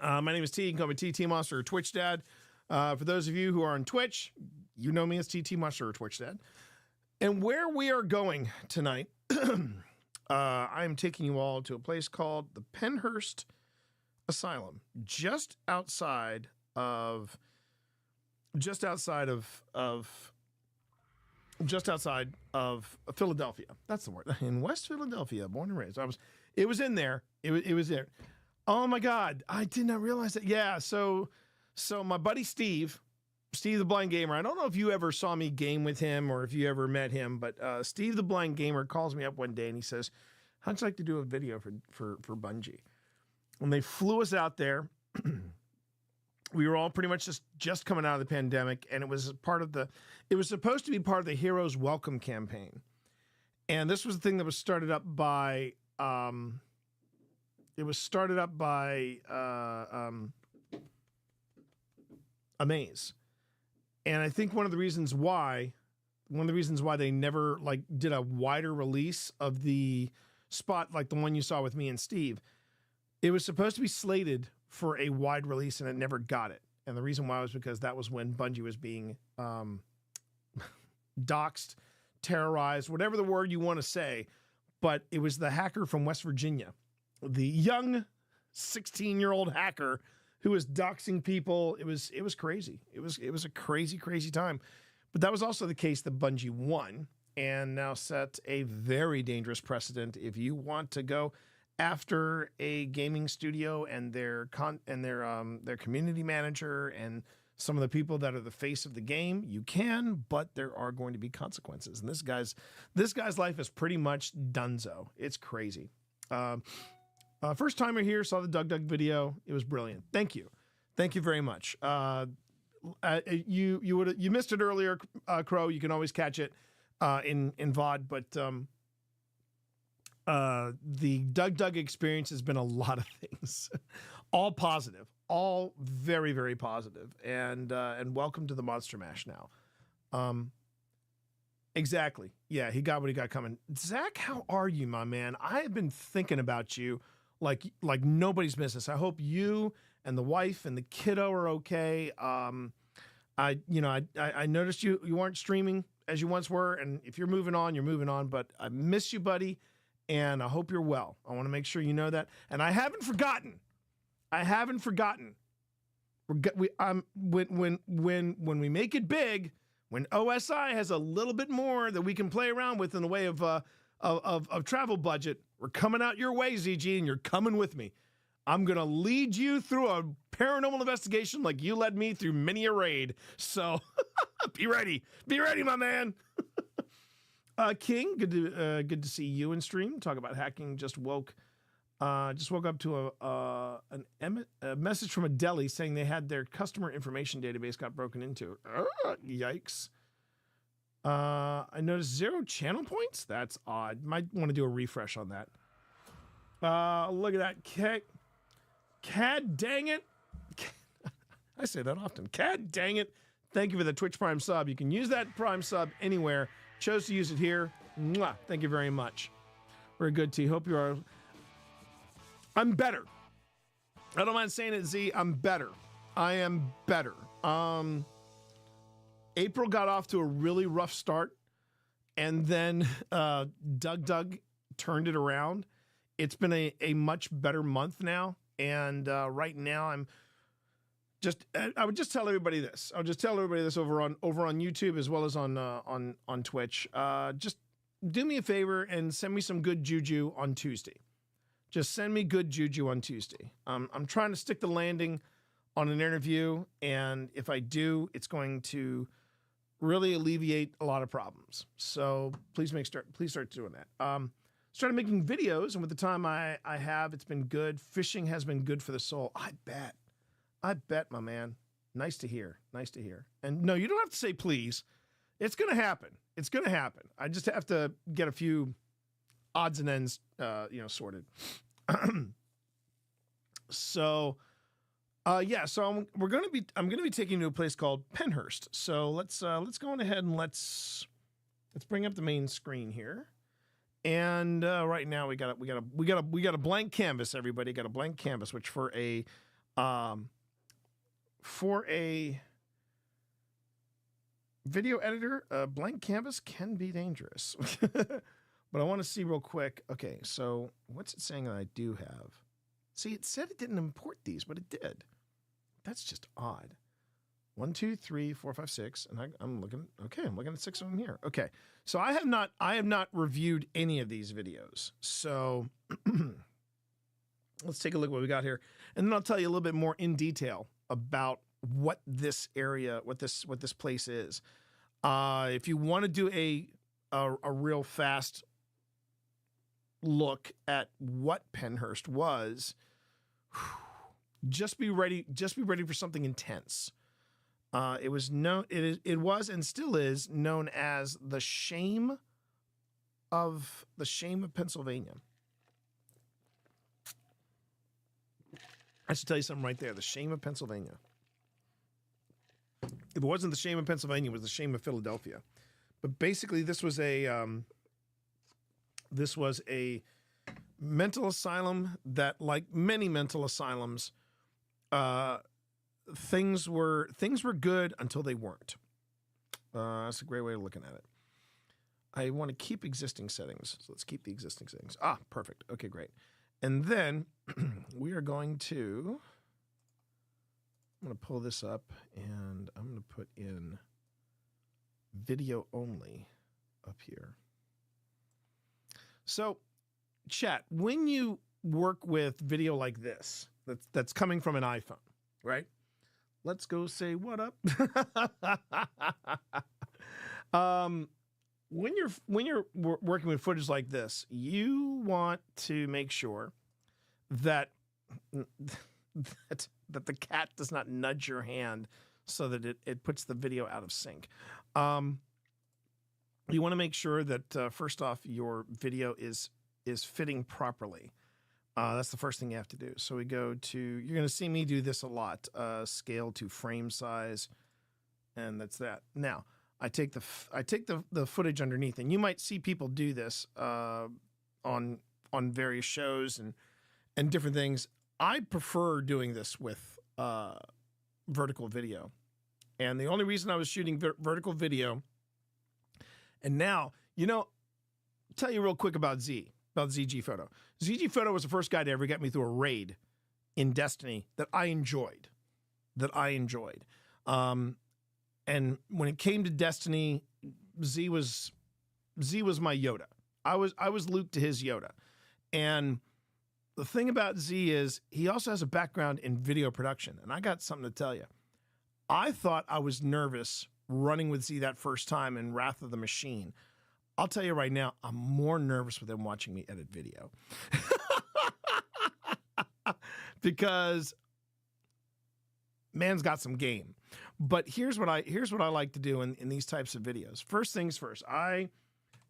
O: My name is T. You can call me TT Monster or Twitch Dad. For those of you who are on Twitch, you know me as TT Monster or Twitch Dad. And where we are going tonight, I am taking you all to a place called the Pennhurst Asylum, just outside of Philadelphia. That's the word. In West Philadelphia, born and raised. It was in there. It was there. Oh my God, I did not realize that. Yeah, so my buddy Steve the Blind Gamer. I don't know if you ever saw me game with him or if you ever met him, but Steve the Blind Gamer calls me up one day and he says, "How'd you like to do a video for Bungie?" And they flew us out there. We were all pretty much just coming out of the pandemic, and it was supposed to be part of the Heroes Welcome campaign. And this was the thing that was started up by Amaze. And I think one of the reasons why they never did a wider release of the spot like the one you saw with me and Steve, it was supposed to be slated for a wide release and it never got it. And the reason why was because that was when Bungie was being doxxed, terrorized, whatever the word you want to say. But it was the hacker from West Virginia, the young 16-year-old hacker who was doxing people. It was crazy. It was a crazy time. But that was also the case that Bungie won and now set a very dangerous precedent. If you want to go after a gaming studio and their community manager and some of the people that are the face of the game, you can, but there are going to be consequences. And this guy's life is pretty much donezo. It's crazy. First timer here, saw the Doug video. It was brilliant. Thank you very much. You missed it earlier, Crow. You can always catch it in VOD, but the Doug experience has been a lot of things, all positive, all very, very positive. And welcome to the Monster Mash now. Exactly. Yeah, he got what he got coming. Zach, how are you, my man? I have been thinking about you like nobody's business. I hope you and the wife and the kiddo are okay. I noticed you weren't streaming as you once were, and if you're moving on, you're moving on. But I miss you, buddy, and I hope you're well. I want to make sure you know that. And I haven't forgotten. When we make it big, when OSI has a little bit more that we can play around with in the way of travel budget, we're coming out your way, ZG, and you're coming with me. I'm going to lead you through a paranormal investigation like you led me through many a raid. So be ready. Be ready, my man. King, good to see you in stream. Talk about hacking. Just woke up to a message from a deli saying they had their customer information database got broken into. Yikes. I noticed 0 channel points. That's odd. Might want to do a refresh on that. Look at that. Cad dang it. I say that often. Cad dang it. Thank you for the Twitch Prime sub. You can use that Prime sub anywhere. Chose to use it here. Mwah. Thank you very much. Very good, T. Hope you are. I'm better. I don't mind saying it, Z. I'm better. I am better. April got off to a really rough start, and then Doug turned it around. It's been a much better month now, and right now I would just tell everybody this. I'll just tell everybody this over on YouTube as well as on Twitch. Just do me a favor and send me some good juju on Tuesday. Just send me good juju on Tuesday. I'm trying to stick the landing on an interview, and if I do, it's going to really alleviate a lot of problems. So please start doing that. Started making videos, and with the time I have, it's been good. Fishing has been good for the soul. I bet, my man. Nice to hear. Nice to hear. And no, you don't have to say please. It's going to happen. It's going to happen. I just have to get a few odds and ends, sorted. So, so I'm going to be taking you to a place called Pennhurst. So let's go on ahead and let's bring up the main screen here. And right now we got a blank canvas. Everybody got a blank canvas, which for a video editor, a blank canvas can be dangerous. But I want to see real quick. Okay, so what's it saying that I do have? See, it said it didn't import these, but it did. That's just odd. 1, 2, 3, 4, 5, 6, and I'm looking. Okay, I'm looking at 6 of them here. Okay, so I have not reviewed any of these videos. So let's take a look at what we got here, and then I'll tell you a little bit more in detail about what this area, what this place is. If you want to do a real fast look at what Pennhurst was, just be ready for something intense. It was and still is known as the shame of Pennsylvania. I should tell you something right there. The shame of Pennsylvania. If it wasn't the shame of Pennsylvania, it was the shame of Philadelphia. But basically, this was a mental asylum that, like many mental asylums, things were good until they weren't. That's a great way of looking at it. I want to keep existing settings, so let's keep the existing settings. Perfect. Okay, great. And then we are going to. I'm going to pull this up, and I'm going to put in video only up here. So, chat, when you work with video like this, that's coming from an iPhone, right? Let's go say what up. When you're working with footage like this, you want to make sure that that the cat does not nudge your hand so that it puts the video out of sync. You want to make sure that first off, your video is fitting properly. That's the first thing you have to do. So we go to, you're going to see me do this a lot, scale to frame size, and that's that. Now, I take the footage underneath, and you might see people do this on various shows and different things. I prefer doing this with vertical video. And the only reason I was shooting vertical video, and now, I'll tell you real quick about ZG Photo. ZG Photo was the first guy to ever get me through a raid in Destiny that I enjoyed. And when it came to Destiny, Z was my Yoda. I was Luke to his Yoda. And the thing about Z is he also has a background in video production. And I got something to tell you. I thought I was nervous running with Z that first time in Wrath of the Machine. I'll tell you right now, I'm more nervous with him watching me edit video. Because man's got some game. But here's what I like to do in these types of videos. First things first, I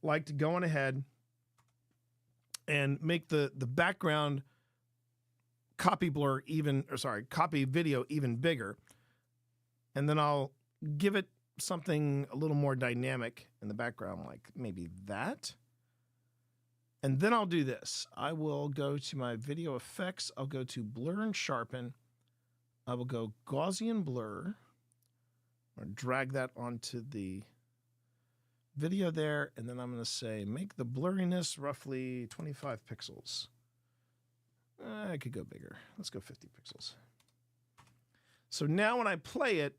O: like to go on ahead and make the background copy video even bigger. And then I'll give it something a little more dynamic in the background, like maybe that. And then I'll do this. I will go to my video effects. I'll go to blur and sharpen. I will go Gaussian blur. Or drag that onto the video there. And then I'm going to say, make the blurriness roughly 25 pixels. I could go bigger. Let's go 50 pixels. So now when I play it,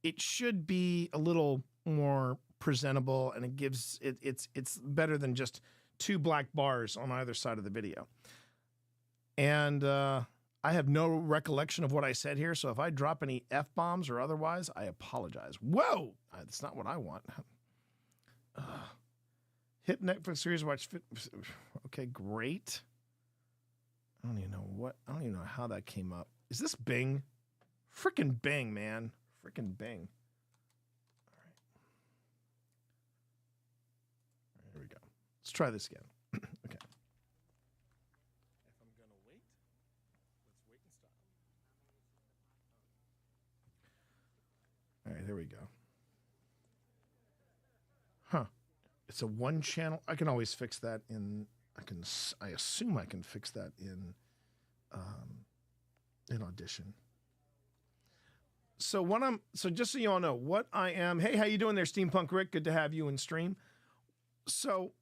O: it should be a little more presentable, and it's better than just two black bars on either side of the video. And I have no recollection of what I said here, so if I drop any F-bombs or otherwise, I apologize. Whoa! That's not what I want. Hit Netflix series, watch. Okay, great. I don't even know how that came up. Is this Bing? Frickin' Bing, man. Freaking Bing. All right. Here we go. Let's try this again. Okay.
A: If I'm gonna wait, let's wait and stop.
O: All right, there we go. Huh. It's a one channel. I can always fix that in, I assume I can fix that in Audition. So just so you all know what I am. Hey, how you doing there, Steampunk Rick? Good to have you in stream. So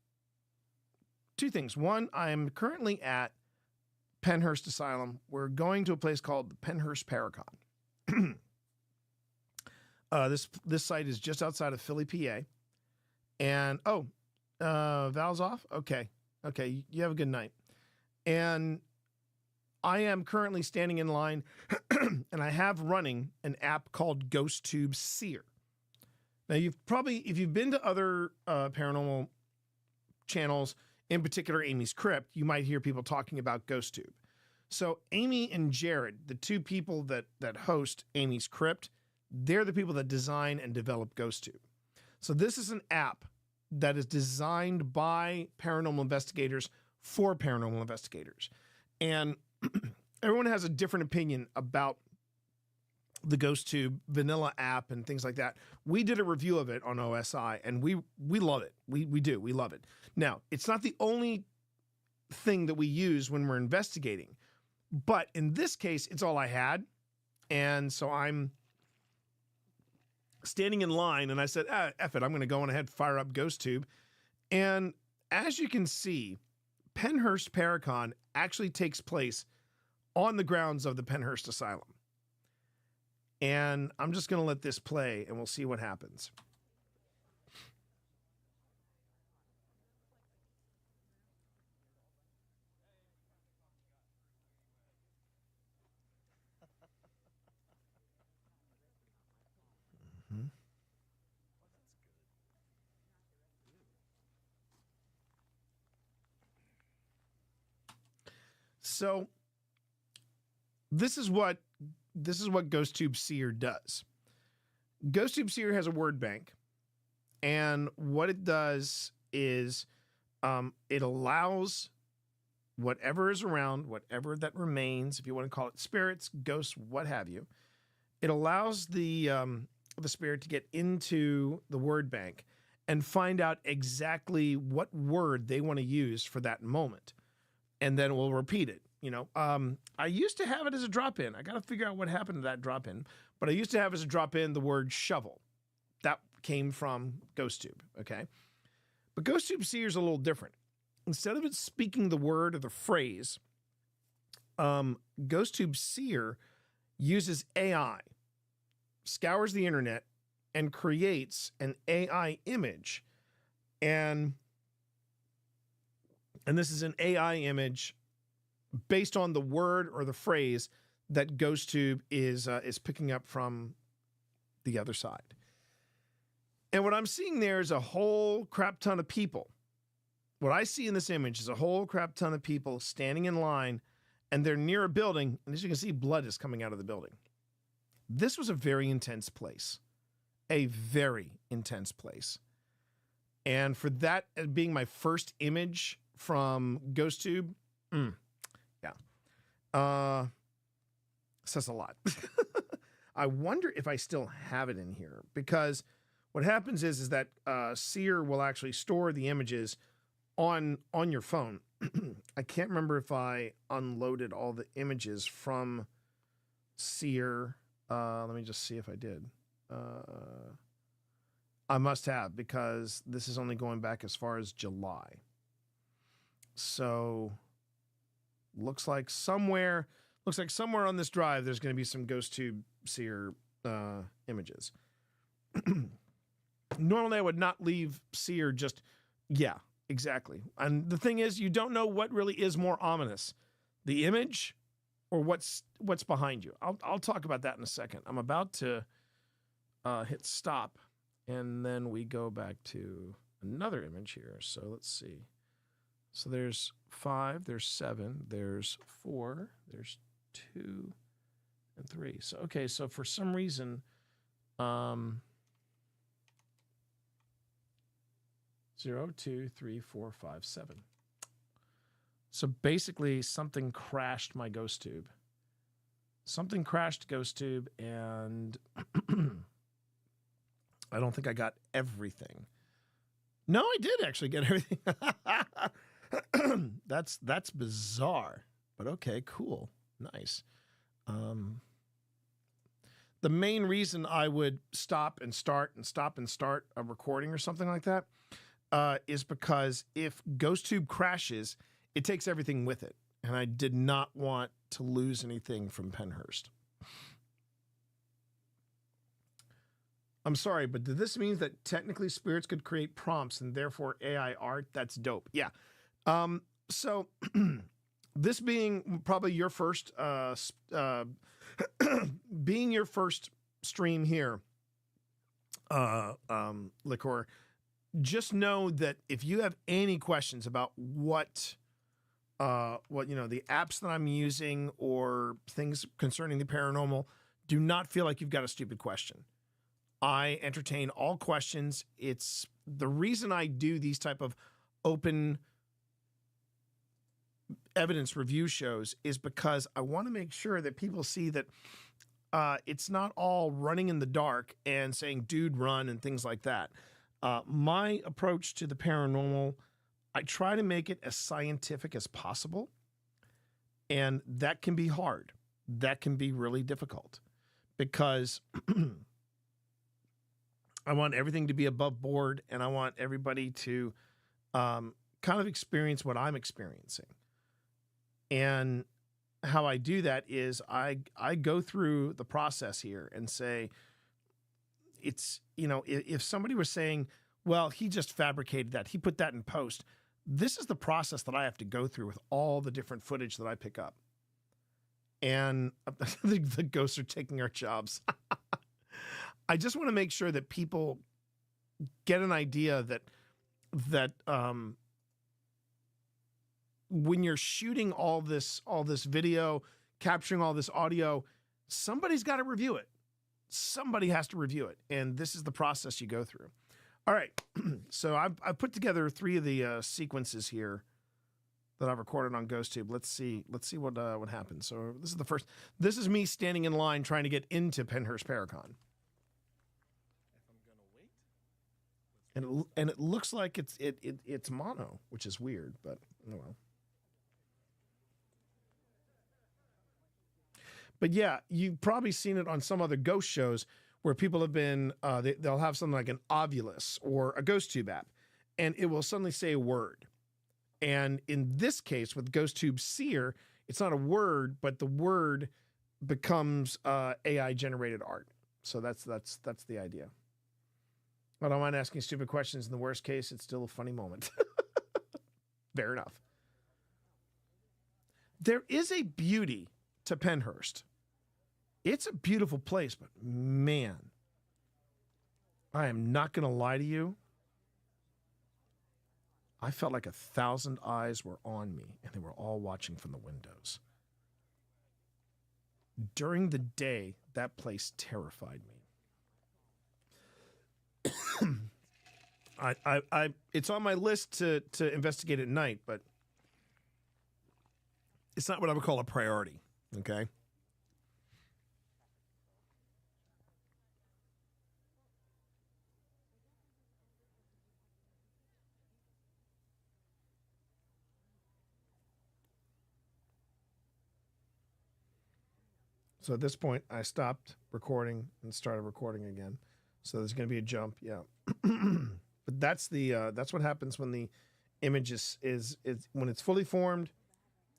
O: two things. One, I am currently at Pennhurst Asylum. We're going to a place called the Pennhurst Paracon. This site is just outside of Philly, PA. And Val's off? Okay. You have a good night. And I am currently standing in line and I have running an app called GhostTube Seer. Now if you've been to other paranormal channels, in particular Amy's Crypt, you might hear people talking about GhostTube. So Amy and Jared, the two people that host Amy's Crypt, they're the people that design and develop GhostTube. So this is an app that is designed by paranormal investigators for paranormal investigators. And everyone has a different opinion about the GhostTube vanilla app and things like that. We did a review of it on OSI and we love it. We love it. Now, it's not the only thing that we use when we're investigating, but in this case, it's all I had. And so I'm standing in line and I said, F it, I'm going to go on ahead, fire up GhostTube. And as you can see, Pennhurst Paracon actually takes place on the grounds of the Pennhurst Asylum. And I'm just going to let this play and we'll see what happens. Mm-hmm. So this is what GhostTube Seer does. GhostTube Seer has a word bank, and what it does is it allows whatever is around, whatever that remains, if you want to call it spirits, ghosts, what have you, it allows the spirit to get into the word bank and find out exactly what word they want to use for that moment, and then we'll repeat it. I used to have it as a drop-in. I got to figure out what happened to that drop-in. But I used to have as a drop-in the word shovel. That came from GhostTube, okay? But GhostTube Seer is a little different. Instead of it speaking the word or the phrase, GhostTube Seer uses AI, scours the internet, and creates an AI image. And this is an AI image based on the word or the phrase that GhostTube is picking up from the other side. And what I'm seeing there is a whole crap ton of people. What I see in this image is a whole crap ton of people standing in line, and they're near a building, and as you can see, blood is coming out of the building. This was a very intense place. A very intense place. And for that being my first image from GhostTube, says a lot. I wonder if I still have it in here, because what happens is that Seer will actually store the images on your phone. I can't remember if I unloaded all the images from Seer. Let me just see if I did. I must have, because this is only going back as far as July. So looks like somewhere on this drive there's going to be some GhostTube Seer images. Normally I would not leave Seer just, yeah, exactly. And the thing is, you don't know what really is more ominous, the image or what's behind you. I'll talk about that in a second. I'm about to hit stop, and then we go back to another image here. So let's see. So there's 5, there's 7, there's 4, there's 2, and 3. So, okay, so for some reason, 0, 2, 3, 4, 5, 7. So basically, something crashed my ghost tube. Something crashed ghost tube, and I don't think I got everything. No, I did actually get everything. That's bizarre, but okay, cool, nice. The main reason I would stop and start a recording or something like that is because if GhostTube crashes, it takes everything with it, and I did not want to lose anything from Pennhurst. I'm sorry, but did this mean that technically spirits could create prompts and therefore AI art? That's dope. Yeah. So this being probably your first, being your first stream here, Liquor, just know that if you have any questions about what the apps that I'm using or things concerning the paranormal, do not feel like you've got a stupid question. I entertain all questions. It's the reason I do these type of open evidence review shows is because I want to make sure that people see that it's not all running in the dark and saying, dude, run and things like that. My approach to the paranormal, I try to make it as scientific as possible. And that can be hard. That can be really difficult because I want everything to be above board and I want everybody to kind of experience what I'm experiencing. And how I do that is I go through the process here and say, it's, if somebody was saying, well, he just fabricated that, he put that in post. This is the process that I have to go through with all the different footage that I pick up. And the ghosts are taking our jobs. I just want to make sure that people get an idea that when you're shooting all this video, capturing all this audio, somebody's got to review it. Somebody has to review it. And this is the process you go through. All right. So I've put together 3 of the sequences here that I've recorded on GhostTube. Let's see what happens. So this is the first. This is me standing in line trying to get into Pennhurst Paracon. And it looks like it's mono, which is weird, but oh well. But yeah, you've probably seen it on some other ghost shows where people have been, they'll have something like an Ovulus or a GhostTube app, and it will suddenly say a word. And in this case, with GhostTube Seer, it's not a word, but the word becomes AI-generated art. So that's the idea. I don't mind asking stupid questions. In the worst case, it's still a funny moment. Fair enough. There is a beauty to Pennhurst. It's a beautiful place, but man, I am not going to lie to you. I felt like 1,000 eyes were on me, and they were all watching from the windows. During the day, that place terrified me. It's on my list to investigate at night, but it's not what I would call a priority. Okay. So at this point, I stopped recording and started recording again. So there's going to be a jump, yeah. But that's what happens when the image is when it's fully formed,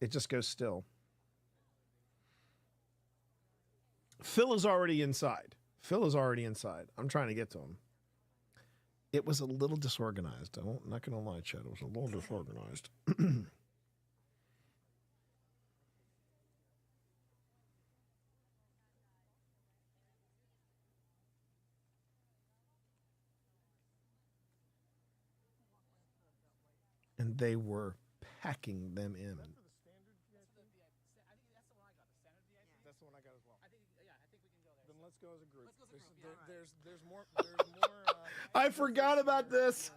O: it just goes still. Phil is already inside. I'm trying to get to him. It was a little disorganized. I'm not going to lie, Chad. It was a little disorganized. And they were packing them in.
A: That's the one I got as well. I think we can go there. The
O: let's go as a group. There's more. I forgot about this.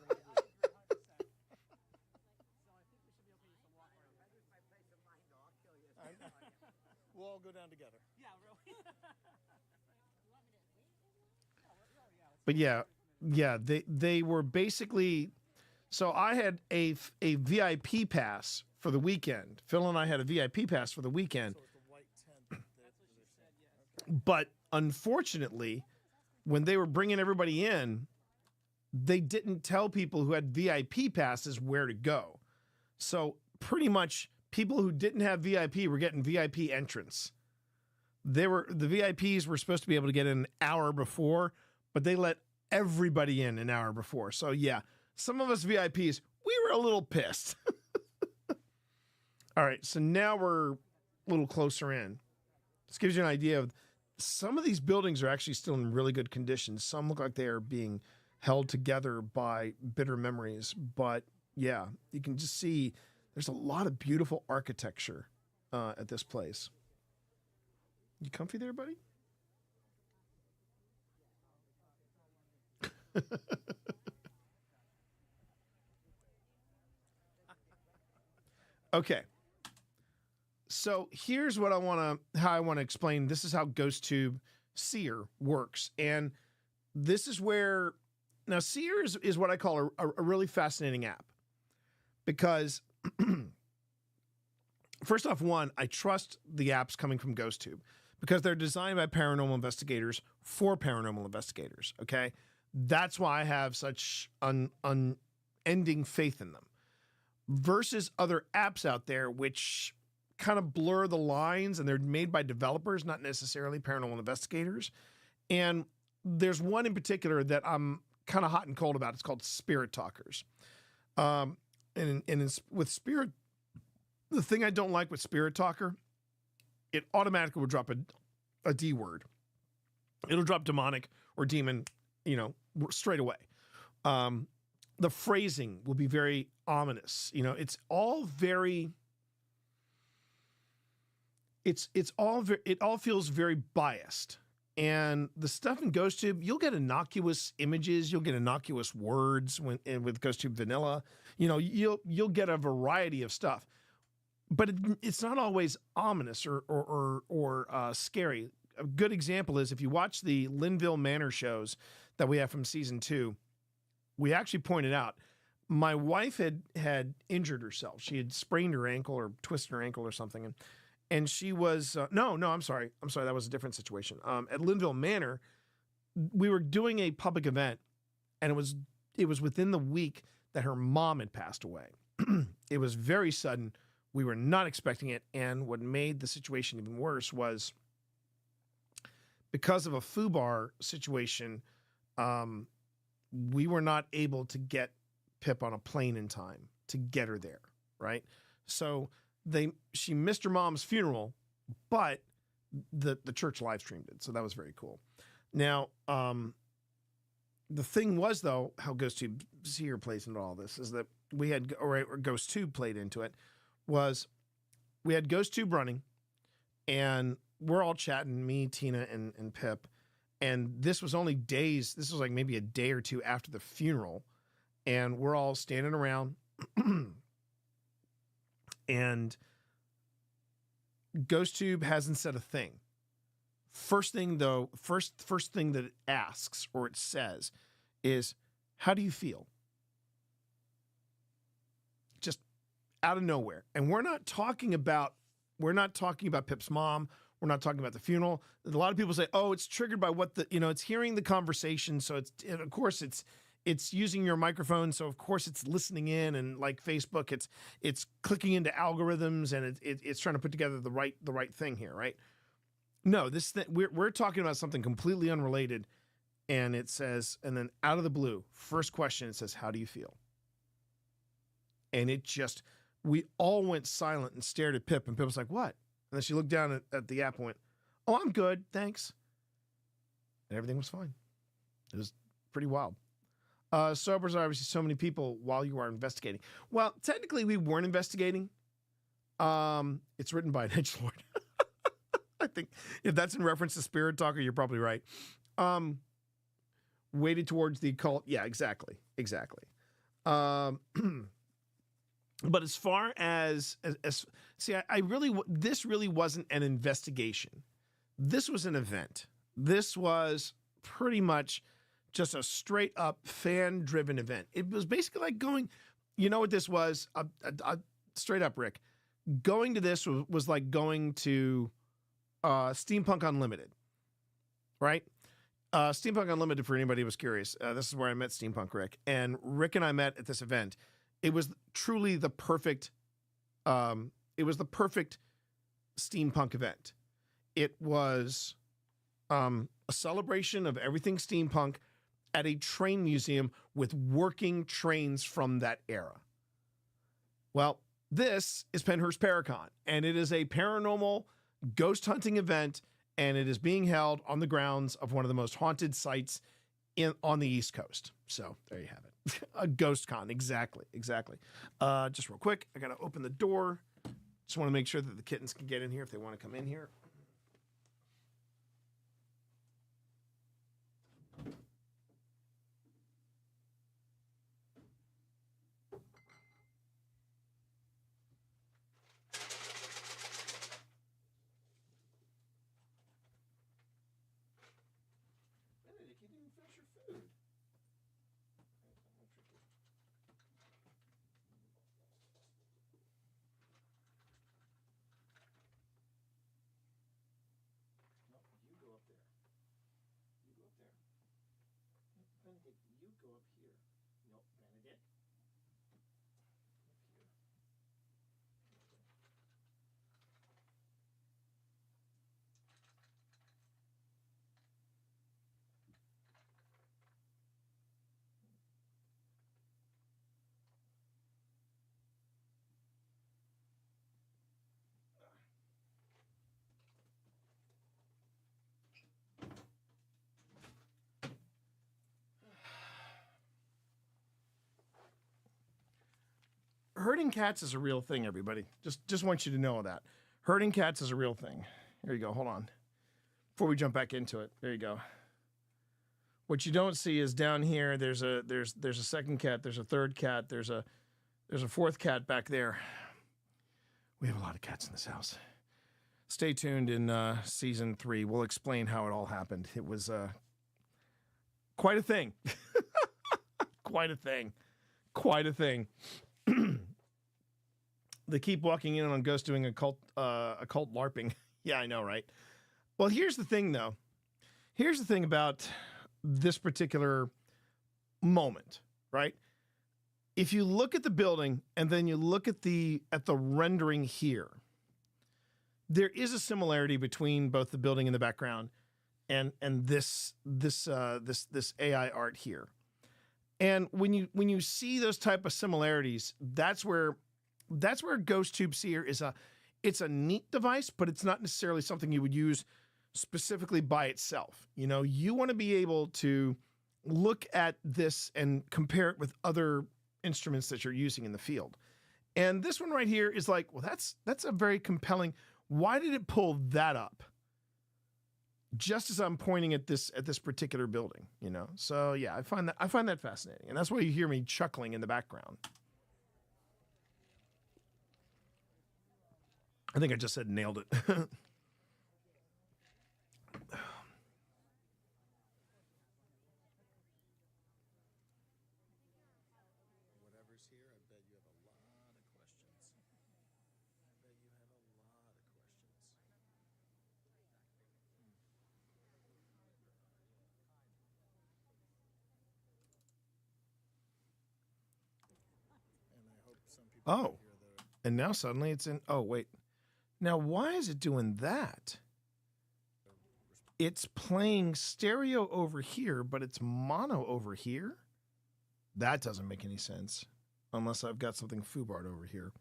O: We'll all go down together. Yeah, really. But yeah, they were basically. So I had a VIP pass for the weekend. Phil and I had a VIP pass for the weekend. But unfortunately, when they were bringing everybody in, they didn't tell people who had VIP passes where to go. So pretty much people who didn't have VIP were getting VIP entrance. The VIPs were supposed to be able to get in an hour before, but they let everybody in an hour before. So yeah, some of us VIPs, we were a little pissed. All right, so now we're a little closer in. This gives you an idea of some of these buildings are actually still in really good condition. Some look like they are being held together by bitter memories. But yeah, you can just see there's a lot of beautiful architecture at this place. You comfy there, buddy? Okay. So here's what how I want to explain. This is how GhostTube Seer works. And this is where, now Seer is what I call a really fascinating app. Because first off, one, I trust the apps coming from GhostTube because they're designed by paranormal investigators for paranormal investigators, okay? That's why I have such unending faith in them. Versus other apps out there which kind of blur the lines, and they're made by developers, not necessarily paranormal investigators. And there's one in particular that I'm kind of hot and cold about. It's called Spirit Talkers. And with Spirit, the thing I don't like with Spirit Talker, it automatically will drop a D word. It'll drop demonic or demon, straight away. The phrasing will be very ominous. It's all very. It all feels very biased. And the stuff in GhostTube, you'll get innocuous images, you'll get innocuous words with GhostTube Vanilla. You'll get a variety of stuff, but it's not always ominous or scary. A good example is if you watch the Linville Manor shows that we have from season 2, we actually pointed out my wife had injured herself. She had sprained her ankle or twisted her ankle or something, and she was I'm sorry, that was a different situation. At Linville Manor, we were doing a public event, and it was within the week that her mom had passed away. It was very sudden. We were not expecting it, and what made the situation even worse was because of a FUBAR situation, we were not able to get Pip on a plane in time to get her there, right? So she missed her mom's funeral, but the church live streamed it, so that was very cool. Now, the thing was, though, how GhostTube Seer plays into all this is that we had, or GhostTube played into it, was we had GhostTube running, and we're all chatting, me, Tina, and Pip, and this was like maybe a day or two after the funeral, and we're all standing around, and GhostTube hasn't said a thing. First thing that it asks or it says is, how do you feel? Just out of nowhere. And we're not talking about Pip's mom. We're not talking about the funeral. A lot of people say, oh, it's triggered by it's hearing the conversation. So of course it's using your microphone. So of course it's listening in, and like Facebook, it's clicking into algorithms, and it's trying to put together the right thing here, right? No, we're talking about something completely unrelated, and it says, and then out of the blue, first question, it says, how do you feel? And we all went silent and stared at Pip, and Pip was like, what? And then she looked down at the app and went, oh, I'm good, thanks. And everything was fine. It was pretty wild. Sobers are obviously so many people while you are investigating. Well, technically we weren't investigating. It's written by an edgelord. I think if that's in reference to Spirit Talker, you're probably right. Weighted towards the occult. Yeah, exactly. But as far as see, I really, this really wasn't an investigation. This was an event. This was pretty much just a straight up fan driven event. It was basically like going, you know what this was? Straight up, Rick. Going to this was like going to Steampunk Unlimited, right? Steampunk Unlimited, for anybody who was curious, this is where I met Steampunk Rick. And Rick and I met at this event. It was truly the perfect, steampunk event. It was a celebration of everything steampunk at a train museum with working trains from that era. Well, this is Pennhurst Paracon, and it is a paranormal ghost hunting event, and it is being held on the grounds of one of the most haunted sites on the East Coast. So there you have it. A ghost con. Exactly. Just real quick, I got to open the door. Just want to make sure that the kittens can get in here if they want to come in here. Herding cats is a real thing, everybody. Just want you to know that. Herding cats is a real thing. Here you go. Hold on. Before we jump back into it, there you go. What you don't see is down here, there's a second cat, there's a third cat, there's a fourth cat back there. We have a lot of cats in this house. Stay tuned in season 3. We'll explain how it all happened. It was quite a thing. Quite a thing. They keep walking in on Ghost doing occult LARPing. Yeah, I know, right? Well, here's the thing, though. Here's the thing about this particular moment, right? If you look at the building and then you look at the rendering here, there is a similarity between both the building in the background and this AI art here. And when you see those type of similarities, that's where Ghost Tube Seer it's a neat device, but it's not necessarily something you would use specifically by itself. You know, you want to be able to look at this and compare it with other instruments that you're using in the field. And this one right here is like, well, that's a very compelling. Why did it pull that up? Just as I'm pointing at this particular building, you know? So yeah, I find that fascinating. And that's why you hear me chuckling in the background. I think I just said nailed it.
B: Whatever's here, I bet you have a lot of questions. And I hope some people
O: Oh, and now suddenly it's in. Oh, wait. Now, why is it doing that? It's playing stereo over here, but it's mono over here? That doesn't make any sense. Unless I've got something foobarred over here.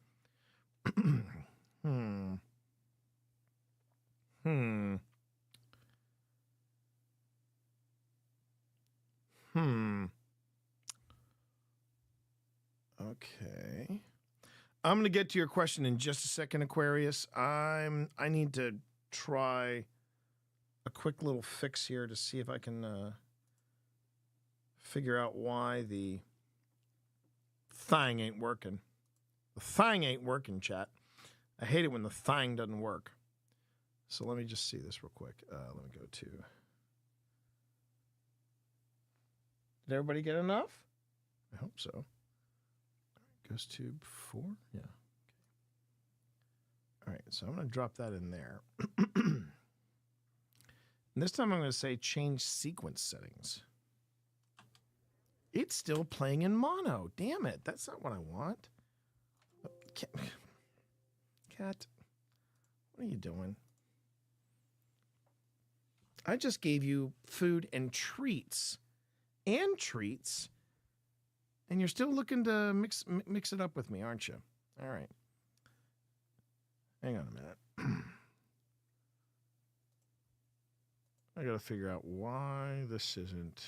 O: Okay. I'm going to get to your question in just a second, Aquarius. I need to try a quick little fix here to see if I can figure out why the thing ain't working. The thing ain't working, chat. I hate it when the thing doesn't work. So let me just see this real quick. Let me go to... Did everybody get enough? I hope so. Goes to 4? Yeah. Okay. All right, so I'm going to drop that in there. And this time I'm going to say change sequence settings. It's still playing in mono. Damn it. That's not what I want. Cat, what are you doing? I just gave you food and treats. And treats. And you're still looking to mix it up with me, aren't you? All right. Hang on a minute. I got to figure out why this isn't...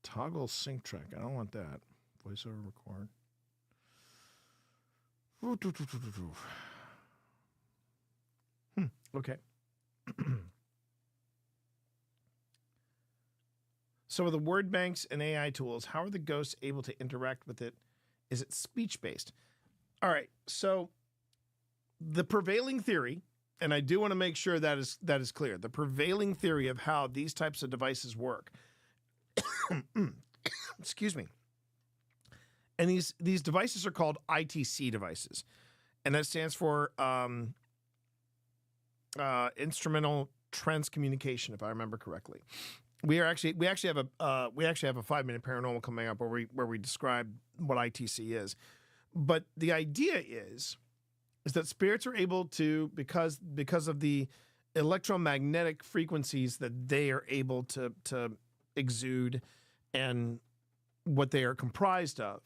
O: Toggle sync track. I don't want that. Voiceover record. Okay. So with the word banks and AI tools, how are the ghosts able to interact with it? Is it speech-based? All right. So the prevailing theory, and I do want to make sure that is clear, the prevailing theory of how these types of devices work. Excuse me. And these devices are called ITC devices, and that stands for instrumental transcommunication, if I remember correctly. We actually have a 5-minute paranormal coming up where we describe what ITC is, but the idea is that spirits are able to, because of the electromagnetic frequencies that they are able to exude and what they are comprised of.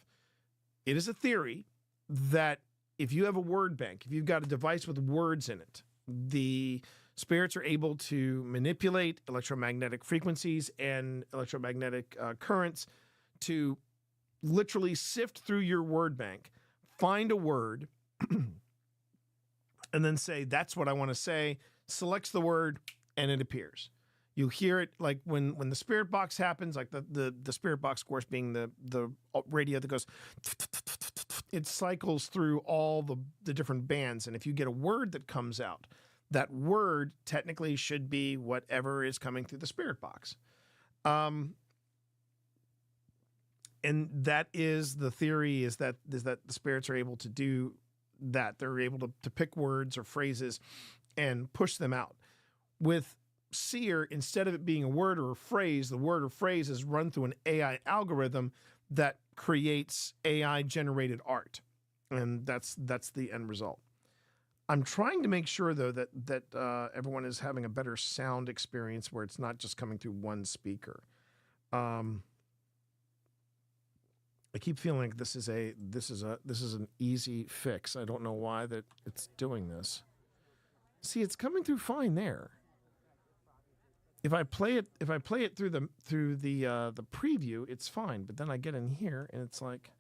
O: It is a theory that if you have a word bank, if you've got a device with words in it, the spirits are able to manipulate electromagnetic frequencies and electromagnetic currents to literally sift through your word bank, find a word, and then say, that's what I want to say, selects the word, and it appears. You hear it like when the spirit box happens, like the spirit box, of course, being the radio that goes, it cycles through all the different bands. And if you get a word that comes out, that word technically should be whatever is coming through the spirit box. And that is the theory, is that the spirits are able to do that. They're able to pick words or phrases and push them out. With Seer, instead of it being a word or a phrase, the word or phrase is run through an AI algorithm that creates AI generated art. And that's the end result. I'm trying to make sure, though, that everyone is having a better sound experience where it's not just coming through one speaker. I keep feeling like this is an easy fix. I don't know why that it's doing this. See, it's coming through fine there. If I play it through the preview, it's fine. But then I get in here and it's like,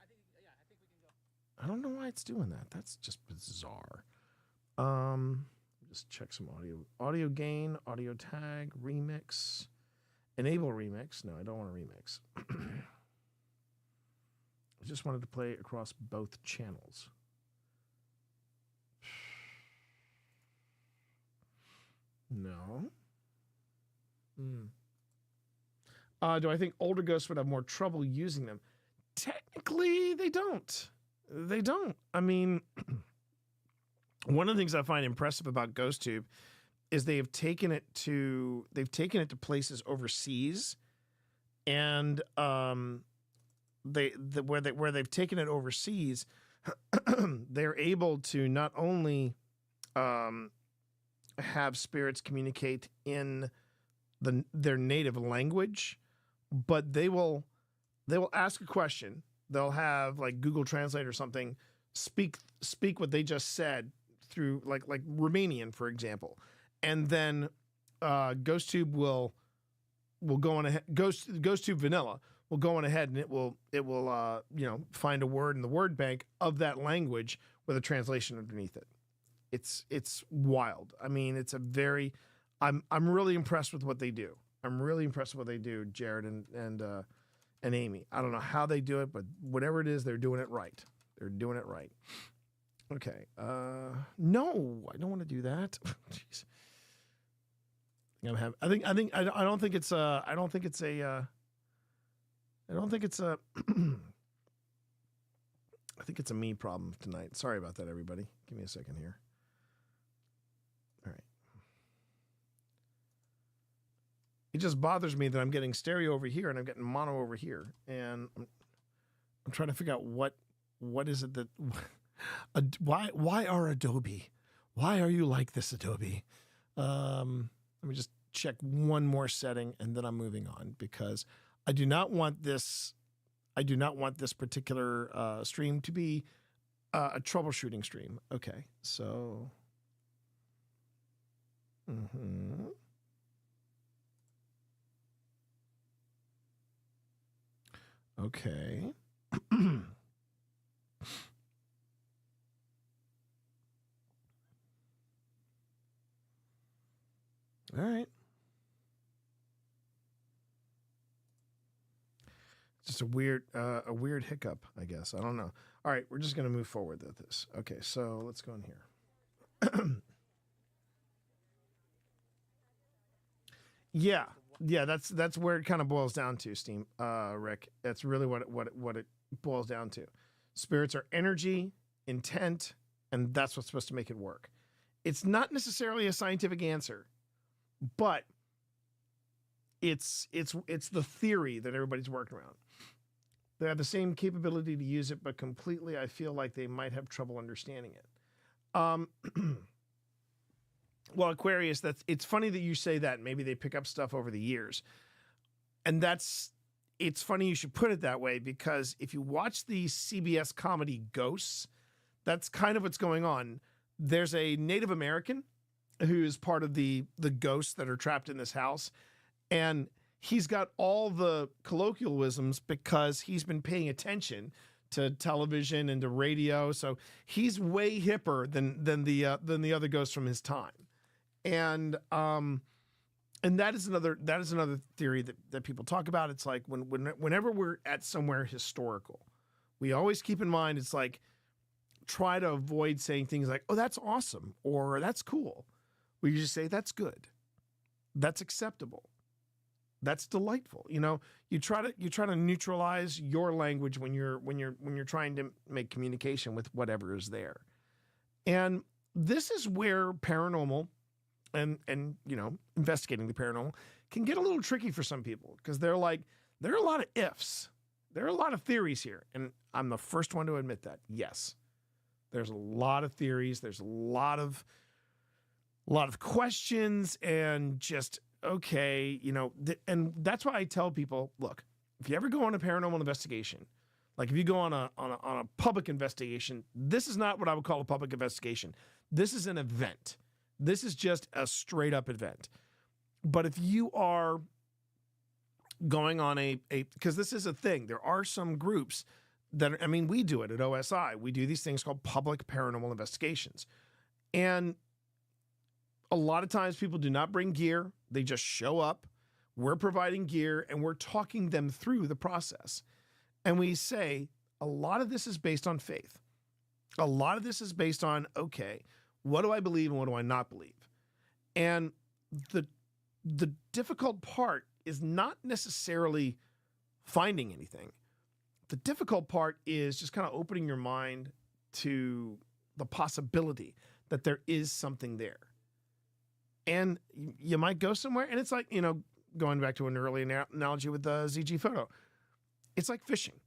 O: I don't know why it's doing that. That's just bizarre. Just check some audio gain, audio tag, remix, enable remix. No, I don't want a remix. I just wanted to play across both channels. No. Do I think older ghosts would have more trouble using them? Technically, they don't. They don't. I mean, one of the things I find impressive about GhostTube is they've taken it to places overseas, and where they've taken it overseas, they're able to not only have spirits communicate in their native language, but they will ask a question. They'll have like Google Translate or something speak what they just said through like Romanian, for example, and then GhostTube will go on ahead. GhostTube Vanilla will go on ahead and it will find a word in the word bank of that language with a translation underneath it. It's wild. I mean, it's a very. I'm really impressed with what they do. I'm really impressed with what they do, Jared and Amy. I don't know how they do it, but whatever it is, they're doing it right. They're doing it right. Okay. No, I don't want to do that. Jeez. I don't think it's a I think it's a me problem tonight. Sorry about that, everybody. Give me a second here. All right. It just bothers me that I'm getting stereo over here and I'm getting mono over here, and I'm trying to figure out what is it that why are Adobe? Why are you like this, Adobe? Let me just check one more setting and then I'm moving on, because I do not want this particular stream to be a troubleshooting stream. Okay, so okay. All right. Just a weird hiccup, I guess. I don't know. All right, we're just going to move forward with this. Okay, so let's go in here. Yeah, that's where it kind of boils down to, Rick. That's really what it boils down to. Spirits are energy, intent, and that's what's supposed to make it work. It's not necessarily a scientific answer, but it's the theory that everybody's working around. They have the same capability to use it, but completely, I feel like they might have trouble understanding it. Well, Aquarius, it's funny that you say that. Maybe they pick up stuff over the years. And it's funny you should put it that way, because if you watch the CBS comedy Ghosts, that's kind of what's going on. There's a Native American who is part of the ghosts that are trapped in this house. And he's got all the colloquialisms because he's been paying attention to television and to radio. So he's way hipper than the other ghosts from his time. And that is another theory that people talk about. It's like whenever we're at somewhere historical, we always keep in mind, it's like, try to avoid saying things like, "Oh, that's awesome," or "That's cool." We just say, "That's good. That's acceptable. That's delightful." You try to neutralize your language when you're trying to make communication with whatever is there. And this is where paranormal and investigating the paranormal can get a little tricky for some people, because they're like, there are a lot of ifs. There are a lot of theories here. And I'm the first one to admit that. Yes. There's a lot of theories. There's a lot of questions, and just, okay, and that's why I tell people, look, if you ever go on a paranormal investigation, like if you go on a public investigation, this is not what I would call a public investigation. This is an event. This is just a straight up event. But if you are going on because this is a thing, there are some groups that, we do it at OSI. We do these things called public paranormal investigations. And a lot of times people do not bring gear. They just show up. We're providing gear and we're talking them through the process. And we say, a lot of this is based on faith. A lot of this is based on, okay, what do I believe and what do I not believe? And the difficult part is not necessarily finding anything. The difficult part is just kind of opening your mind to the possibility that there is something there. And you might go somewhere, and it's like, going back to an early analogy with the ZG photo, it's like fishing.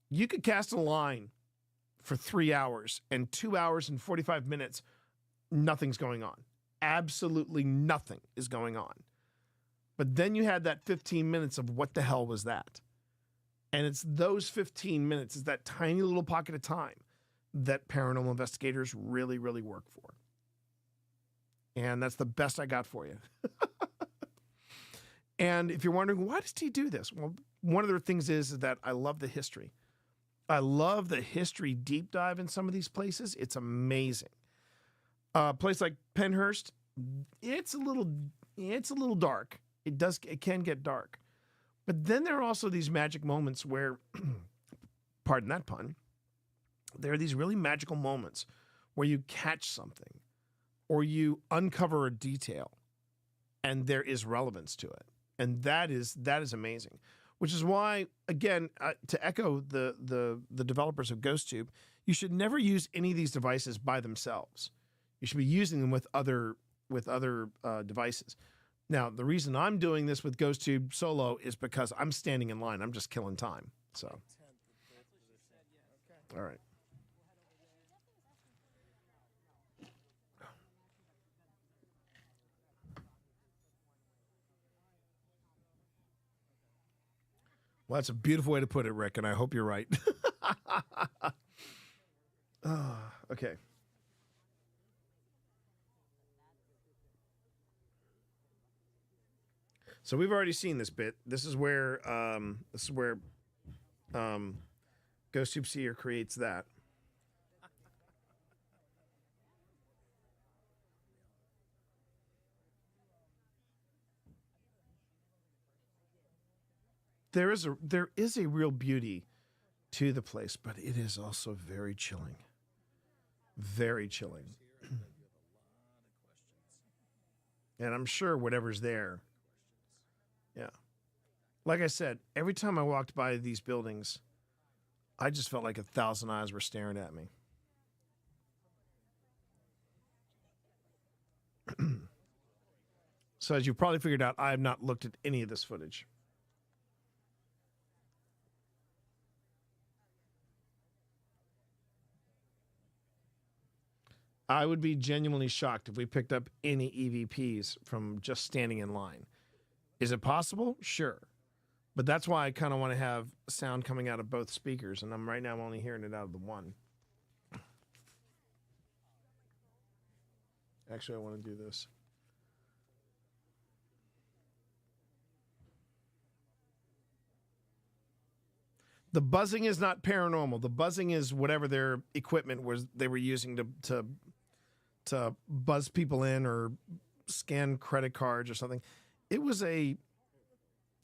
O: You could cast a line for 3 hours, and 2 hours and 45 minutes, nothing's going on. Absolutely nothing is going on. But then you had that 15 minutes of what the hell was that? And it's those 15 minutes, is that tiny little pocket of time that paranormal investigators really, really work for. And that's the best I got for you. And if you're wondering, why does he do this? Well, one of the things is that I love the history. I love the history deep dive in some of these places. It's amazing. A place like Pennhurst, it's a little dark. It can get dark. But then there are also these magic moments where, pardon that pun, there are these really magical moments where you catch something or you uncover a detail and there is relevance to it. And that is amazing. Which is why, again, to echo the developers of GhostTube, you should never use any of these devices by themselves. You should be using them with other devices. Now, the reason I'm doing this with GhostTube solo is because I'm standing in line. I'm just killing time. So, all right. Well, that's a beautiful way to put it, Rick, and I hope you're right. Okay. So we've already seen this bit. This is where GhostTube Seer creates that. There is a real beauty to the place, but it is also very chilling. Very chilling. And I'm sure whatever's there. Yeah. Like I said, every time I walked by these buildings, I just felt like 1,000 eyes were staring at me. So as you probably figured out, I have not looked at any of this footage. I would be genuinely shocked if we picked up any EVPs from just standing in line. Is it possible? Sure. But that's why I kind of want to have sound coming out of both speakers, and right now I'm only hearing it out of the one. Actually, I want to do this. The buzzing is not paranormal. The buzzing is whatever their equipment was they were using to buzz people in or scan credit cards or something. It was a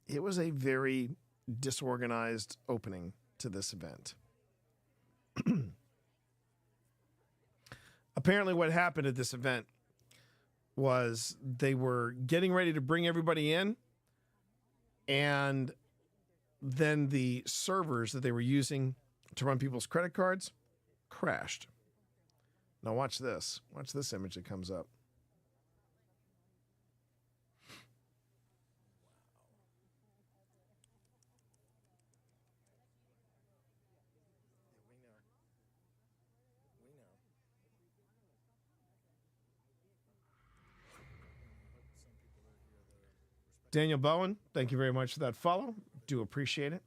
O: very disorganized opening to this event. Apparently what happened at this event was they were getting ready to bring everybody in, and then the servers that they were using to run people's credit cards crashed. Now watch this. Watch this image that comes up. Daniel Bowen, thank you very much for that follow. Do appreciate it.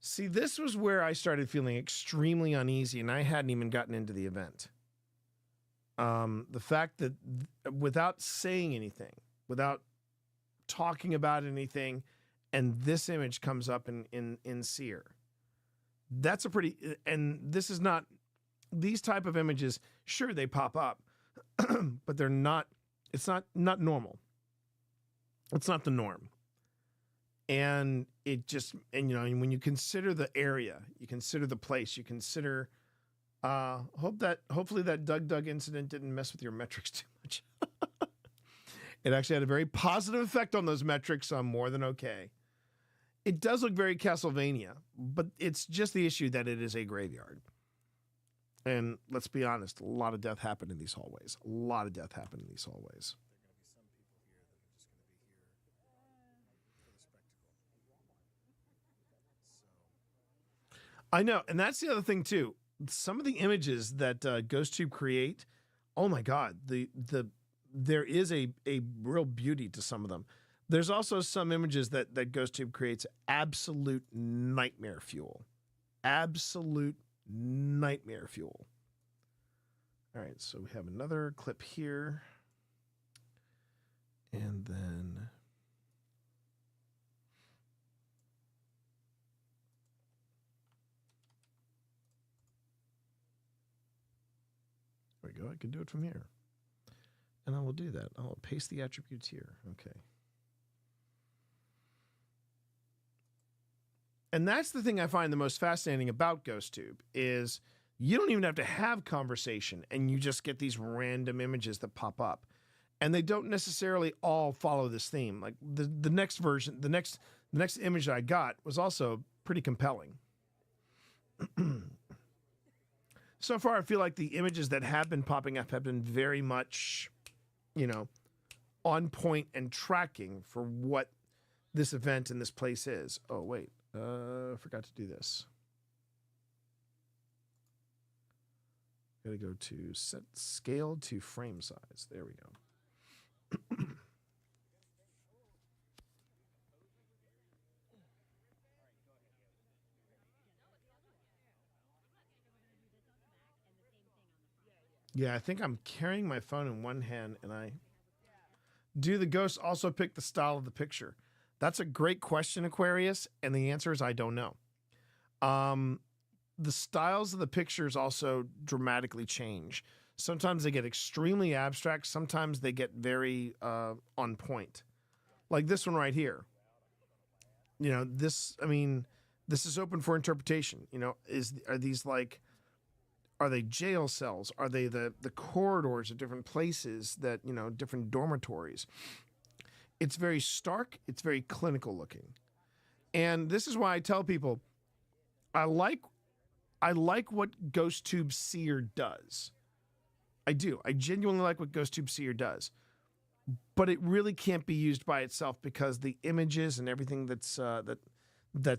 O: See, this was where I started feeling extremely uneasy, and I hadn't even gotten into the event. The fact that without saying anything, without talking about anything, and this image comes up in Seer, that's a pretty, and this is not, these type of images, sure, they pop up, but they're not, it's not normal. It's not the norm. And it just, and you know, when you consider the area, you consider the place, you consider, hopefully that Doug incident didn't mess with your metrics too much. It actually had a very positive effect on those metrics, so I'm more than okay. It does look very Castlevania, but it's just the issue that it is a graveyard. And let's be honest, a lot of death happened in these hallways. A lot of death happened in these hallways. I know, and that's the other thing too. Some of the images that GhostTube create, oh my God, there is a real beauty to some of them. There's also some images that GhostTube creates absolute nightmare fuel. Absolute nightmare fuel. All right, so we have another clip here. And then I could do it from here. And I will do that. I'll paste the attributes here. Okay. And that's the thing I find the most fascinating about GhostTube is you don't even have to have conversation and you just get these random images that pop up. And they don't necessarily all follow this theme. Like the next version, the next image that I got was also pretty compelling. So far, I feel like the images that have been popping up have been very much, on point and tracking for what this event and this place is. Oh, wait. I forgot to do this. Got to go to set scale to frame size. There we go. Yeah, I think I'm carrying my phone in one hand, and do the ghosts also pick the style of the picture? That's a great question, Aquarius, and the answer is I don't know. The styles of the pictures also dramatically change. Sometimes they get extremely abstract. Sometimes they get very on point. Like this one right here. This is open for interpretation. Are they jail cells? Are they the corridors of different places that, different dormitories? It's very stark. It's very clinical looking. And this is why I tell people, I like what GhostTube Seer does. I do. I genuinely like what GhostTube Seer does. But it really can't be used by itself because the images and everything that's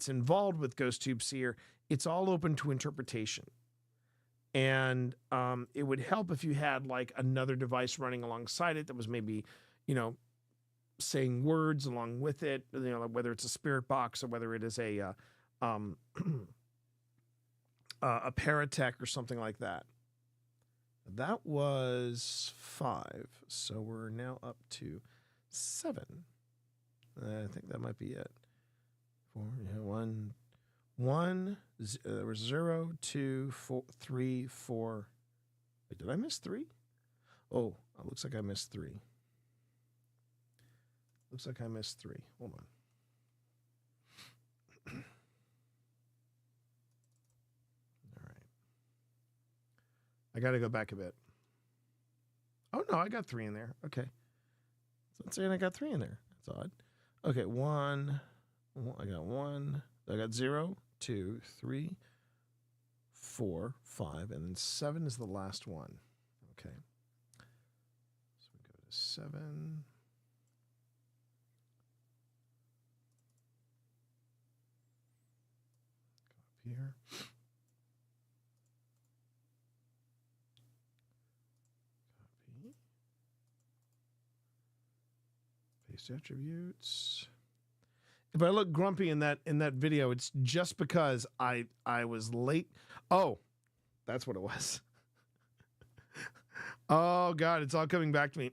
O: involved with GhostTube Seer, it's all open to interpretation. And it would help if you had like another device running alongside it that was maybe, saying words along with it, whether it's a spirit box or whether it is a paratech or something like that. That was 5. So we're now up to 7. I think that might be it. 4, 1. There was 0, 2, 4, 3, 4. Wait, did I miss 3? Oh, it looks like I missed 3. Hold on. All right. I got to go back a bit. Oh, no, I got 3 in there. Okay. So it's saying I got 3 in there. That's odd. Okay, 1. I got 1. I got 0, 2, 3, 4, 5, and then 7 is the last one. Okay. So we go to 7. Go up here. Copy. Paste attributes. If I look grumpy in that video, it's just because I was late. Oh, that's what it was. Oh God, it's all coming back to me.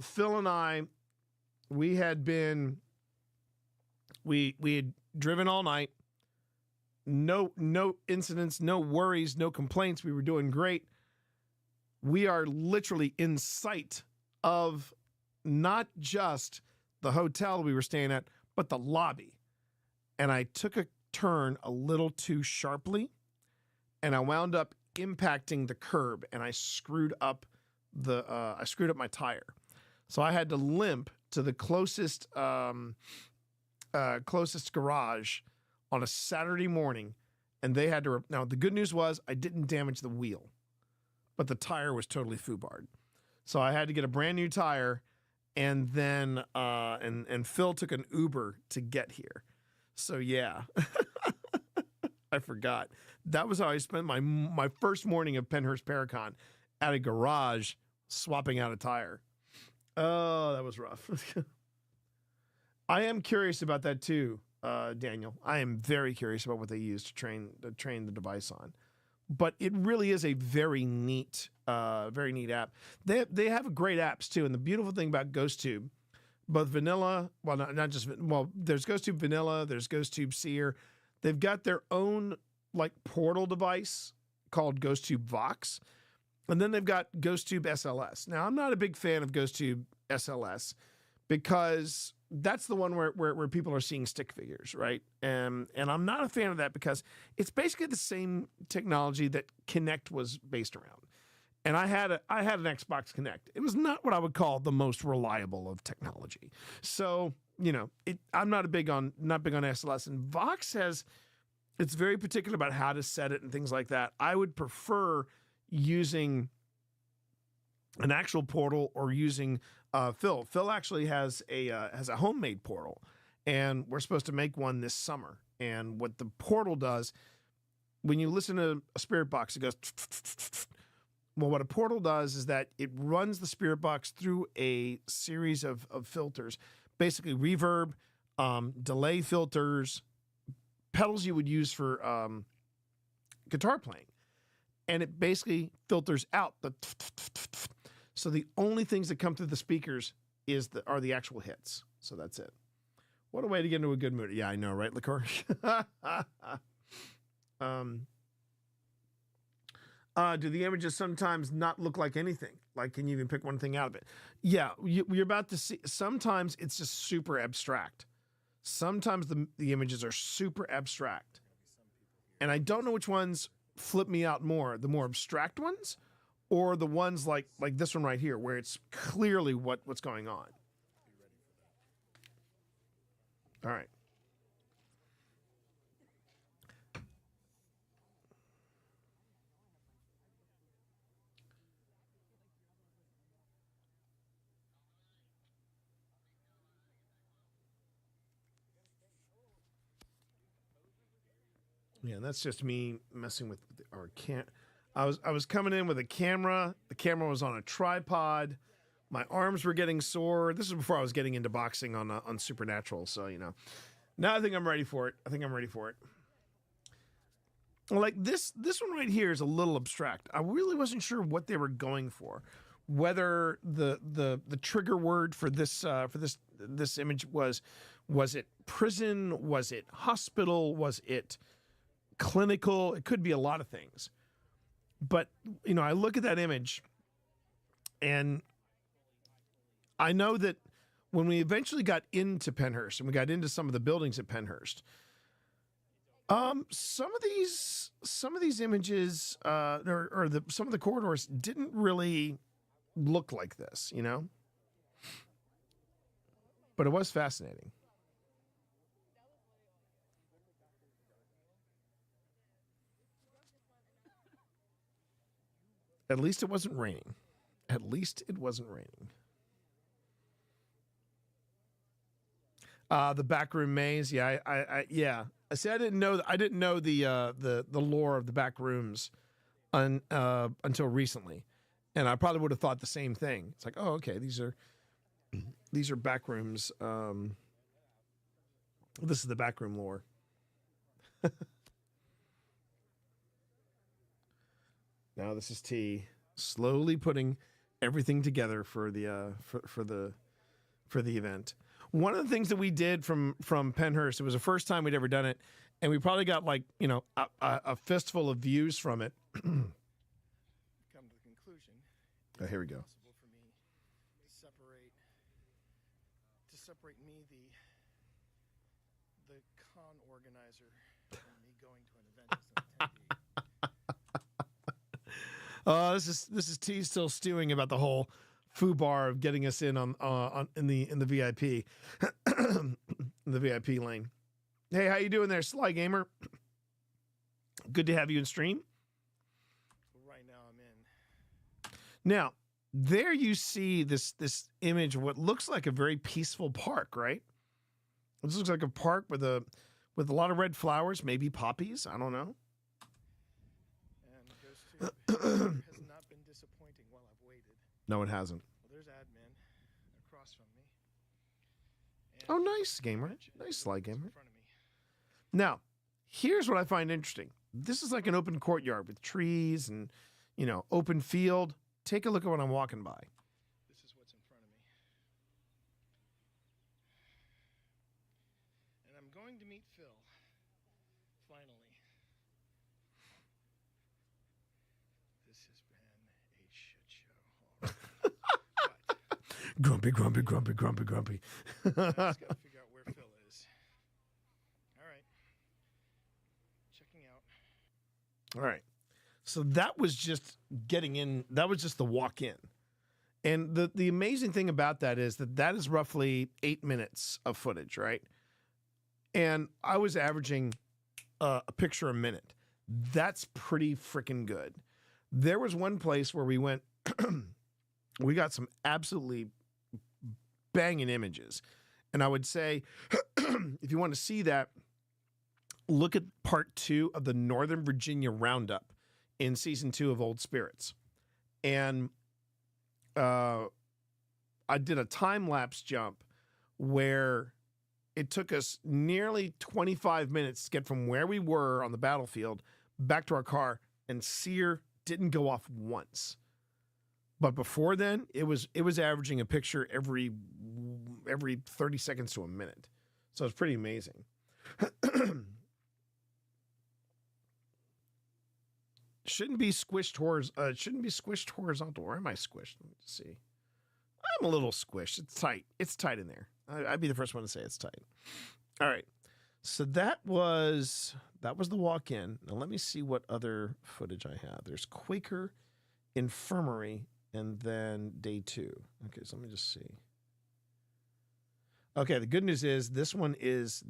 O: Phil and I, we had driven all night. No incidents, no worries, no complaints. We were doing great. We are literally in sight of not just the hotel we were staying at, but the lobby. And I took a turn a little too sharply, and I wound up impacting the curb, and I screwed up my tire. So I had to limp to the closest garage on a Saturday morning, and they had to. Now the good news was I didn't damage the wheel, but the tire was totally foobarred. So I had to get a brand new tire. And then and Phil took an Uber to get here. So yeah, I forgot. That was how I spent my first morning of Pennhurst Paracon at a garage swapping out a tire. Oh, that was rough. I am curious about that too, Daniel. I am very curious about what they use to train the device on. But it really is a very neat app. They have great apps too. And the beautiful thing about GhostTube, both vanilla, well, not just, well, there's GhostTube Vanilla, there's GhostTube Seer. They've got their own like portal device called GhostTube Vox. And then they've got GhostTube SLS. Now, I'm not a big fan of GhostTube SLS because that's the one where people are seeing stick figures, right? And I'm not a fan of that because it's basically the same technology that Kinect was based around. And I had an Xbox Kinect. It was not what I would call the most reliable of technology. So, I'm not big on SLS. And Vox it's very particular about how to set it and things like that. I would prefer using an actual portal or using Phil. Phil actually has a homemade portal, and we're supposed to make one this summer. And what the portal does, when you listen to a spirit box, it goes. Well, what a portal does is that it runs the spirit box through a series of filters, basically reverb, delay filters, pedals you would use for guitar playing. And it basically filters out the. So the only things that come through the speakers are the actual hits. So that's it. What a way to get into a good mood. Yeah, I know, right, Liquor? Do the images sometimes not look like anything? Like, can you even pick one thing out of it? Yeah, you're about to see. Sometimes it's just super abstract. Sometimes the images are super abstract. And I don't know which ones flip me out more, the more abstract ones or the ones like this one right here, where it's clearly what's going on. All right. Yeah, that's just me messing with our I was coming in with a camera. The camera was on a tripod. My arms were getting sore. This is before I was getting into boxing on Supernatural. So, now I think I'm ready for it. Like this one right here is a little abstract. I really wasn't sure what they were going for. Whether the trigger word for this image was it prison? Was it hospital? Was it clinical? It could be a lot of things. But, I look at that image and I know that when we eventually got into Pennhurst and we got into some of the buildings at Pennhurst, some of these images some of the corridors didn't really look like this, But it was fascinating. At least it wasn't raining. The backroom maze. Yeah, I see. I didn't know the lore of the back rooms until recently, and I probably would have thought the same thing. It's like, oh, okay, these are back rooms. This is the backroom lore. Now this is T, slowly putting everything together for the event. One of the things that we did from Pennhurst, it was the first time we'd ever done it, and we probably got a fistful of views from it.
L: Come to the conclusion.
O: Oh, here we go.
L: It's possible for me to separate me, the con organizer, from me going to an event as an attendee.
O: This is T still stewing about the whole foobar of getting us in in the VIP the VIP lane. Hey, how you doing there, Sly Gamer? Good to have you in stream.
L: Right now I'm in.
O: Now, there you see this image of what looks like a very peaceful park, right? This looks like a park with a lot of red flowers, maybe poppies, I don't know.
L: And has not been disappointing while I've waited.
O: No, it hasn't.
L: Well, there's admin across from me.
O: Oh, nice, Gamer. Nice, Sly Gamer. Now, here's what I find interesting. This is like an open courtyard with trees and, open field. Take a look at what I'm walking by.
L: This is what's in front of me. And I'm going to meet Phil. Finally. This has been a
O: Grumpy, grumpy, grumpy, grumpy, grumpy.
A: I just gotta figure out where Phil is. All right. Checking out.
O: All right. So that was just getting in. That was just the walk in. And the amazing thing about that is that is roughly 8 minutes of footage, right? And I was averaging a picture a minute. That's pretty freaking good. There was one place where we went, we got some absolutely banging images. And I would say, if you want to see that, look at part 2 of the Northern Virginia Roundup in season 2 of Old Spirits. And I did a time-lapse jump where it took us nearly 25 minutes to get from where we were on the battlefield back to our car, and Sear didn't go off once. But before then, it was averaging a picture every 30 seconds to a minute. So it's pretty amazing. Shouldn't be squished horizontal. Where am I squished? Let me see. I'm a little squished. It's tight. It's tight in there. I'd be the first one to say it's tight. All right. So that was the walk-in. Now let me see what other footage I have. There's Quaker Infirmary and then day 2. Okay, so let me just see. Okay, the good news is this one is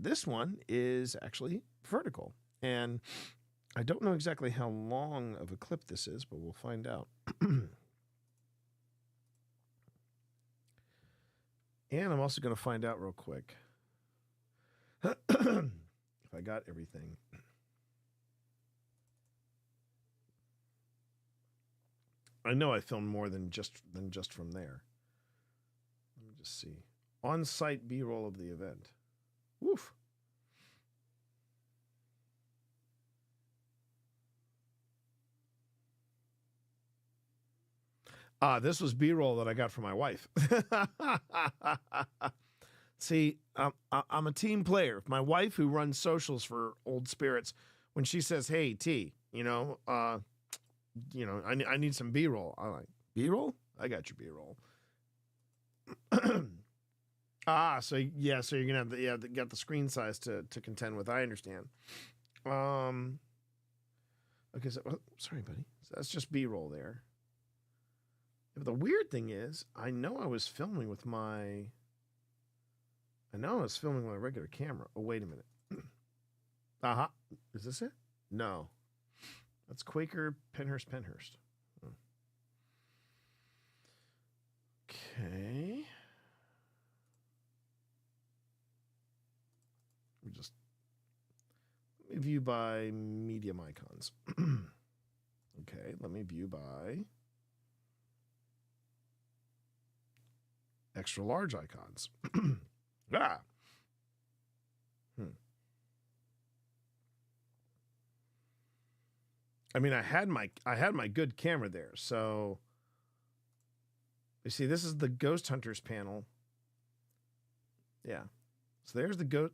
O: actually vertical. And I don't know exactly how long of a clip this is, but we'll find out. And I'm also going to find out real quick if I got everything. I know I filmed more than just from there. Let me just see. On-site B-roll of the event. Woof. This was B-roll that I got from my wife. See, I'm a team player. If my wife, who runs socials for Old Spirits, when she says, "Hey, T, I need some B-roll," I'm like, "B-roll? I got your B-roll." So you're gonna have got the screen size to contend with. I understand. Okay, so sorry, buddy. So that's just B-roll there. But the weird thing is, I know I was filming with my regular camera. Oh, wait a minute. Is this it? No. That's Quaker Pennhurst. Okay. Let me view by medium icons. Okay, let me view by extra large icons. I mean, I had my good camera there, so you see, this is the Ghost Hunters panel. Yeah, so there's the ghost.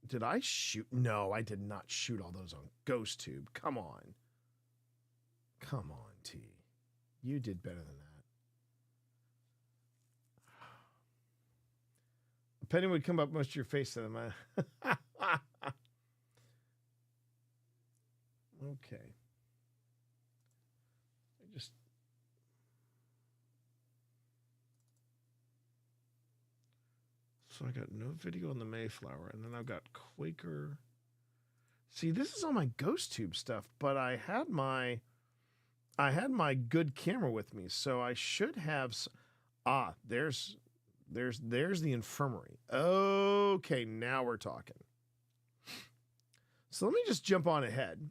O: Did I shoot? No, I did not shoot all those on GhostTube. Come on, T. You did better than that. A penny would come up most of your face to them. Okay. So I got no video on the Mayflower, and then I've got Quaker. See, this is all my GhostTube stuff, but I had my good camera with me, so I should have. There's the infirmary. Okay, now we're talking. So let me just jump on ahead,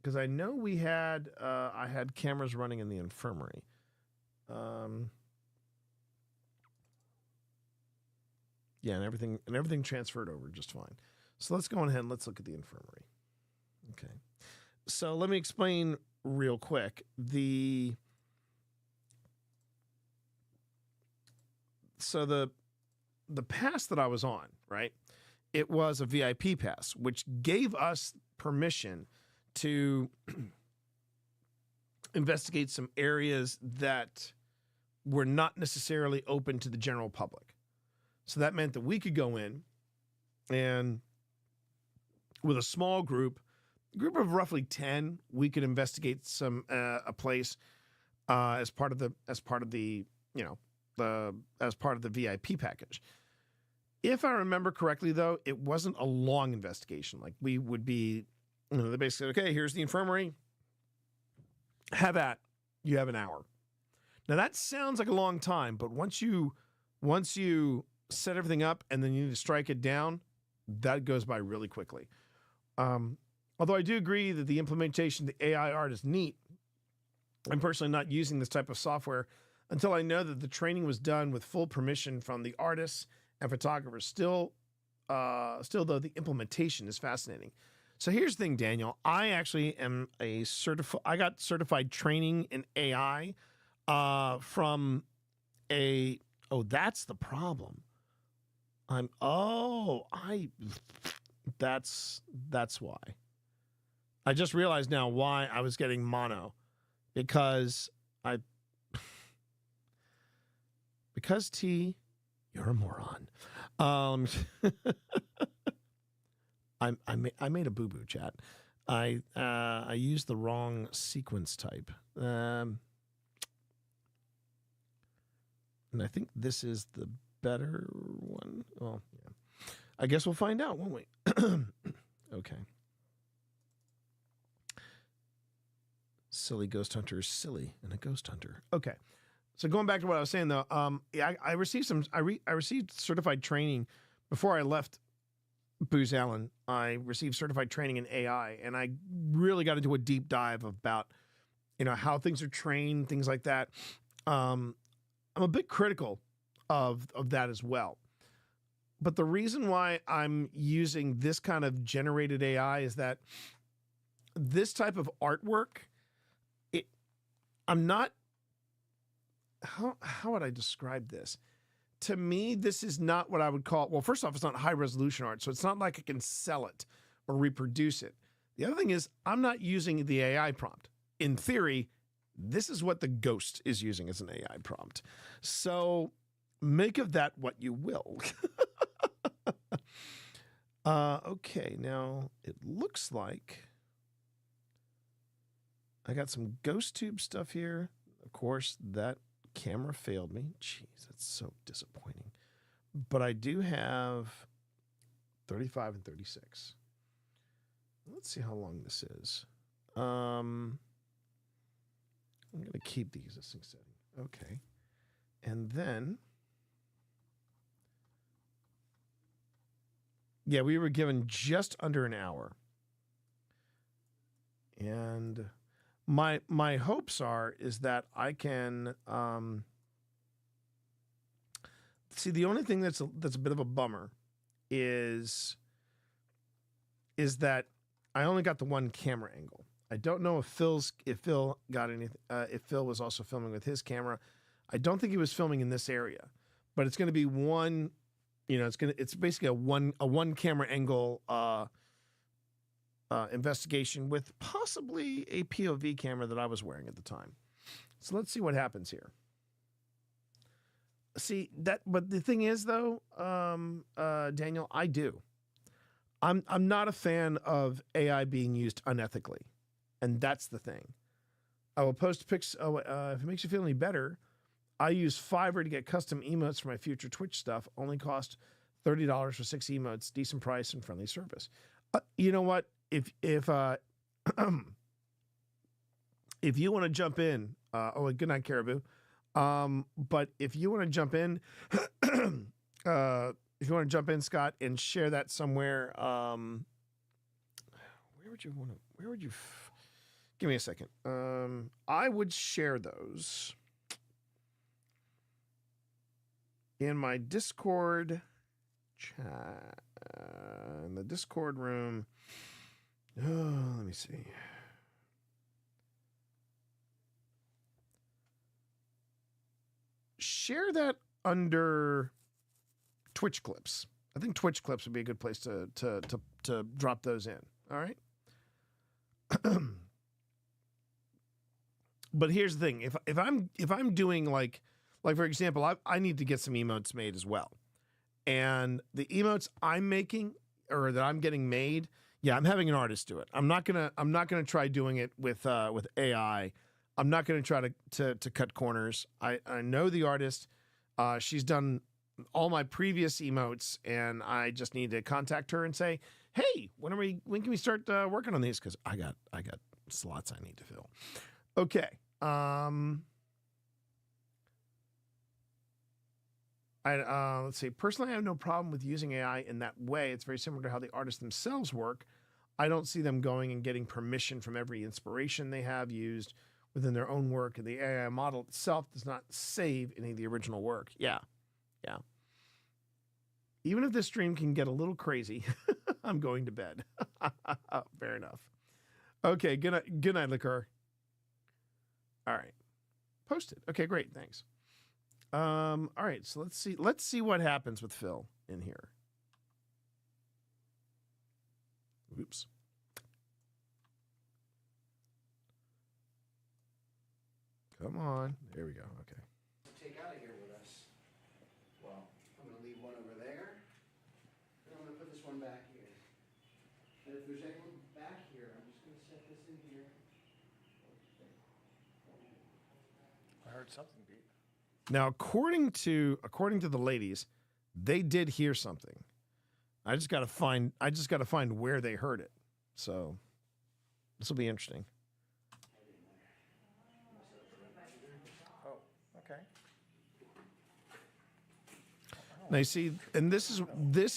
O: because I know I had cameras running in the infirmary. Yeah, and everything transferred over just fine. So let's go ahead and let's look at the infirmary. Okay. So let me explain real quick. The pass that I was on, right? It was a VIP pass, which gave us permission to investigate some areas that were not necessarily open to the general public. So that meant that we could go in and with a small group of roughly 10, we could investigate a place as part of the VIP package. If I remember correctly, though, it wasn't a long investigation. Like we would be, they basically said, okay, here's the infirmary. Have at. You have an hour. Now that sounds like a long time, but once you set everything up and then you need to strike it down, that goes by really quickly. Although I do agree that the implementation of the AI art is neat, I'm personally not using this type of software until I know that the training was done with full permission from the artists and photographers. Still, though, the implementation is fascinating. So here's the thing, Daniel. I actually am I got certified training in AI from a. Oh, that's the problem. That's why. I just realized now why I was getting mono. Because T, you're a moron. I made a boo-boo, chat. I used the wrong sequence type. And I think this is the better one. Well, yeah. I guess we'll find out, won't we? Okay. Silly ghost hunter is silly and a ghost hunter. Okay. So going back to what I was saying though, I received I received certified training before I left Booz Allen. I received certified training in AI, and I really got into a deep dive about, how things are trained, things like that. I'm a bit critical of that as well. But the reason why I'm using this kind of generated AI is that this type of artwork, I'm not, how would I describe this? To me, this is not what I would call, well, first off, it's not high resolution art, so it's not like I can sell it or reproduce it. The other thing is, I'm not using the AI prompt. In theory, this is what the ghost is using as an AI prompt. So make of that what you will. Okay, now it looks like I got some ghost tube stuff here. Of course, that camera failed me. Jeez, that's so disappointing. But I do have 35 and 36. Let's see how long this is. I'm going to keep the existing setting. Okay. And then, yeah, we were given just under an hour. And my hopes is that I can see. The only thing that's a bit of a bummer is that I only got the one camera angle. I don't know if Phil got anything. If Phil was also filming with his camera, I don't think he was filming in this area. But it's going to be one. It's basically a one camera angle investigation with possibly a POV camera that I was wearing at the time. So let's see what happens here. See that, but the thing is though, Daniel, I'm not a fan of AI being used unethically, and that's the thing. I will post pics. If it makes you feel any better, I use Fiverr to get custom emotes for my future Twitch stuff. Only cost $30 for 6 emotes, decent price and friendly service. You know what? If if you want to jump in, good night, Caribou. But if you want to jump in, Scott, and share that somewhere, where would you, give me a second. I would share those in my Discord chat, in the Discord room. Oh, let me see. Share that under Twitch clips. I think Twitch clips would be a good place to drop those in. All right. But here's the thing: if I'm doing like Like, for example, I need to get some emotes made as well. And the emotes I'm making or that I'm getting made, yeah, I'm having an artist do it. I'm not gonna try doing it with AI. I'm not gonna try to cut corners. I know the artist. She's done all my previous emotes, and I just need to contact her and say, hey, when can we start working on these? Because I got slots I need to fill. Okay. Let's see. Personally, I have no problem with using AI in that way. It's very similar to how the artists themselves work. I don't see them going and getting permission from every inspiration they have used within their own work. And the AI model itself does not save any of the original work. Yeah. Even if this stream can get a little crazy, I'm going to bed. Fair enough. Okay. Good night, Liquor. All right. Posted. Okay, great. Thanks. All right, so let's see what happens with Phil in here. Oops. Come on. There we go. Okay.
H: Take out of here with us. Well, I'm going to leave one over there, and I'm going to put this one back here. And if there's anyone back here, I'm just going to set this in here.
L: I heard something beep.
O: Now, according to the ladies, they did hear something. I just got to find where they heard it. So this will be interesting.
L: Oh, okay.
O: Now you see, and this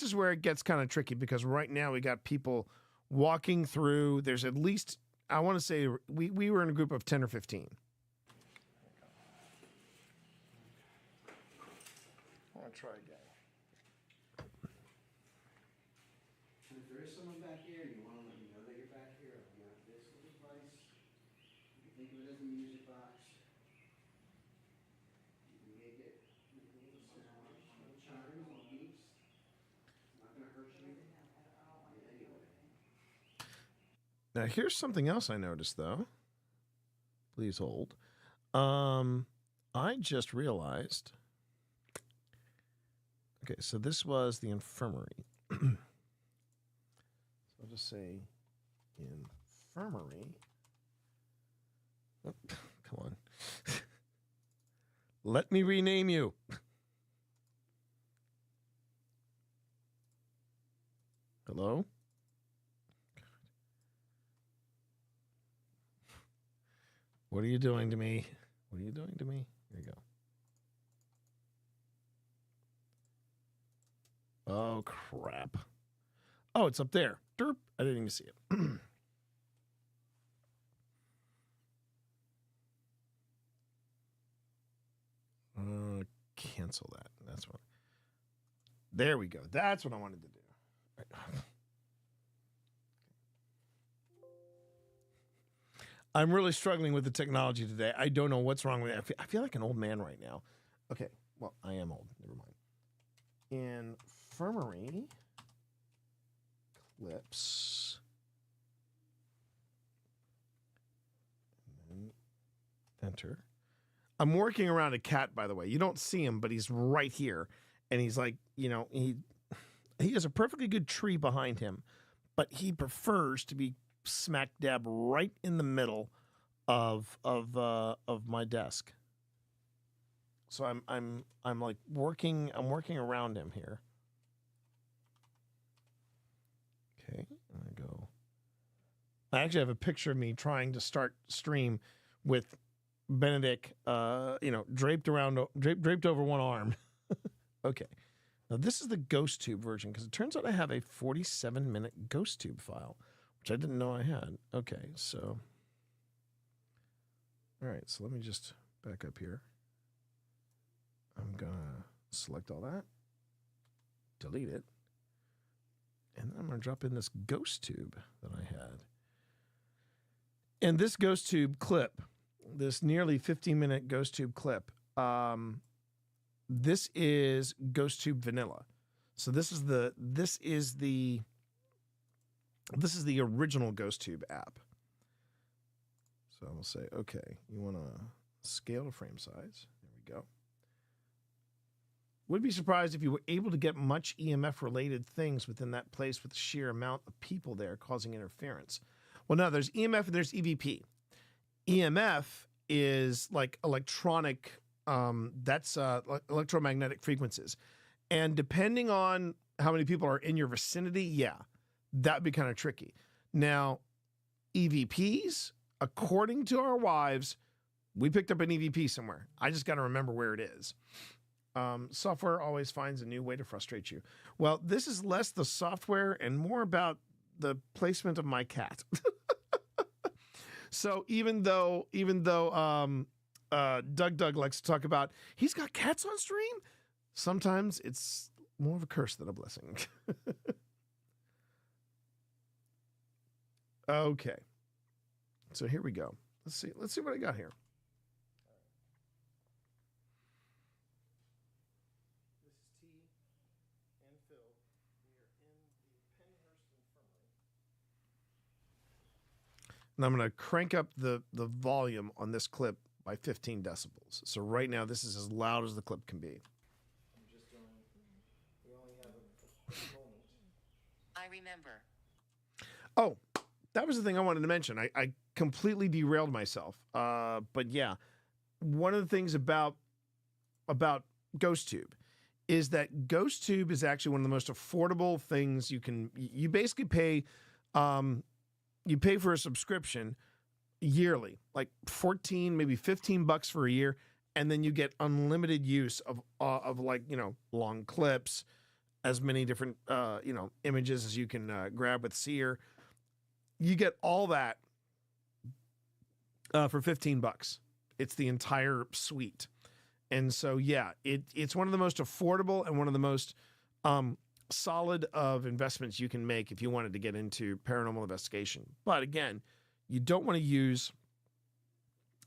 O: is where it gets kind of tricky because right now we got people walking through. There's at least, I want to say we were in a group of 10 or 15.
L: I want to try again.
H: And if there is someone back here and you want to let me know that you're back here, I've got this little device. You can think of it as a music box. You can make it with a little sound, little chimes, little beeps. It's not going to hurt you in any way.
O: Now here's something else I noticed though. Please hold. I just realized. Okay, so this was the infirmary. So I'll just say infirmary. Oh, come on. Let me rename you. Hello? What are you doing to me? What are you doing to me? Here you go. Oh, crap. Oh, it's up there. Derp. I didn't even see it. Cancel that. That's what. There we go. That's what I wanted to do. Right. I'm really struggling with the technology today. I don't know what's wrong with it. I feel like an old man right now. Okay. Well, I am old. Never mind. Infirmary clips. And then enter. I'm working around a cat, by the way. You don't see him, but he's right here. And he's like, he has a perfectly good tree behind him, but he prefers to be smack dab right in the middle of my desk. So I'm like working around him here. Okay, I go. I actually have a picture of me trying to start stream with Benedict, draped over one arm. Okay. Now this is the ghost tube version because it turns out I have a 47-minute ghost tube file, which I didn't know I had. Okay, so. All right, so let me just back up here. I'm going to select all that, delete it, and then I'm going to drop in this ghost tube that I had. And this ghost tube clip, this nearly 15-minute ghost tube clip, this is ghost tube vanilla. So this is the original ghost tube app. So I will say, okay, you want to scale to frame size. There we go. Would be surprised if you were able to get much EMF-related things within that place with the sheer amount of people there causing interference. Well, no, there's EMF and there's EVP. EMF is like electronic, that's electromagnetic frequencies. And depending on how many people are in your vicinity, yeah, that'd be kind of tricky. Now, EVPs, according to our wives, we picked up an EVP somewhere. I just got to remember where it is. Software always finds a new way to frustrate you. Well, this is less the software and more about the placement of my cat. So even though Doug likes to talk about he's got cats on stream, sometimes it's more of a curse than a blessing. Okay. So here we go. Let's see what I got here. This is T and Phil. We are in the Pennhurst Infirmary. And I'm going to crank up the volume on this clip by 15 decibels. So right now, this is as loud as the clip can be. We only have a quick moment.
C: I remember.
O: Oh, that was the thing I wanted to mention. I completely derailed myself. But yeah, one of the things about GhostTube is that GhostTube is actually one of the most affordable things you basically pay. You pay for a subscription yearly, like 14, maybe $15 for a year. And then you get unlimited use of like, long clips, as many different, images as you can grab with Seer. You get all that for $15. It's the entire suite. And so, yeah, it's one of the most affordable and one of the most solid of investments you can make if you wanted to get into paranormal investigation. But again, you don't want to use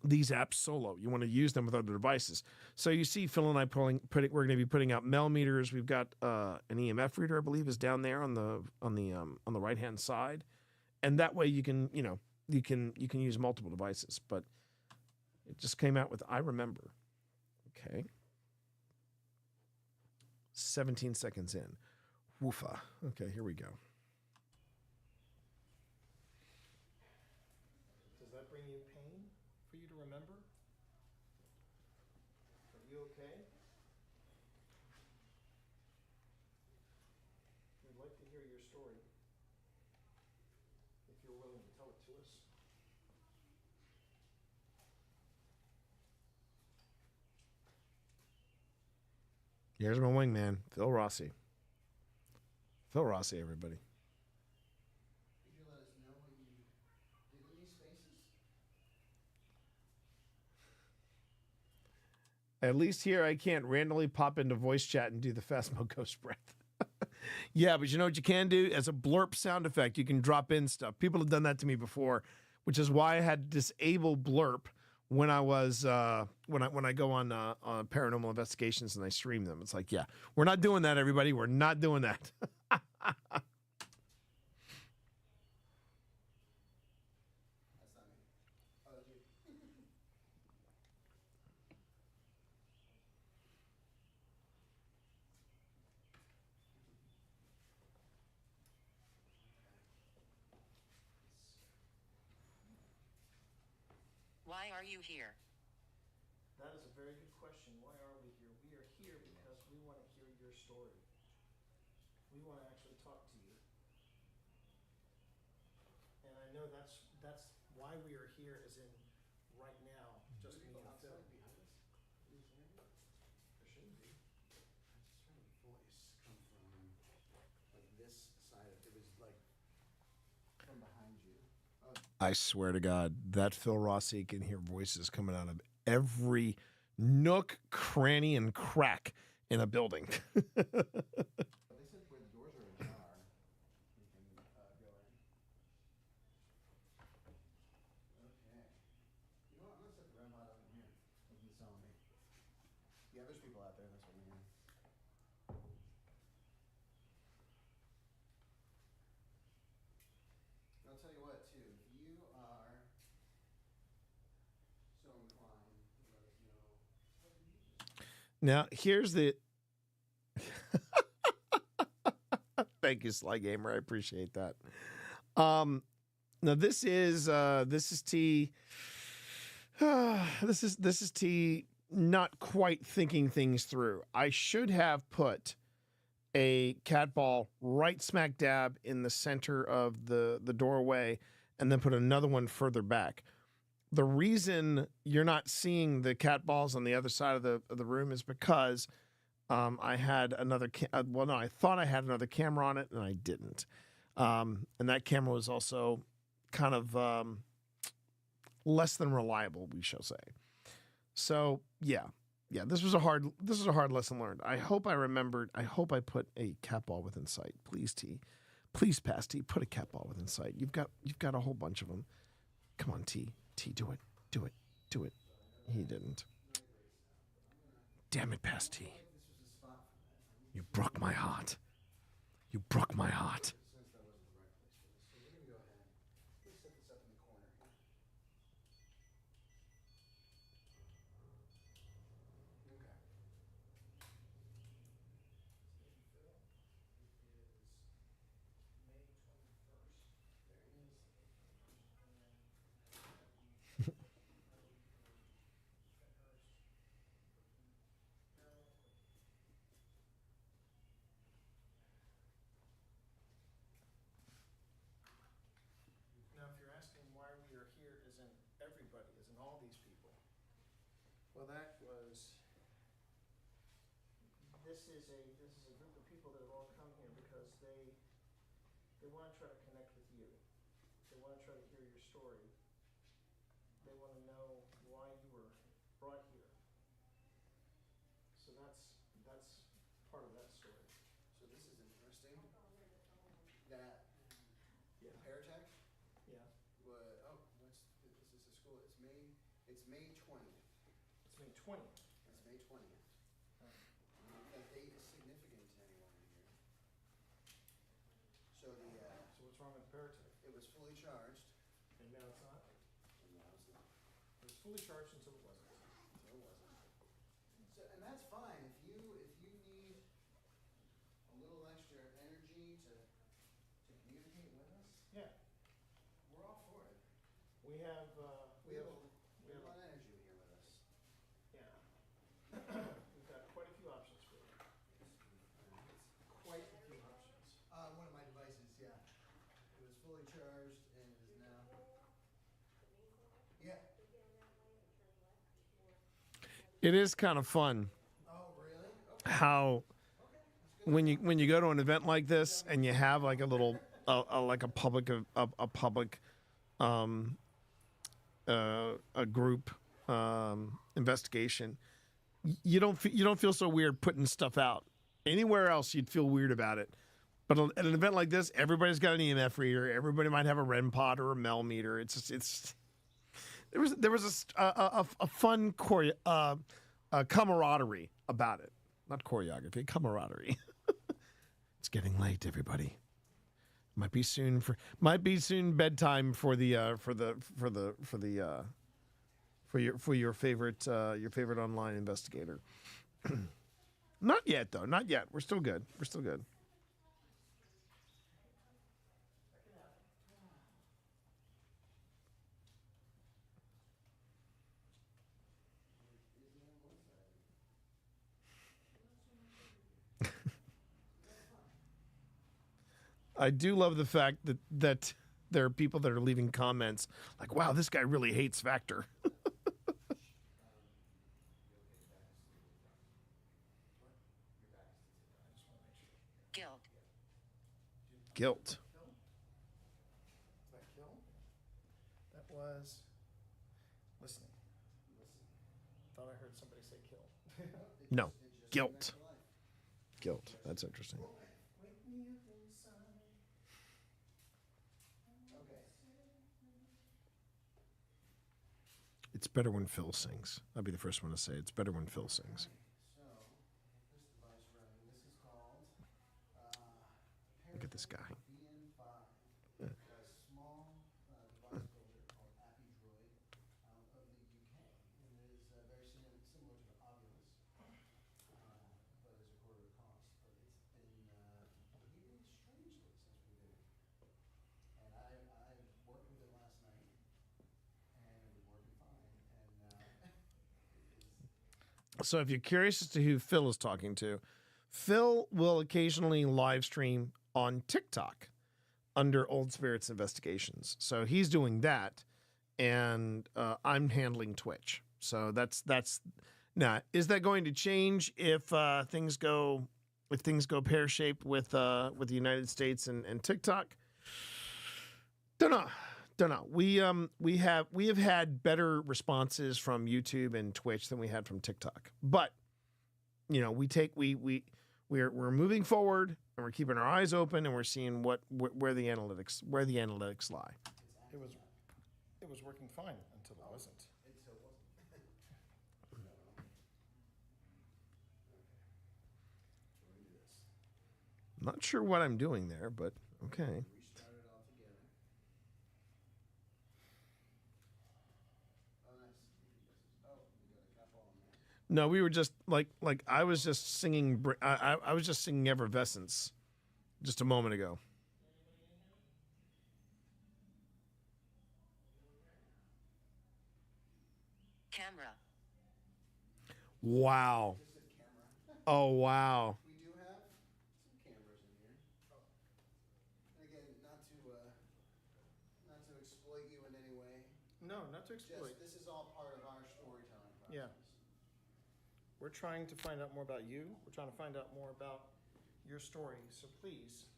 O: these apps solo. You want to use them with other devices. So you see Phil and I we're going to be putting out Mel meters. We've got an EMF reader, I believe, is down there on the right-hand side. And that way you can use multiple devices. But it just came out with I remember. Okay. 17 seconds in. Woofa. Okay, here we go. Does that bring you pain for you to remember? Are you okay? We'd like to hear your story. If you're willing to tell it to us. Here's my wingman, Phil Rossi. Phil Rossi, everybody.
H: Could you let us know what you did in these spaces?
O: At least here I can't randomly pop into voice chat and do the Phasmo Ghost breath. Yeah, but you know what you can do? As a blurp sound effect, you can drop in stuff. People have done that to me before, which is why I had to disable blurp when I was when I go on paranormal investigations and I stream them. It's like, yeah, we're not doing that, everybody. We're not doing that.
C: Why are you here?
O: That is a very good question. Why are we here? We are here because we want to hear your story. We want to actually talk to you. And I know that's why we are here, as in right now, just me and Phil.
H: Behind us? There shouldn't be. I just heard a voice come from like this side. It was like from behind you.
O: I swear to God, that Phil Rossi can hear voices coming out of every nook, cranny, and crack in a building.
H: They said where the doors are ajar, we can go in. Okay. You know what? I'm gonna set the REM pod up in here. What he's telling me. Yeah, there's people out there. That's what we hear. I'll tell you what, too. If you are so inclined to let us know.
O: Now, here's the Thank you, Sly Gamer. I appreciate that. Now this is T. This is T not quite thinking things through. I should have put a cat ball right smack dab in the center of the doorway and then put another one further back. The reason you're not seeing the cat balls on the other side of the room is because I had another I thought I had another camera on it and I didn't. And that camera was also kind of less than reliable, we shall say. So yeah, this was a hard lesson learned. I hope I remembered. I hope I put a cat ball within sight. Please, T, please, pass T, put a cat ball within sight. You've got a whole bunch of them. Come on, T, do it. He didn't. Damn it, pass T. You broke my heart. You broke my heart.
H: Since that wasn't the right place for this, so we're gonna go ahead. Let's set this up in the corner here. Okay. Phil, it is May 21st. There it is. And now, if you're asking why we are here, isn't everybody, isn't all these people? Well, that was. This is a group of people that have all come here because they want to try to connect with you. They want to try to hear your story. They want to know why you were brought here. So that's part of that story. So this is interesting. That Paratech. Yeah. This is a school. It's May 20th. It's May 20th. It's May 20th. That date is significant to anyone in here. So so what's wrong with Paratech? It was fully charged. And now it's not? And now it's not. It was fully charged until it wasn't. Until it wasn't. So, and that's fine. If you need a little extra energy to communicate with us, yeah, we're all for it. We have a lot of energy here with us. Yeah. We've got quite a few options for you. Quite a few options. One of my devices, yeah. It was fully charged and is now. Yeah.
O: It is kind of fun.
H: Oh, really? Okay.
O: How when you go to an event like this and you have like a little like a public a group investigation, you don't feel so weird putting stuff out. Anywhere else you'd feel weird about it, but at an event like this, everybody's got an EMF reader. Everybody might have a REM pod or a Mel meter. There was a fun camaraderie about it. Not choreography, camaraderie. It's getting late, everybody. Might be soon bedtime for your favorite online investigator. Not yet though. Not yet. We're still good. I do love the fact that there are people that are leaving comments like, wow, this guy really hates Vector. Guilt.
H: That kill? That was listening. Thought I heard somebody say kill.
O: No, guilt. Guilt. That's interesting.
H: Wake me up inside. Okay.
O: It's better when Phil sings. I'll be the first one to say it's better when Phil sings.
H: So, this device running. This is called
O: Look at this guy.
H: BN5. A small device builder called AppyDroid out of the UK. And it is very similar to the Oculus, but is a quarter of the cost. But it's
O: So if you're curious as to who Phil is talking to, Phil will occasionally live stream on TikTok under Old Spirits Investigations. So he's doing that, and I'm handling Twitch. So that's now. Is that going to change if things go pear shaped with the United States and TikTok? Don't know. We have had better responses from YouTube and Twitch than we had from TikTok. But we're moving forward, and we're keeping our eyes open, and we're seeing where the analytics lie.
L: It was working fine until it wasn't.
O: Not sure what I'm doing there, but okay. No, we were just like I was just singing. I was just singing Effervescence just a moment ago.
C: Camera.
O: Wow. Oh wow.
H: We do have some cameras in here. And again, not to exploit you in any way.
L: No, not to exploit.
H: This is all part of our storytelling process.
L: Yeah. We're trying to find out more about you. We're trying to find out more about your story. So please,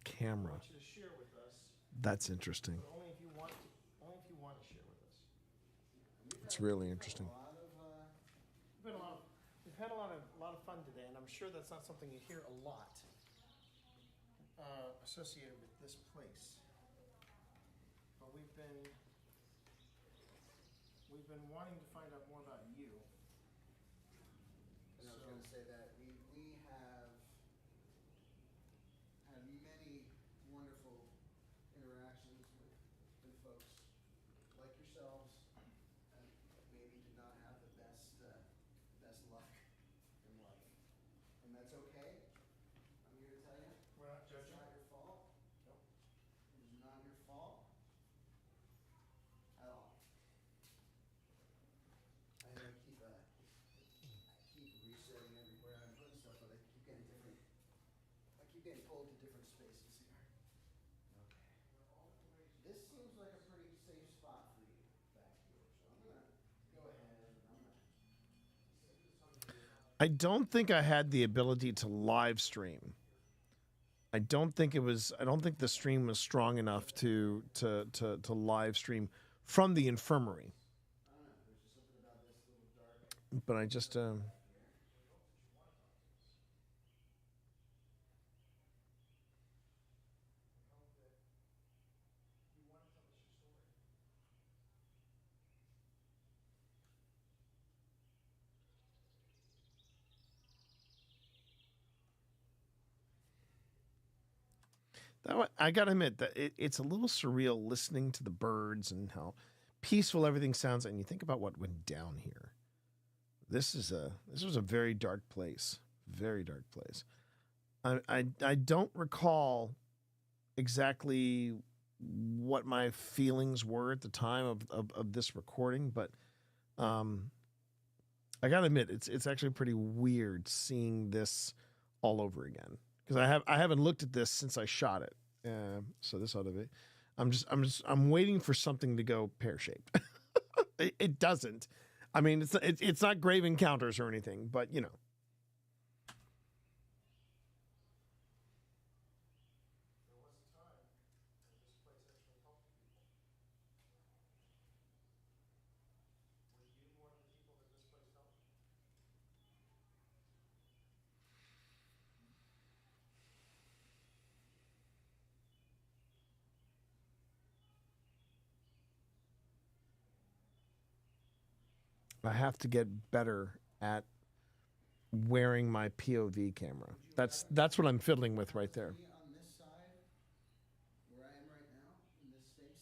O: Camera.
L: I want you to share with us.
O: That's interesting.
L: But only if you want to. Only if you want to share with us.
O: It's really interesting.
L: We've had a lot of fun today, and I'm sure that's not something you hear a lot associated with this place. But we've been wanting to find out more about you.
H: And I was going to say that we have had many wonderful interactions with folks like yourselves, and maybe did not have the best luck in life, and that's okay. I'm here to tell you,
L: We're not judging.
H: It's not your fault.
L: Nope.
H: It is not your fault at all. I know I keep resetting everywhere I'm putting stuff, but I keep getting pulled to different spaces here. Okay. This seems like a pretty safe spot for you back here, so I'm gonna go ahead and
O: I don't think I had the ability to live stream. I don't think the stream was strong enough to live stream from the infirmary. But I just I gotta admit that it's a little surreal listening to the birds and how peaceful everything sounds, and you think about what went down here. This was a very dark place, very dark place. I don't recall exactly what my feelings were at the time of this recording, but I gotta admit it's actually pretty weird seeing this all over again. Because I haven't looked at this since I shot it, so this ought to be. I'm waiting for something to go pear shaped. It doesn't. I mean, it's not Grave Encounters or anything, but you know. I have to get better at wearing my POV camera. That's what I'm fiddling with right there.
H: on this side, where I am right now, in this space.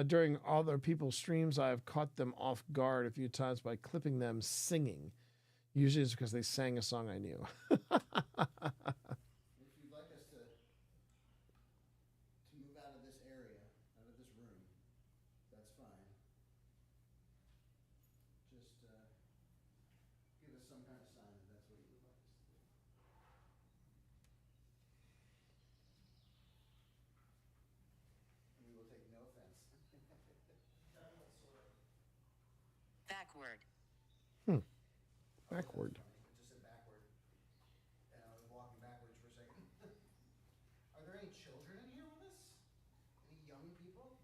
O: During other people's streams, I've caught them off guard a few times by clipping them singing. Usually it's because they sang a song I knew.
H: If you'd like us to move out of this area, out of this room, that's fine. some kind of sign that that's what you would like us to do. And we will take no offense. None whatsoever.
C: Backward.
O: Backward.
H: It just said backward. And I was walking backwards for a second. Are there any children in here with us? Any young people?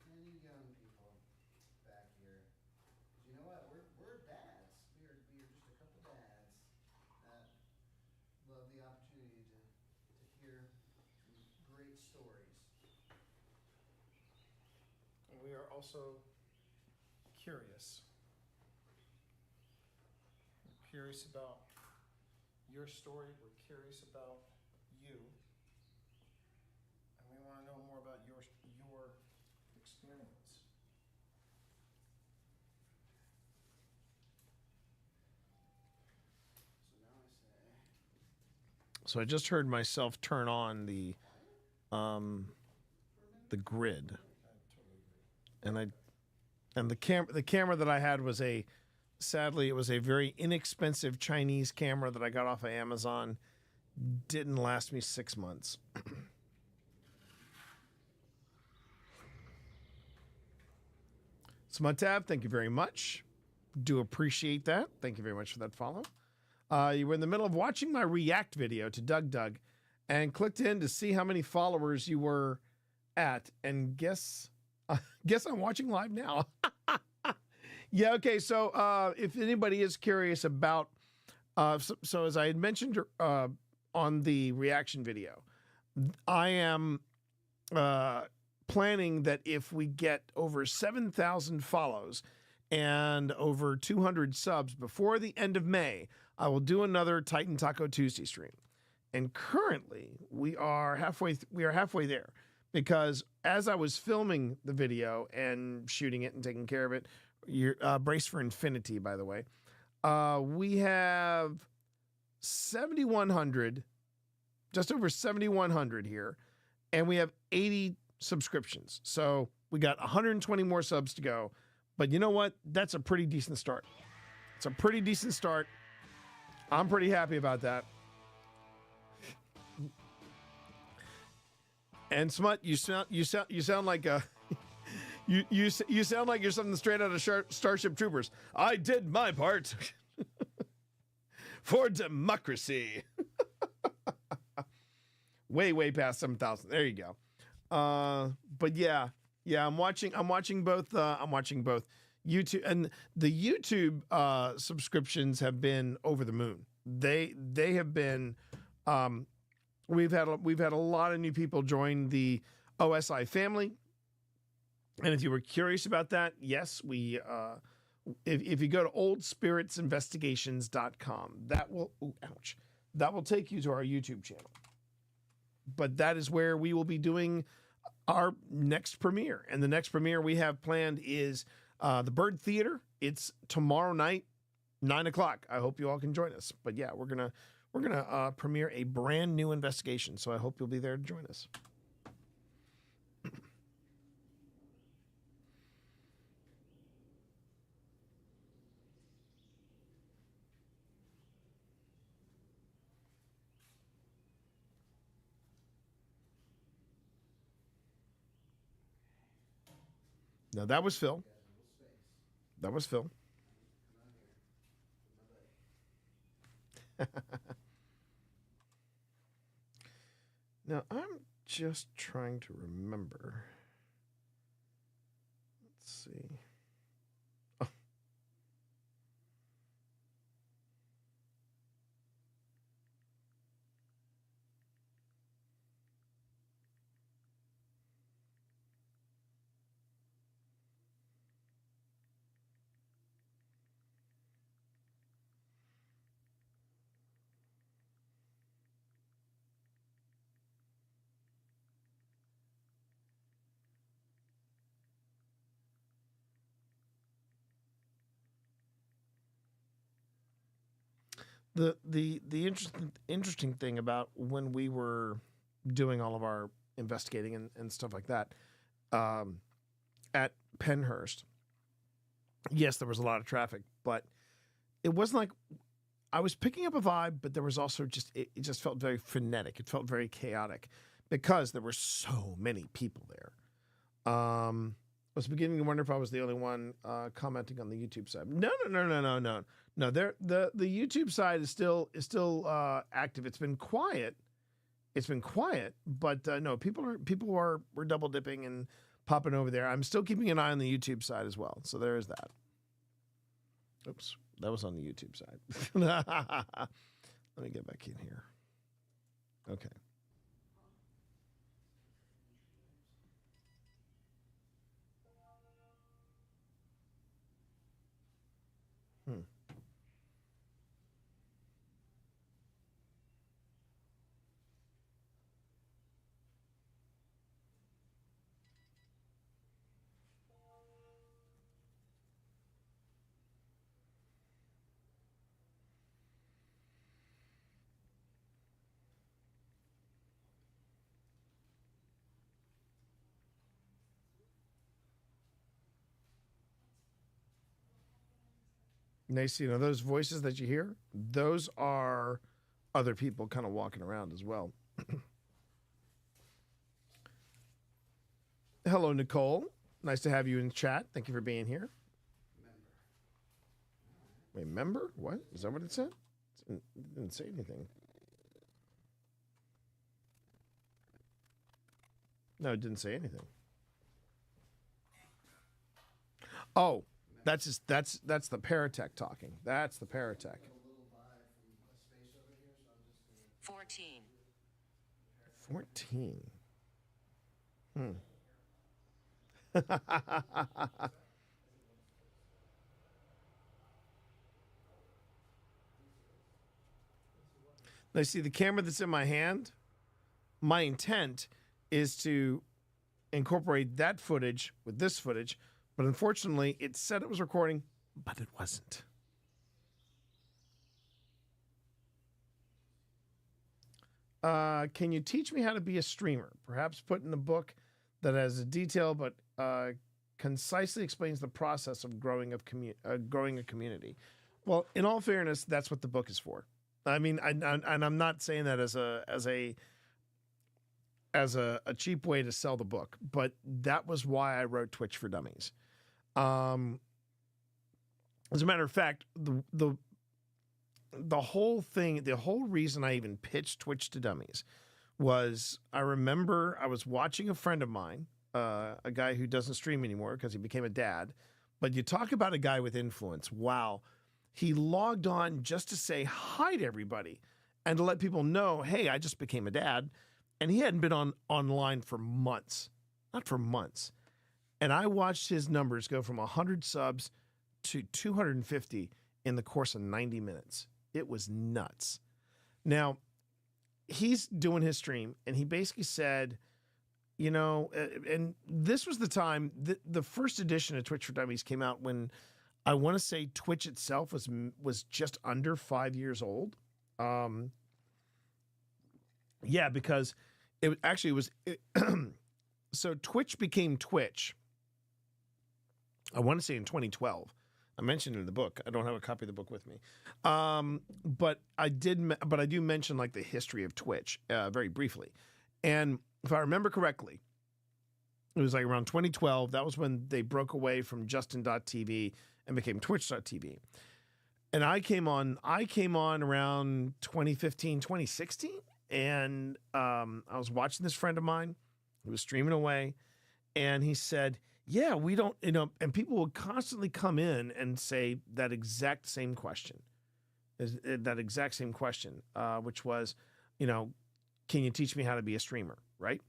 H: Any young people back here? 'Cause you know what? We're dads. We are just a couple dads that love the opportunity to hear some great stories.
O: And we are also curious. We're curious about your story. We're curious about you. And we want to know more about your experience.
H: So now I say,
O: So I just heard myself turn on the grid. And the camera that I had was sadly it was a very inexpensive Chinese camera that I got off of Amazon. Didn't last me 6 months. Smutab, thank you very much. Do appreciate that. Thank you very much for that follow. You were in the middle of watching my react video to Doug and clicked in to see how many followers you were at, and guess I'm watching live now. Yeah, okay, so if anybody is curious about, so as I had mentioned on the reaction video, I am planning that if we get over 7,000 follows and over 200 subs before the end of May, I will do another Titan Taco Tuesday stream. And currently we are halfway there, because as I was filming the video and shooting it and taking care of it, brace for infinity, by the way, we have 7,100, just over 7,100 here, and we have 80 subscriptions. So we got 120 more subs to go. But you know what? That's a pretty decent start. It's a pretty decent start. I'm pretty happy about that. And Smut, you sound like a you sound like you're something straight out of Starship Troopers. I did my part for democracy. way past 7,000. There you go. But yeah, I'm watching both. I'm watching both YouTube, and the YouTube subscriptions have been over the moon. They have been. We've had a lot of new people join the OSI family, and if you were curious about that, yes, we. If you go to oldspiritsinvestigations.com, that will take you to our YouTube channel. But that is where we will be doing our next premiere, and the next premiere we have planned is the Bird Theater. It's tomorrow night, 9:00. I hope you all can join us. But yeah, we're gonna premiere a brand new investigation, so I hope you'll be there to join us. Now that was Phil. That was Phil. Now I'm just trying to remember. Let's see. Oh. The interesting thing about when we were doing all of our investigating and stuff like that, at Pennhurst, yes, there was a lot of traffic, but it wasn't like I was picking up a vibe, but there was also just, it just felt very frenetic. It felt very chaotic because there were so many people there. I was beginning to wonder if I was the only one commenting on the YouTube side. No. The YouTube side is still active. It's been quiet. But no, people were double dipping and popping over there. I'm still keeping an eye on the YouTube side as well. So there is that. Oops, that was on the YouTube side. Let me get back in here. Okay. Nice, those voices that you hear, those are other people kind of walking around as well. Hello, Nicole. Nice to have you in chat. Thank you for being here. Wait, member? What? Is that what it said? It didn't say anything. No, it didn't say anything. Oh. That's the Paratech talking. That's the Paratech.
C: 14.
O: 14. Now, see the camera that's in my hand? My intent is to incorporate that footage with this footage. But unfortunately, it said it was recording, but it wasn't. Can you teach me how to be a streamer? Perhaps put in a book that has a detail but concisely explains the process of growing a community. Well, in all fairness, that's what the book is for. I mean, and I'm not saying that as a cheap way to sell the book, but that was why I wrote Twitch for Dummies. As a matter of fact, the whole thing, the whole reason I even pitched Twitch to Dummies was I remember I was watching a friend of mine, a guy who doesn't stream anymore because he became a dad. But you talk about a guy with influence. Wow. He logged on just to say hi to everybody and to let people know, hey, I just became a dad. And he hadn't been online for months, not for months. And I watched his numbers go from 100 subs to 250 in the course of 90 minutes. It was nuts. Now, he's doing his stream, and he basically said, and this was the time, the first edition of Twitch for Dummies came out when I want to say Twitch itself was just under 5 years old. Yeah, because it actually was... so Twitch became Twitch, I want to say in 2012. I mentioned it in the book. I don't have a copy of the book with me. But I do mention like the history of Twitch very briefly. And if I remember correctly, it was like around 2012. That was when they broke away from Justin.tv and became Twitch.tv. And I came on around 2015, 2016. And I was watching this friend of mine who was streaming away. And he said, yeah, we don't, and people would constantly come in and say that exact same question, which was, can you teach me how to be a streamer, right?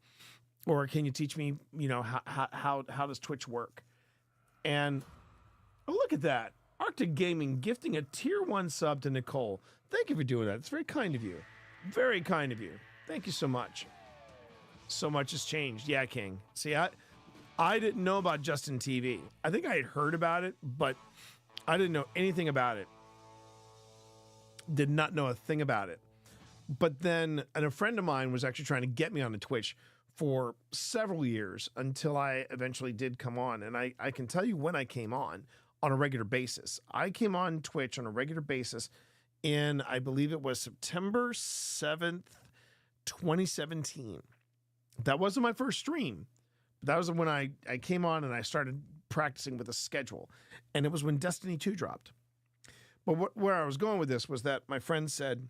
O: Or can you teach me, how does Twitch work? And look at that, Arctic Gaming gifting a tier 1 sub to Nicole. Thank you for doing that. It's very kind of you. Very kind of you. Thank you so much. So much has changed. Yeah, King. See, I didn't know about Justin TV. I think I had heard about it, but I didn't know anything about it. Did not know a thing about it. But then, and a friend of mine was actually trying to get me on the Twitch for several years until I eventually did come on. And I can tell you when I came on a regular basis. I came on Twitch on a regular basis in, I believe it was September 7th, 2017. That wasn't my first stream. That was when I came on and I started practicing with a schedule. And it was when Destiny 2 dropped. But where I was going with this was that my friend said,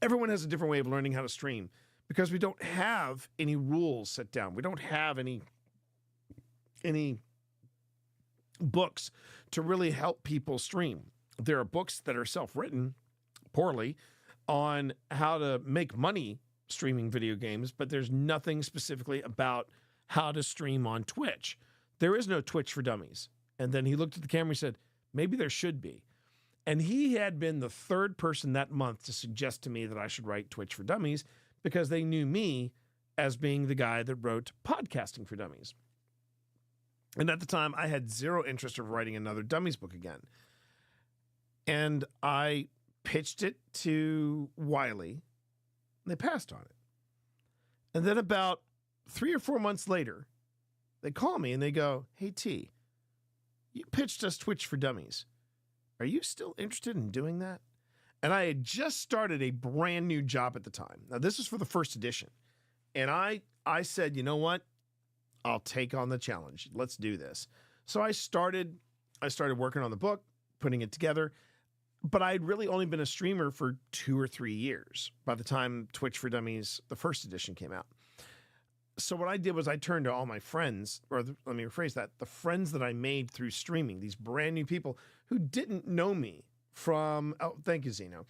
O: everyone has a different way of learning how to stream because we don't have any rules set down. We don't have any books to really help people stream. There are books that are self-written poorly on how to make money streaming video games, but there's nothing specifically about how to stream on Twitch. There is no Twitch for Dummies. And then he looked at the camera and said, maybe there should be. And he had been the third person that month to suggest to me that I should write Twitch for Dummies because they knew me as being the guy that wrote Podcasting for Dummies. And at the time, I had zero interest of writing another Dummies book again. And I pitched it to Wiley. They passed on it. And then about 3 or 4 months later, they call me and they go, hey, T, you pitched us Twitch for Dummies. Are you still interested in doing that? And I had just started a brand new job at the time. Now, this is for the first edition. And I said, you know what? I'll take on the challenge. Let's do this. So I started working on the book, putting it together. But I'd really only been a streamer for 2 or 3 years by the time Twitch for Dummies, the first edition, came out. So what I did was I turned to all my friends, let me rephrase that, the friends that I made through streaming, these brand new people who didn't know me from, oh, thank you, Zeno.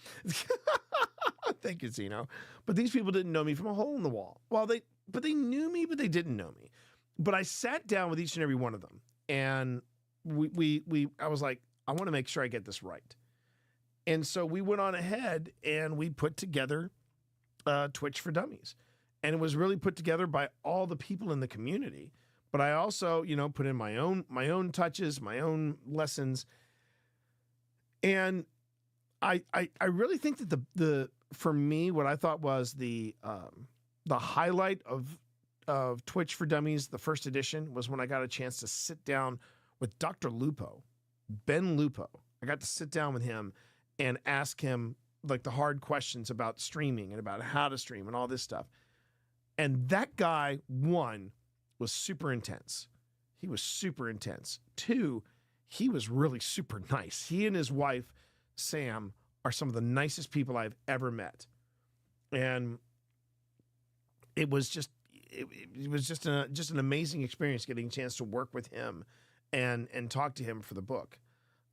O: Thank you, Zeno. But these people didn't know me from a hole in the wall. Well, they knew me, but they didn't know me. But I sat down with each and every one of them, and I was like, I want to make sure I get this right. And so we went on ahead and we put together Twitch for Dummies. And it was really put together by all the people in the community. But I also, put in my own touches, my own lessons. And I really think that for me, what I thought was the highlight of Twitch for Dummies, the first edition, was when I got a chance to sit down with Dr. Lupo, Ben Lupo. I got to sit down with him and ask him like the hard questions about streaming and about how to stream and all this stuff. And that guy, 1, was super intense. He was super intense. 2, he was really super nice. He and his wife, Sam, are some of the nicest people I've ever met. And it was just an amazing experience getting a chance to work with him and talk to him for the book.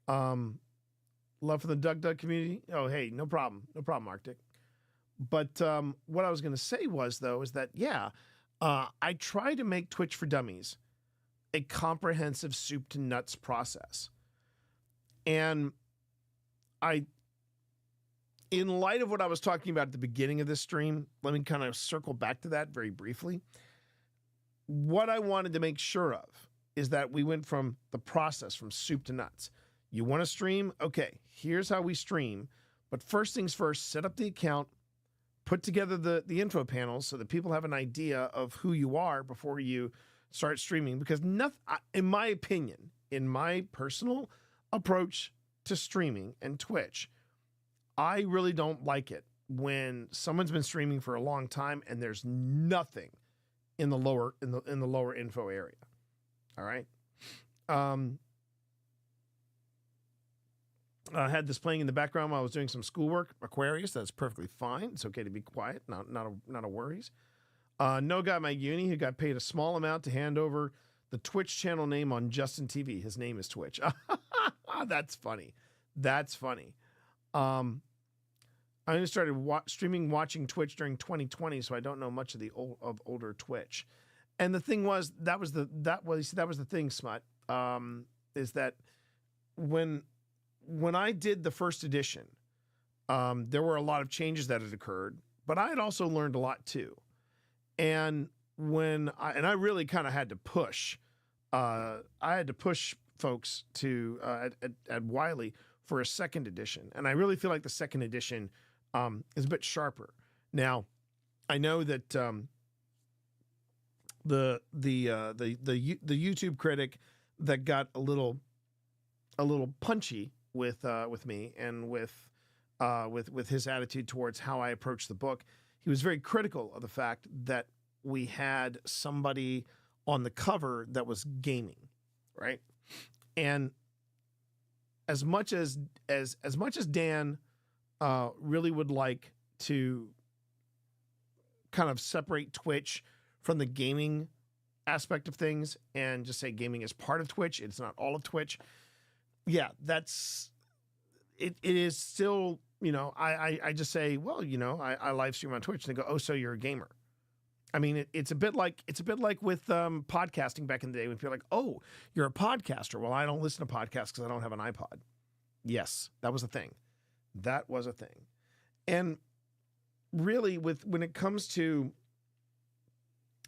O: Love for the Doug community. Oh, hey, no problem. No problem, Arctic. But what I was going to say was, though, is that, I try to make Twitch for Dummies a comprehensive soup to nuts process. And in light of what I was talking about at the beginning of this stream, let me kind of circle back to that very briefly. What I wanted to make sure of is that we went from the process, from soup to nuts. You want to stream? Okay, here's how we stream. But first things first, set up the account, put together the info panels so that people have an idea of who you are before you start streaming. Because nothing, in my opinion, in my personal approach to streaming and Twitch, I really don't like it when someone's been streaming for a long time and there's nothing in the lower info area. All right. I had this playing in the background while I was doing some schoolwork. Aquarius, that's perfectly fine. It's okay to be quiet, not a worries. No guy at my uni who got paid a small amount to hand over the Twitch channel name on Justin TV. His name is Twitch. That's funny. That's funny. I only started watching Twitch during 2020, so I don't know much of the older Twitch. And the thing was, that was the thing, Smut. Is that when I did the first edition, there were a lot of changes that had occurred, but I had also learned a lot too. And I really kind of had to push, folks to at Wiley for a second edition, and I really feel like the second edition is a bit sharper. Now, I know that the YouTube critic that got a little punchy with me and with his attitude towards how I approach the book. He was very critical of the fact that we had somebody on the cover that was gaming, right? And as much as Dan really would like to kind of separate Twitch from the gaming aspect of things and just say gaming is part of Twitch, it's not all of Twitch. Yeah, it is still, I just say, well, I live stream on Twitch, and they go, oh, so you're a gamer. I mean, it's a bit like with podcasting back in the day when people are like, oh, you're a podcaster. Well, I don't listen to podcasts because I don't have an iPod. Yes, that was a thing. That was a thing. And really, when it comes to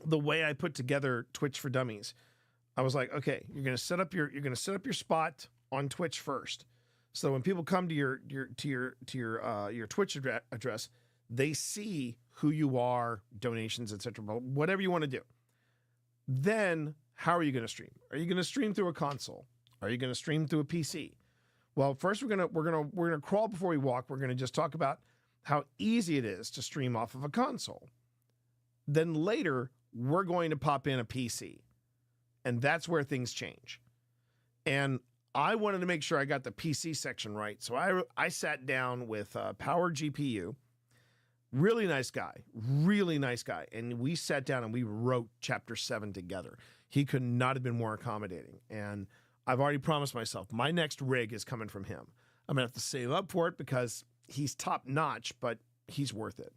O: the way I put together Twitch for Dummies, I was like, okay, you're gonna set up your spot on Twitch first. So when people come to your Twitch address, they see who you are, donations, etc., whatever you want to do. Then, how are you going to stream? Are you going to stream through a console? Are you going to stream through a PC? Well, first we're gonna crawl before we walk. We're gonna just talk about how easy it is to stream off of a console. Then later we're going to pop in a PC, and that's where things change. And I wanted to make sure I got the PC section right, so I sat down with Power GPU. Really nice guy, and we sat down and we wrote Chapter 7 together. He could not have been more accommodating, and I've already promised myself my next rig is coming from him. I'm gonna have to save up for it because he's top notch, but he's worth it.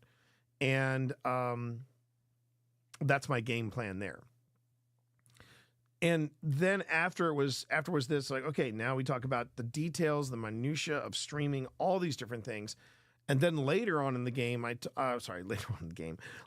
O: And that's my game plan there. And then afterwards this, like, okay, now we talk about the details, the minutia of streaming, all these different things. And then later on in the game,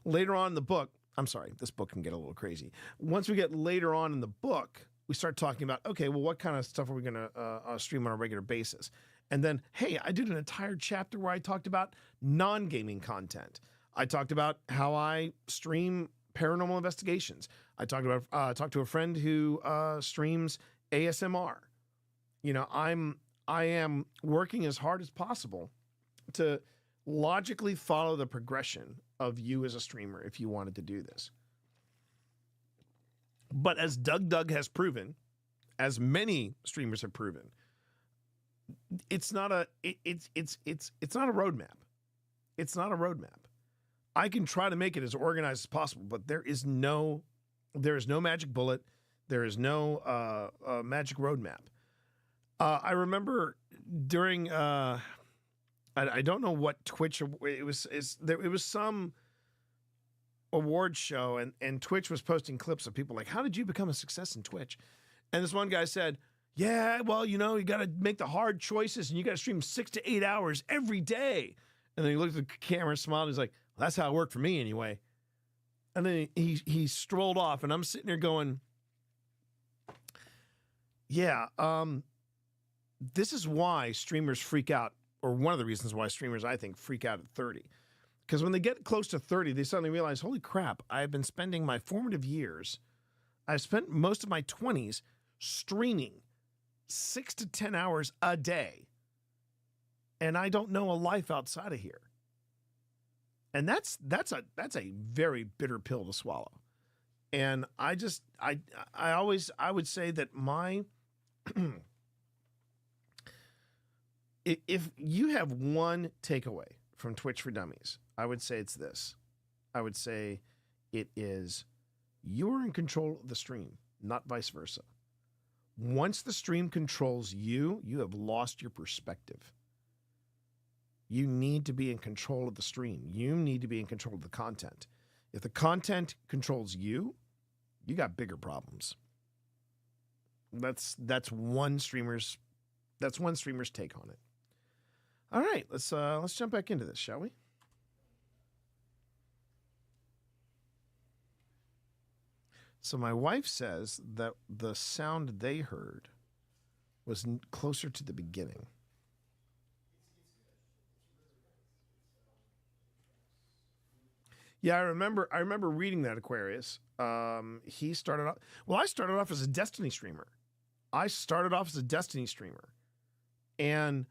O: later on in the book, I'm sorry, this book can get a little crazy. Once we get later on in the book, we start talking about, okay, well, what kind of stuff are we going to stream on a regular basis? And then, hey, I did an entire chapter where I talked about non-gaming content. I talked about how I stream paranormal investigations. I talked to a friend who streams ASMR. I am working as hard as possible to logically follow the progression of you as a streamer if you wanted to do this. But as Doug has proven, as many streamers have proven, it's not a roadmap. It's not a roadmap. I can try to make it as organized as possible, but there is no magic bullet. There is no magic roadmap. I remember during I don't know what Twitch it was some award show, and Twitch was posting clips of people like, how did you become a success in Twitch? And this one guy said, yeah, well, you got to make the hard choices and you got to stream 6 to 8 hours every day. And then he looked at the camera and smiled. And he's like, well, that's how it worked for me anyway. And then he strolled off, and I'm sitting there going, yeah, this is why streamers freak out, or one of the reasons why streamers, I think, freak out at 30. Because when they get close to 30, they suddenly realize, holy crap, I've been spending my formative years, I've spent most of my 20s streaming 6 to 10 hours a day, and I don't know a life outside of here. And that's a very bitter pill to swallow. And I would say that if you have one takeaway from Twitch for Dummies, I would say it's this. I would say it is, you're in control of the stream, not vice versa. Once the stream controls you, you have lost your perspective. You need to be in control of the stream. You need to be in control of the content. If the content controls you, you got bigger problems. That's one streamer's take on it. All right, let's jump back into this, shall we? So my wife says that the sound they heard was closer to the beginning. Yeah, I remember reading that, Aquarius. He started off. Well, I started off as a Destiny streamer. And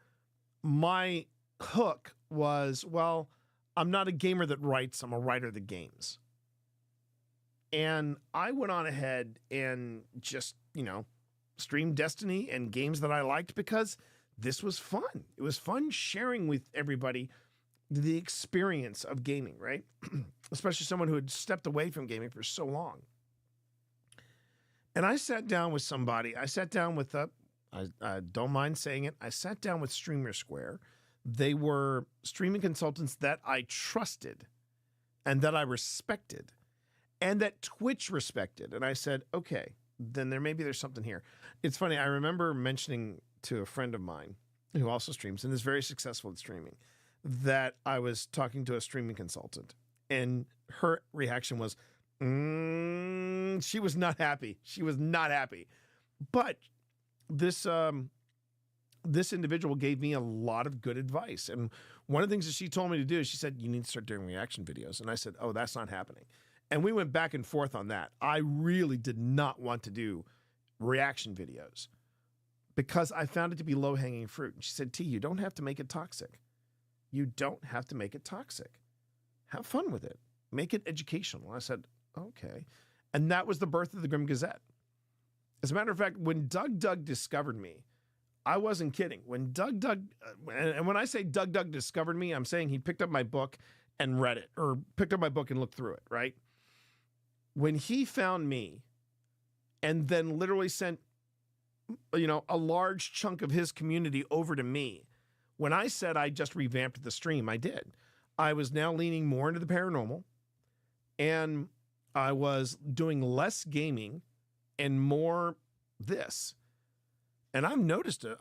O: my hook was, well, I'm not a gamer that writes, I'm a writer that games. And I went on ahead and just, streamed Destiny and games that I liked because this was fun. It was fun sharing with everybody the experience of gaming, right? Especially someone who had stepped away from gaming for so long. And I sat down with somebody. I sat down with, I don't mind saying it, I sat down with Streamer Square. They were streaming consultants that I trusted and that I respected and that Twitch respected. And I said, okay, then there's something here. It's funny. I remember mentioning to a friend of mine who also streams and is very successful at streaming that I was talking to a streaming consultant, and her reaction was, she was not happy. But this individual gave me a lot of good advice. And one of the things that she told me to do is she said, you need to start doing reaction videos. And I said, oh, that's not happening. And we went back and forth on that. I really did not want to do reaction videos because I found it to be low-hanging fruit. And she said, T, you don't have to make it toxic. Have fun with it. Make it educational. I said, okay. And that was the birth of the Grim Gazette. As a matter of fact, when Doug discovered me, I wasn't kidding. When Doug, and when I say Doug discovered me, I'm saying he picked up my book and read it, or picked up my book and looked through it, right? When he found me and then literally sent, a large chunk of his community over to me, when I said I just revamped the stream, I did. I was now leaning more into the paranormal, and I was doing less gaming and more this. And I've noticed a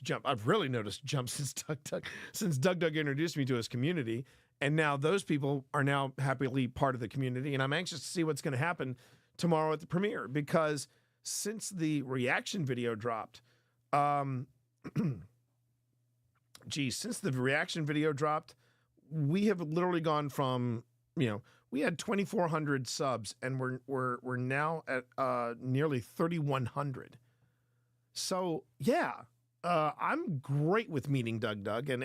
O: jump. I've really noticed a jump since Doug introduced me to his community. And now those people are now happily part of the community. And I'm anxious to see what's going to happen tomorrow at the premiere, because since the reaction video dropped, we have literally gone from, we had 2,400 subs and we're now at nearly 3,100. So yeah, I'm great with meeting Doug, and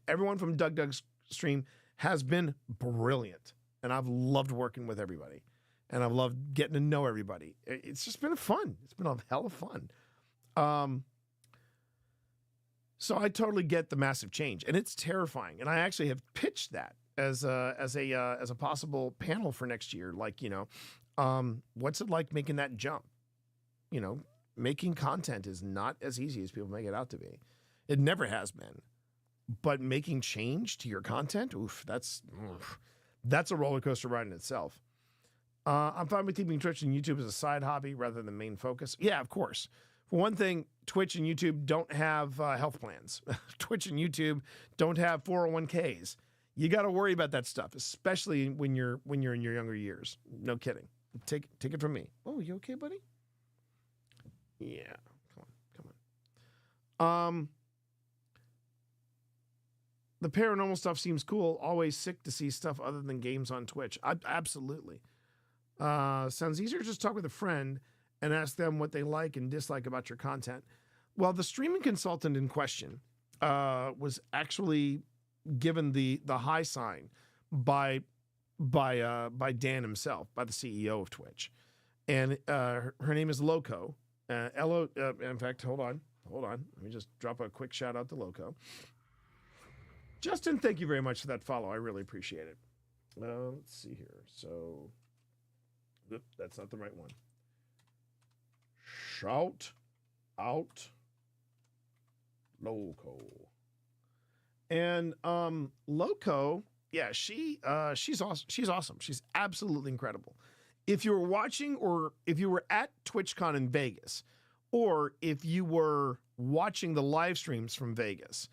O: everyone from Doug's stream has been brilliant, and I've loved working with everybody, and I've loved getting to know everybody. It's just been fun. It's been a hell of fun. So I totally get the massive change, and it's terrifying. And I actually have pitched that as a possible panel for next year. Like, what's it like making that jump? Making content is not as easy as people make it out to be. It never has been. But making change to your content, that's a roller coaster ride in itself. I'm fine with keeping Twitch and YouTube as a side hobby rather than the main focus. Yeah, of course. For one thing, Twitch and YouTube don't have health plans. Twitch and YouTube don't have 401ks. You got to worry about that stuff, especially when you're in your younger years. No kidding. Take it from me. Oh, you okay, buddy? Yeah. Come on. The paranormal stuff seems cool. Always sick to see stuff other than games on Twitch. Absolutely. Sounds easier to just talk with a friend and ask them what they like and dislike about your content. Well, the streaming consultant in question was actually given the high sign by Dan himself, by the CEO of Twitch, and her name is Loco. In fact, hold on. Let me just drop a quick shout out to Loco. Justin, thank you very much for that follow. I really appreciate it. Let's see here. So, that's not the right one. Shout out Loco. And Loco, yeah, she's awesome. She's awesome. She's absolutely incredible. If you were watching, or if you were at TwitchCon in Vegas, or if you were watching the live streams from Vegas,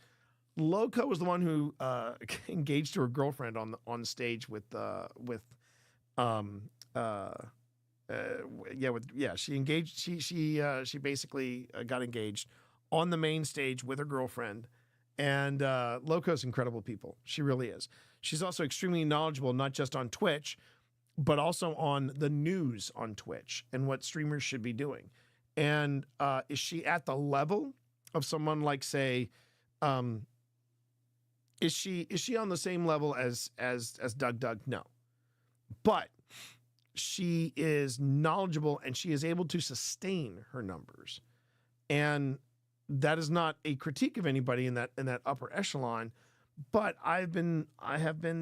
O: Loco was the one who engaged her girlfriend on stage she engaged. She basically got engaged on the main stage with her girlfriend. And Loco's incredible people. She really is. She's also extremely knowledgeable, not just on Twitch, but also on the news on Twitch and what streamers should be doing. And is she at the level of someone like, say, is she on the same level as Doug? No. But she is knowledgeable and she is able to sustain her numbers. And that is not a critique of anybody in that upper echelon. But I have been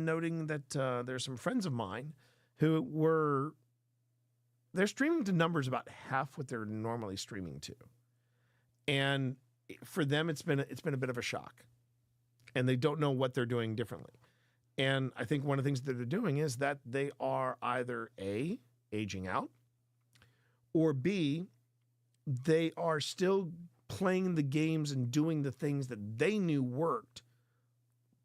O: noting that there's some friends of mine who they're streaming to numbers about half what they're normally streaming to. And for them, it's been a bit of a shock. And they don't know what they're doing differently. And I think one of the things that they're doing is that they are either A, aging out, or B, they are still playing the games and doing the things that they knew worked,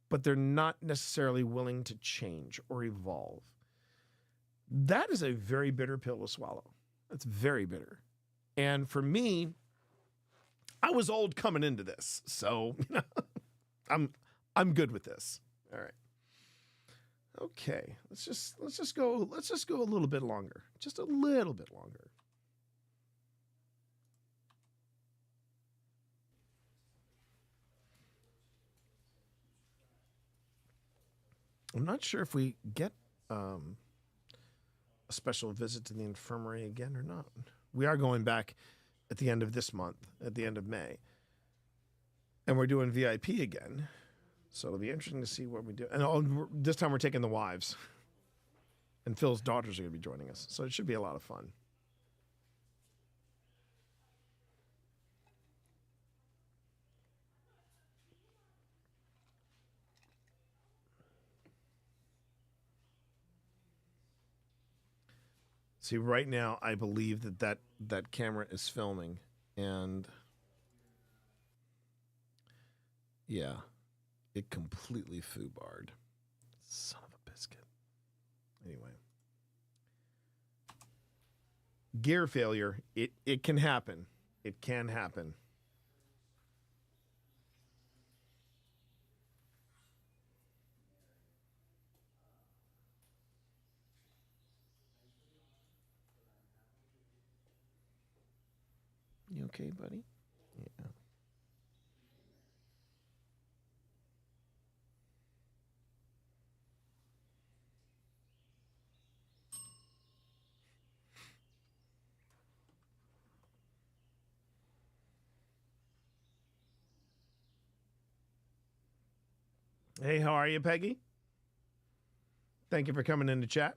O: but they're not necessarily willing to change or evolve. That is a very bitter pill to swallow. That's very bitter. And for me, I was old coming into this, so I'm good with this. All right. Okay, let's just go a little bit longer. Just a little bit longer. I'm not sure if we get a special visit to the infirmary again or not. We are going back at the end of this month, at the end of May. And we're doing VIP again. So it'll be interesting to see what we do. And this time we're taking the wives. And Phil's daughters are going to be joining us. So it should be a lot of fun. See, right now, I believe that camera is filming. And yeah, it completely foobarred. Son of a biscuit. Anyway. Gear failure. It can happen. It can happen. You okay, buddy? Yeah. Hey, how are you, Peggy? Thank you for coming in to chat.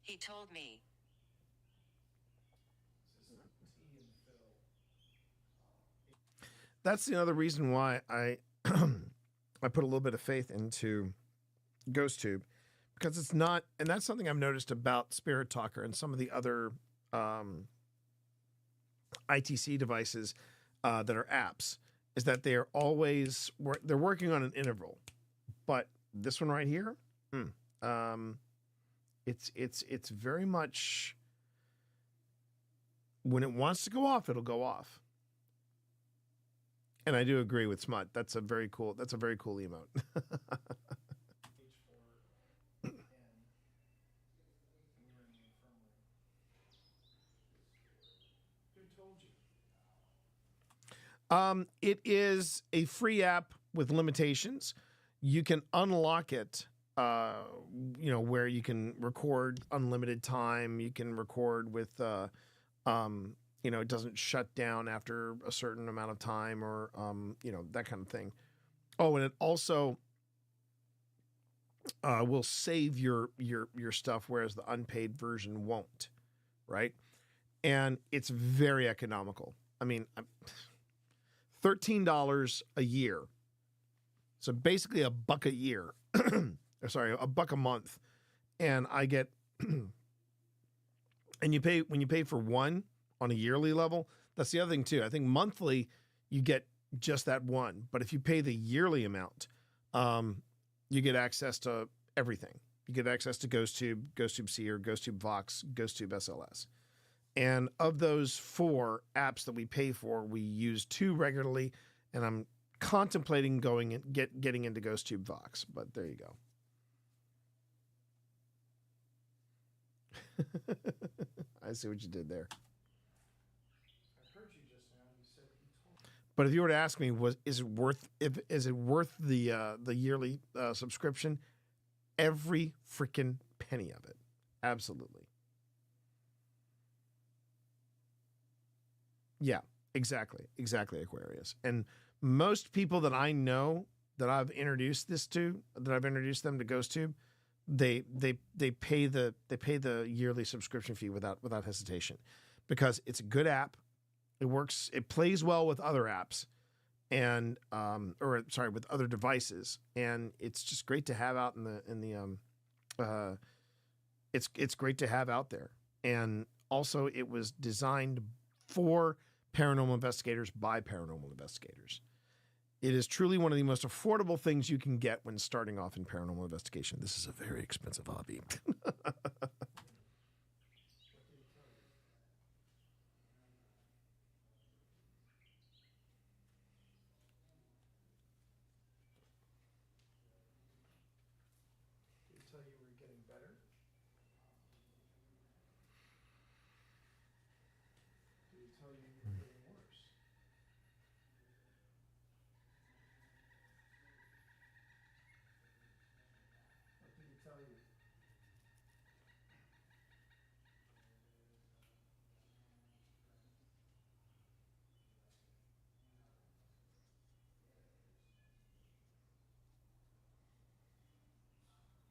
C: He told me.
O: That's the other reason why I I put a little bit of faith into GhostTube, because it's not, and that's something I've noticed about Spirit Talker and some of the other ITC devices that are apps, is that they are always they're working on an interval, but this one right here, it's very much when it wants to go off, it'll go off. And I do agree with Smut. That's a very cool emote. It is a free app with limitations. You can unlock it, where you can record unlimited time. You can record with, it doesn't shut down after a certain amount of time, or, that kind of thing. Oh, and it also will save your stuff, whereas the unpaid version won't, right? And it's very economical. I mean, $13 a year. So basically $1 a year. Sorry, $1 a month. And I get, and when you pay for one on a yearly level, that's the other thing too. I think monthly you get just that one. But if you pay the yearly amount, you get access to everything. You get access to GhostTube, GhostTube Seer, GhostTube Vox, GhostTube SLS. And of those 4 apps that we pay for, we use 2 regularly, and I'm contemplating getting into GhostTube Vox, but there you go. I see what you did there.
H: I heard you just now. You said he told me.
O: But if you were to ask me, is it worth the yearly subscription? Every freaking penny of it, absolutely. Yeah, exactly, Aquarius. And most people that I know that I've introduced them to GhostTube, they pay the yearly subscription fee without hesitation, because it's a good app. It works. It plays well with other apps, and with other devices, and it's just great to have out it's great to have out there. And also, it was designed for paranormal investigators by paranormal investigators. It is truly one of the most affordable things you can get when starting off in paranormal investigation. This is a very expensive hobby.
H: Did he tell you we're getting better? Did he tell you we're getting worse? What did he tell you?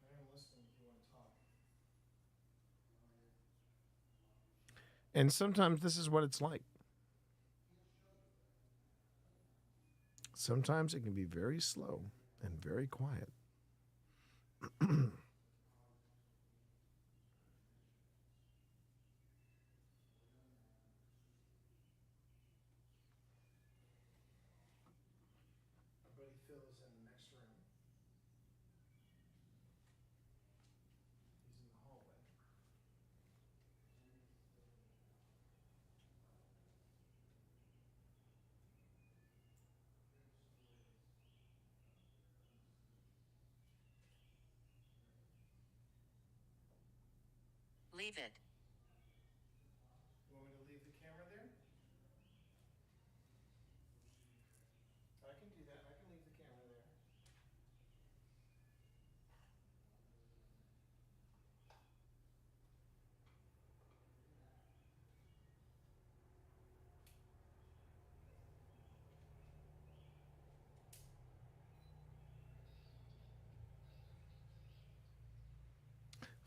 H: I am listening if you want to talk.
O: And sometimes this is what it's like. Sometimes it can be very slow and very quiet.
H: Our buddy Phil is in the next room. He's in the hallway.
C: Leave it.
H: You want me to leave the camera there? I can do that. I can leave the camera there.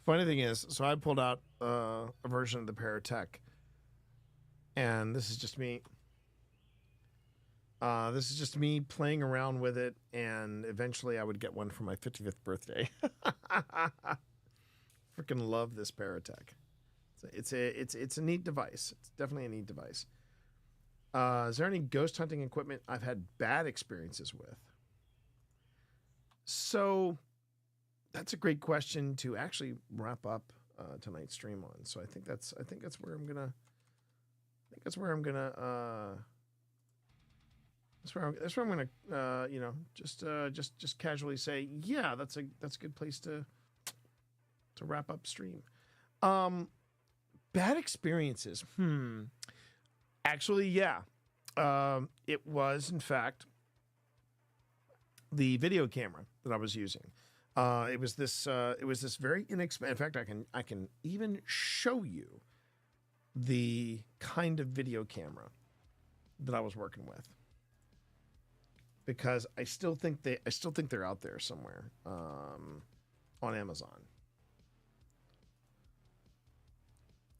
O: Funny thing is, so I pulled out a version of the Paratech, and this is just me. This is just me playing around with it, and eventually I would get one for my 55th birthday. Freaking love this Paratech. It's a neat device. It's definitely a neat device. Is there any ghost hunting equipment I've had bad experiences with? So that's a great question to actually wrap up tonight's stream on. So I think that's where I'm gonna. That's where I'm gonna just casually say, yeah, that's a good place to wrap up stream. Bad experiences. Actually, yeah. It was, in fact, the video camera that I was using. It was this very inexpensive. In fact, I can even show you the kind of video camera that I was working with, because I still think they're out there somewhere on Amazon.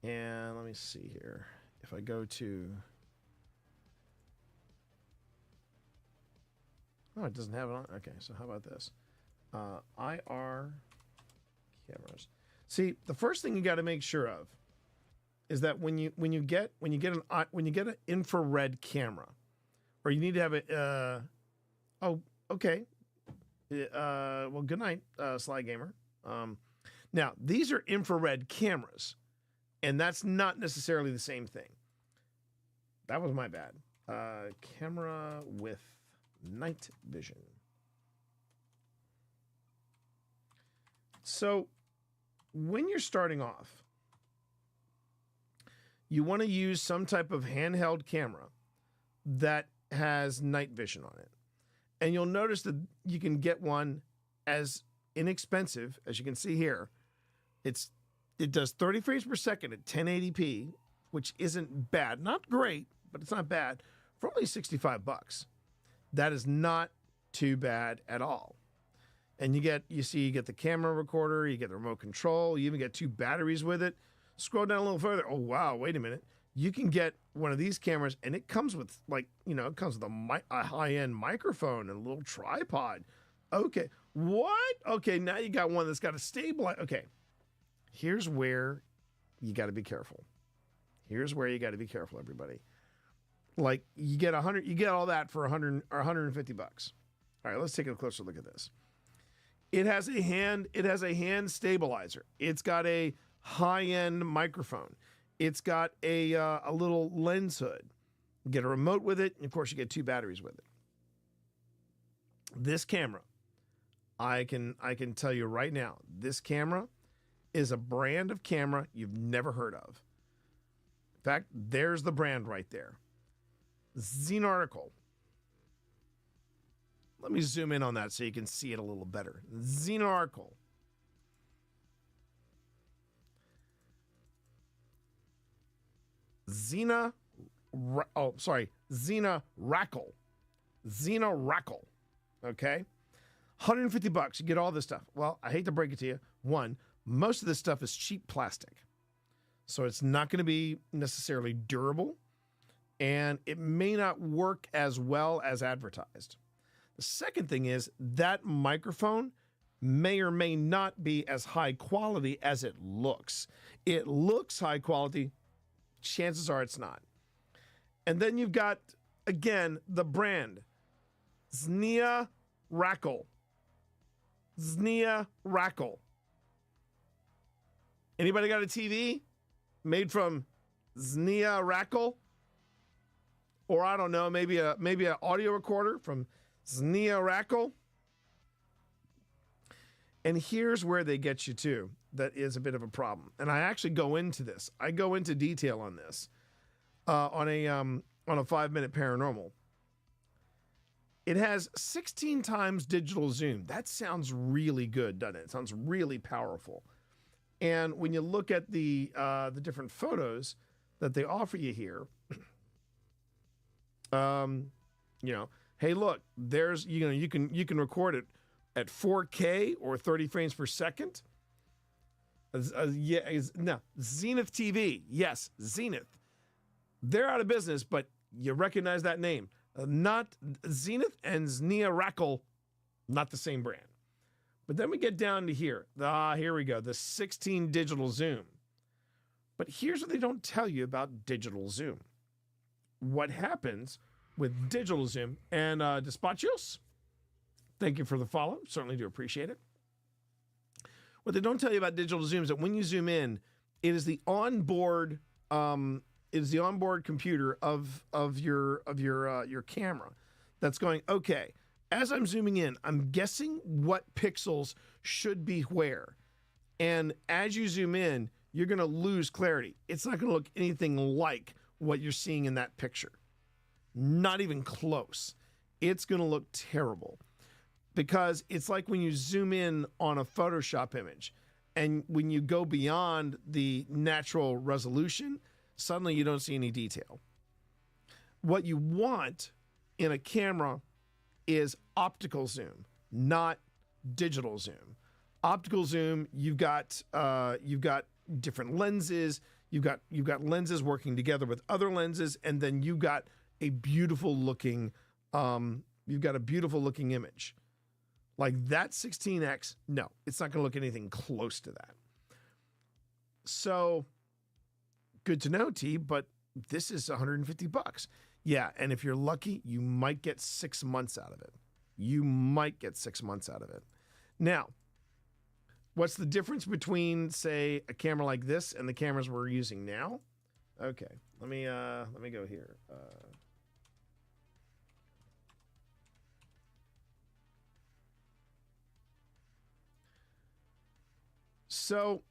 O: And let me see here. If I go to, oh, it doesn't have it on. Okay, so how about this? IR cameras. See, the first thing you got to make sure of is that when you get an infrared camera, or you need to have a oh, okay. Well, good night, Sly Gamer. Now, these are infrared cameras, and that's not necessarily the same thing. That was my bad. Camera with night vision. So when you're starting off, you want to use some type of handheld camera that has night vision on it. And you'll notice that you can get one as inexpensive, as you can see here. It does 30 frames per second at 1080p, which isn't bad. Not great, but it's not bad, for only $65. That is not too bad at all. And you get the camera recorder, you get the remote control, you even get 2 batteries with it. Scroll down a little further. Oh, wow, wait a minute. You can get one of these cameras, and it comes with, it comes with a high-end microphone and a little tripod. Okay, what? Okay, now you got one that's got a stabilizer. Okay, here's where you got to be careful. Here's where you got to be careful, everybody. Like, you get all that for $100 or $150. All right, let's take a closer look at this. It has a hand stabilizer. It's got a high-end microphone. It's got a little lens hood. You get a remote with it, and of course you get 2 batteries with it. This camera, I can tell you right now, this camera is a brand of camera you've never heard of. In fact, there's the brand right there. Xenarticle. Let me zoom in on that so you can see it a little better. Xenarticle. Xena Rackle. Okay? $150. You get all this stuff. Well, I hate to break it to you. One, most of this stuff is cheap plastic. So it's not going to be necessarily durable, and it may not work as well as advertised. The second thing is that microphone may or may not be as high quality as it looks. It looks high quality. Chances are it's not. And then you've got, again, the brand. Xenia Rackle. Anybody got a TV made from Xenia Rackle? Or I don't know, maybe an audio recorder from Xenia Rackle? And here's where they get you to. That is a bit of a problem. And I actually go into this. I go into detail on this on a 5-minute paranormal. It has 16 times digital zoom. That sounds really good, doesn't it? It sounds really powerful. And when you look at the different photos that they offer you here, hey, look, there's you can record it at 4K or 30 frames per second. Zenith TV. Yes, Zenith. They're out of business, but you recognize that name. Not Zenith and Xenia Rackle, not the same brand. But then we get down to here. Here we go. The 16 digital zoom. But here's what they don't tell you about digital zoom. What happens with digital zoom? And Despachos, thank you for the follow. Certainly do appreciate it. What they don't tell you about digital zoom is that when you zoom in, it is the onboard computer of your camera that's going, okay, as I'm zooming in, I'm guessing what pixels should be where. And as you zoom in, you're going to lose clarity. It's not going to look anything like what you're seeing in that picture. Not even close. It's going to look terrible. Because it's like when you zoom in on a Photoshop image, and when you go beyond the natural resolution, suddenly you don't see any detail. What you want in a camera is optical zoom, not digital zoom. Optical zoom, you've got different lenses, you've got lenses working together with other lenses, and then you've got a beautiful looking image. Like that 16X, no, it's not going to look anything close to that. So, good to know, T, but this is $150. Yeah, and if you're lucky, you might get 6 months out of it. Now, What's the difference between, say, a camera like this and the cameras we're using now? Okay, let me go here. So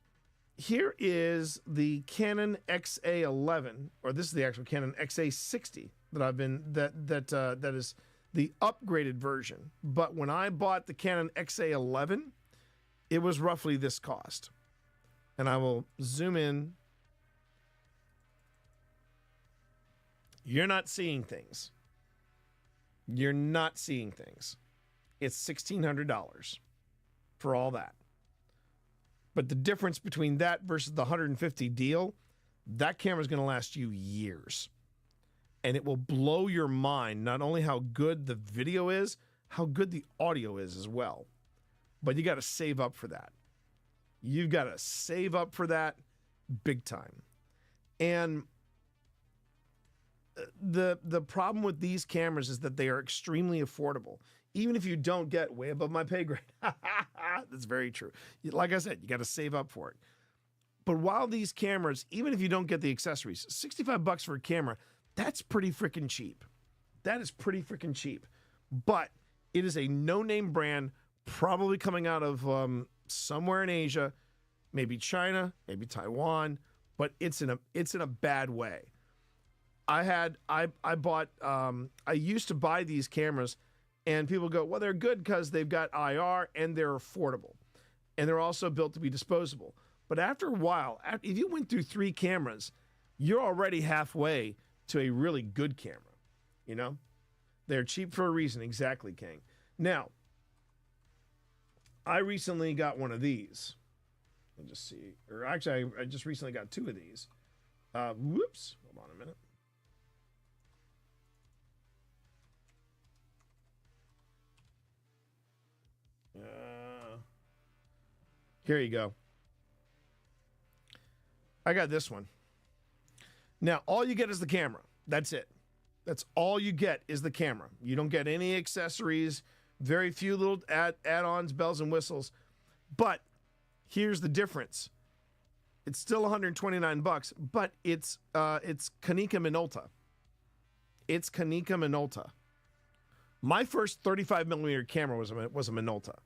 O: here is the Canon XA11, or this is the actual Canon XA60 that I've been that is the upgraded version. But when I bought the Canon XA11, it was roughly this cost. And I will zoom in. You're not seeing things. You're not seeing things. It's $1,600 for all that. But the difference between that versus the $150 deal, that camera is going to last you years. And it will blow your mind, not only how good the video is, how good the audio is as well. But you got to save up for that. You've got to save up for that big time. And the problem with these cameras is that they are extremely affordable. Even if you don't get way above my pay grade. That's very true. Like I said, you got to save up for it. But while these cameras, even if you don't get the accessories, $65 for a camera, that's pretty freaking cheap. That is pretty freaking cheap. But it is a no-name brand, probably coming out of somewhere in Asia, maybe China, maybe Taiwan, but it's in a bad way. I used to buy these cameras, and people go, well, they're good because they've got IR and they're affordable. And they're also built to be disposable. But after a while, if you went through 3 cameras, you're already halfway to a really good camera. You know? They're cheap for a reason. Exactly, King. Now, I recently got one of these. Let me just see. Or actually, I just recently got 2 of these. Whoops. Hold on a minute. Here you go. I got this one. Now, all you get is the camera. That's it. That's all you get is the camera. You don't get any accessories, very few little add-ons, bells and whistles. But here's the difference. It's still $129, but it's Konica Minolta. It's Konica Minolta. My first 35 millimeter camera was a Minolta.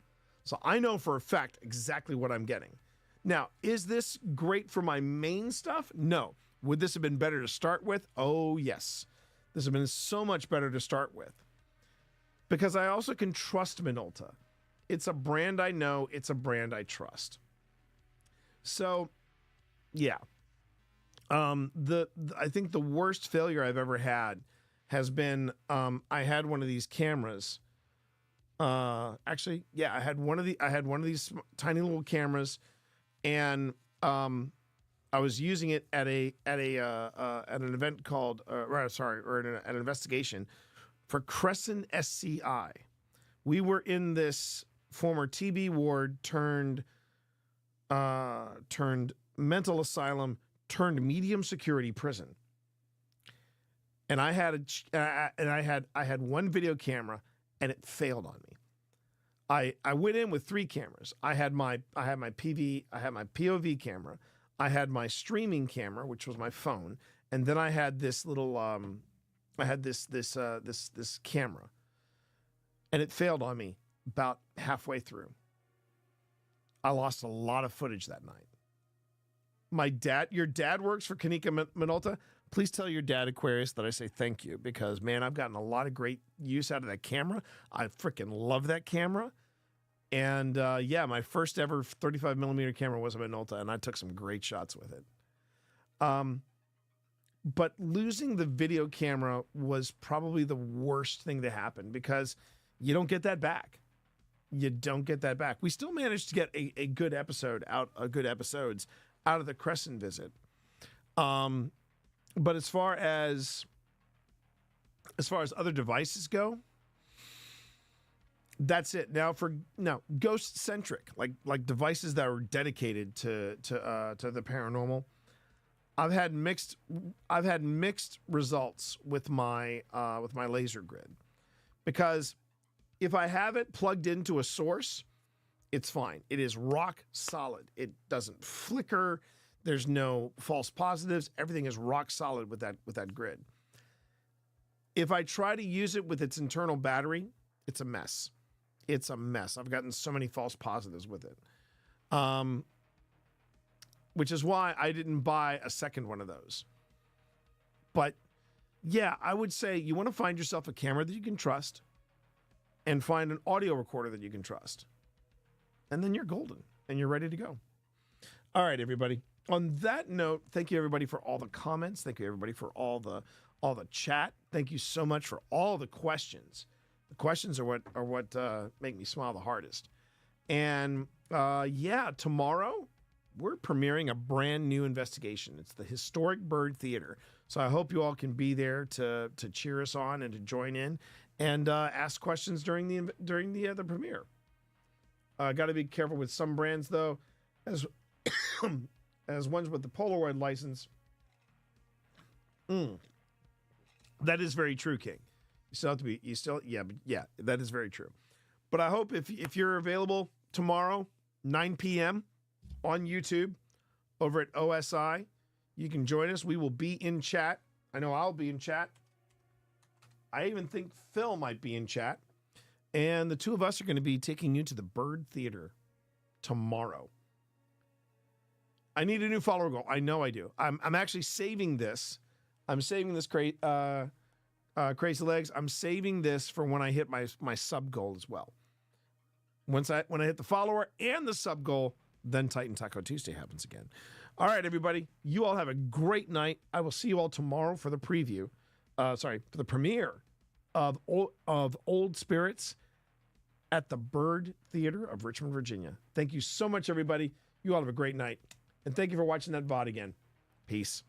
O: So I know for a fact exactly what I'm getting. Now, is this great for my main stuff? No. Would this have been better to start with? Oh, yes. This has been so much better to start with. Because I also can trust Minolta. It's a brand I know. It's a brand I trust. So, yeah. I think the worst failure I've ever had has been I had one of these cameras. Actually, yeah, I had one of these tiny little cameras, and I was using it at an event called at an investigation for Crescent SCI. We were in this former TB ward turned mental asylum turned medium security prison. And I had one video camera, and it failed on me. I went in with 3 cameras. I had my POV camera. I had my streaming camera, which was my phone, and then I had this little this camera, and it failed on me about halfway through. I lost a lot of footage that night. Your dad works for Konica Minolta. Please tell your dad, Aquarius, that I say thank you, because, man, I've gotten a lot of great use out of that camera. I freaking love that camera. And, yeah, my first ever 35 millimeter camera was a Minolta, and I took some great shots with it. But losing the video camera was probably the worst thing to happen, because you don't get that back. You don't get that back. We still managed to get a good episodes out of the Crescent visit. But as far as other devices go, that's it. Now ghost centric, like devices that are dedicated to the paranormal. I've had mixed results with my laser grid, because if I have it plugged into a source, it's fine. It is rock solid. It doesn't flicker. There's no false positives. Everything is rock solid with that grid. If I try to use it with its internal battery, it's a mess. It's a mess. I've gotten so many false positives with it. Which is why I didn't buy a second one of those. But yeah, I would say you want to find yourself a camera that you can trust and find an audio recorder that you can trust. And then you're golden and you're ready to go. All right, everybody. On that note, thank you everybody for all the comments. Thank you everybody for all the chat. Thank you so much for all the questions. The questions are what make me smile the hardest. And yeah, tomorrow we're premiering a brand new investigation. It's the Historic Bird Theater. So I hope you all can be there to cheer us on and to join in and ask questions during the premiere. Got to be careful with some brands though, as as ones with the Polaroid license. That is very true, King. Yeah, that is very true. But I hope if you're available tomorrow, 9 p.m. on YouTube over at OSI, you can join us. We will be in chat. I know I'll be in chat. I even think Phil might be in chat. And the two of us are going to be taking you to the Bird Theater tomorrow. I need a new follower goal. I know I do. I'm actually saving this. I'm saving this Crazy Legs. I'm saving this for when I hit my sub goal as well. When I hit the follower and the sub goal, then Titan Taco Tuesday happens again. All right, everybody. You all have a great night. I will see you all tomorrow for the preview. For the premiere of Old Spirits at the Bird Theater of Richmond, Virginia. Thank you so much, everybody. You all have a great night. And thank you for watching that VOD again. Peace.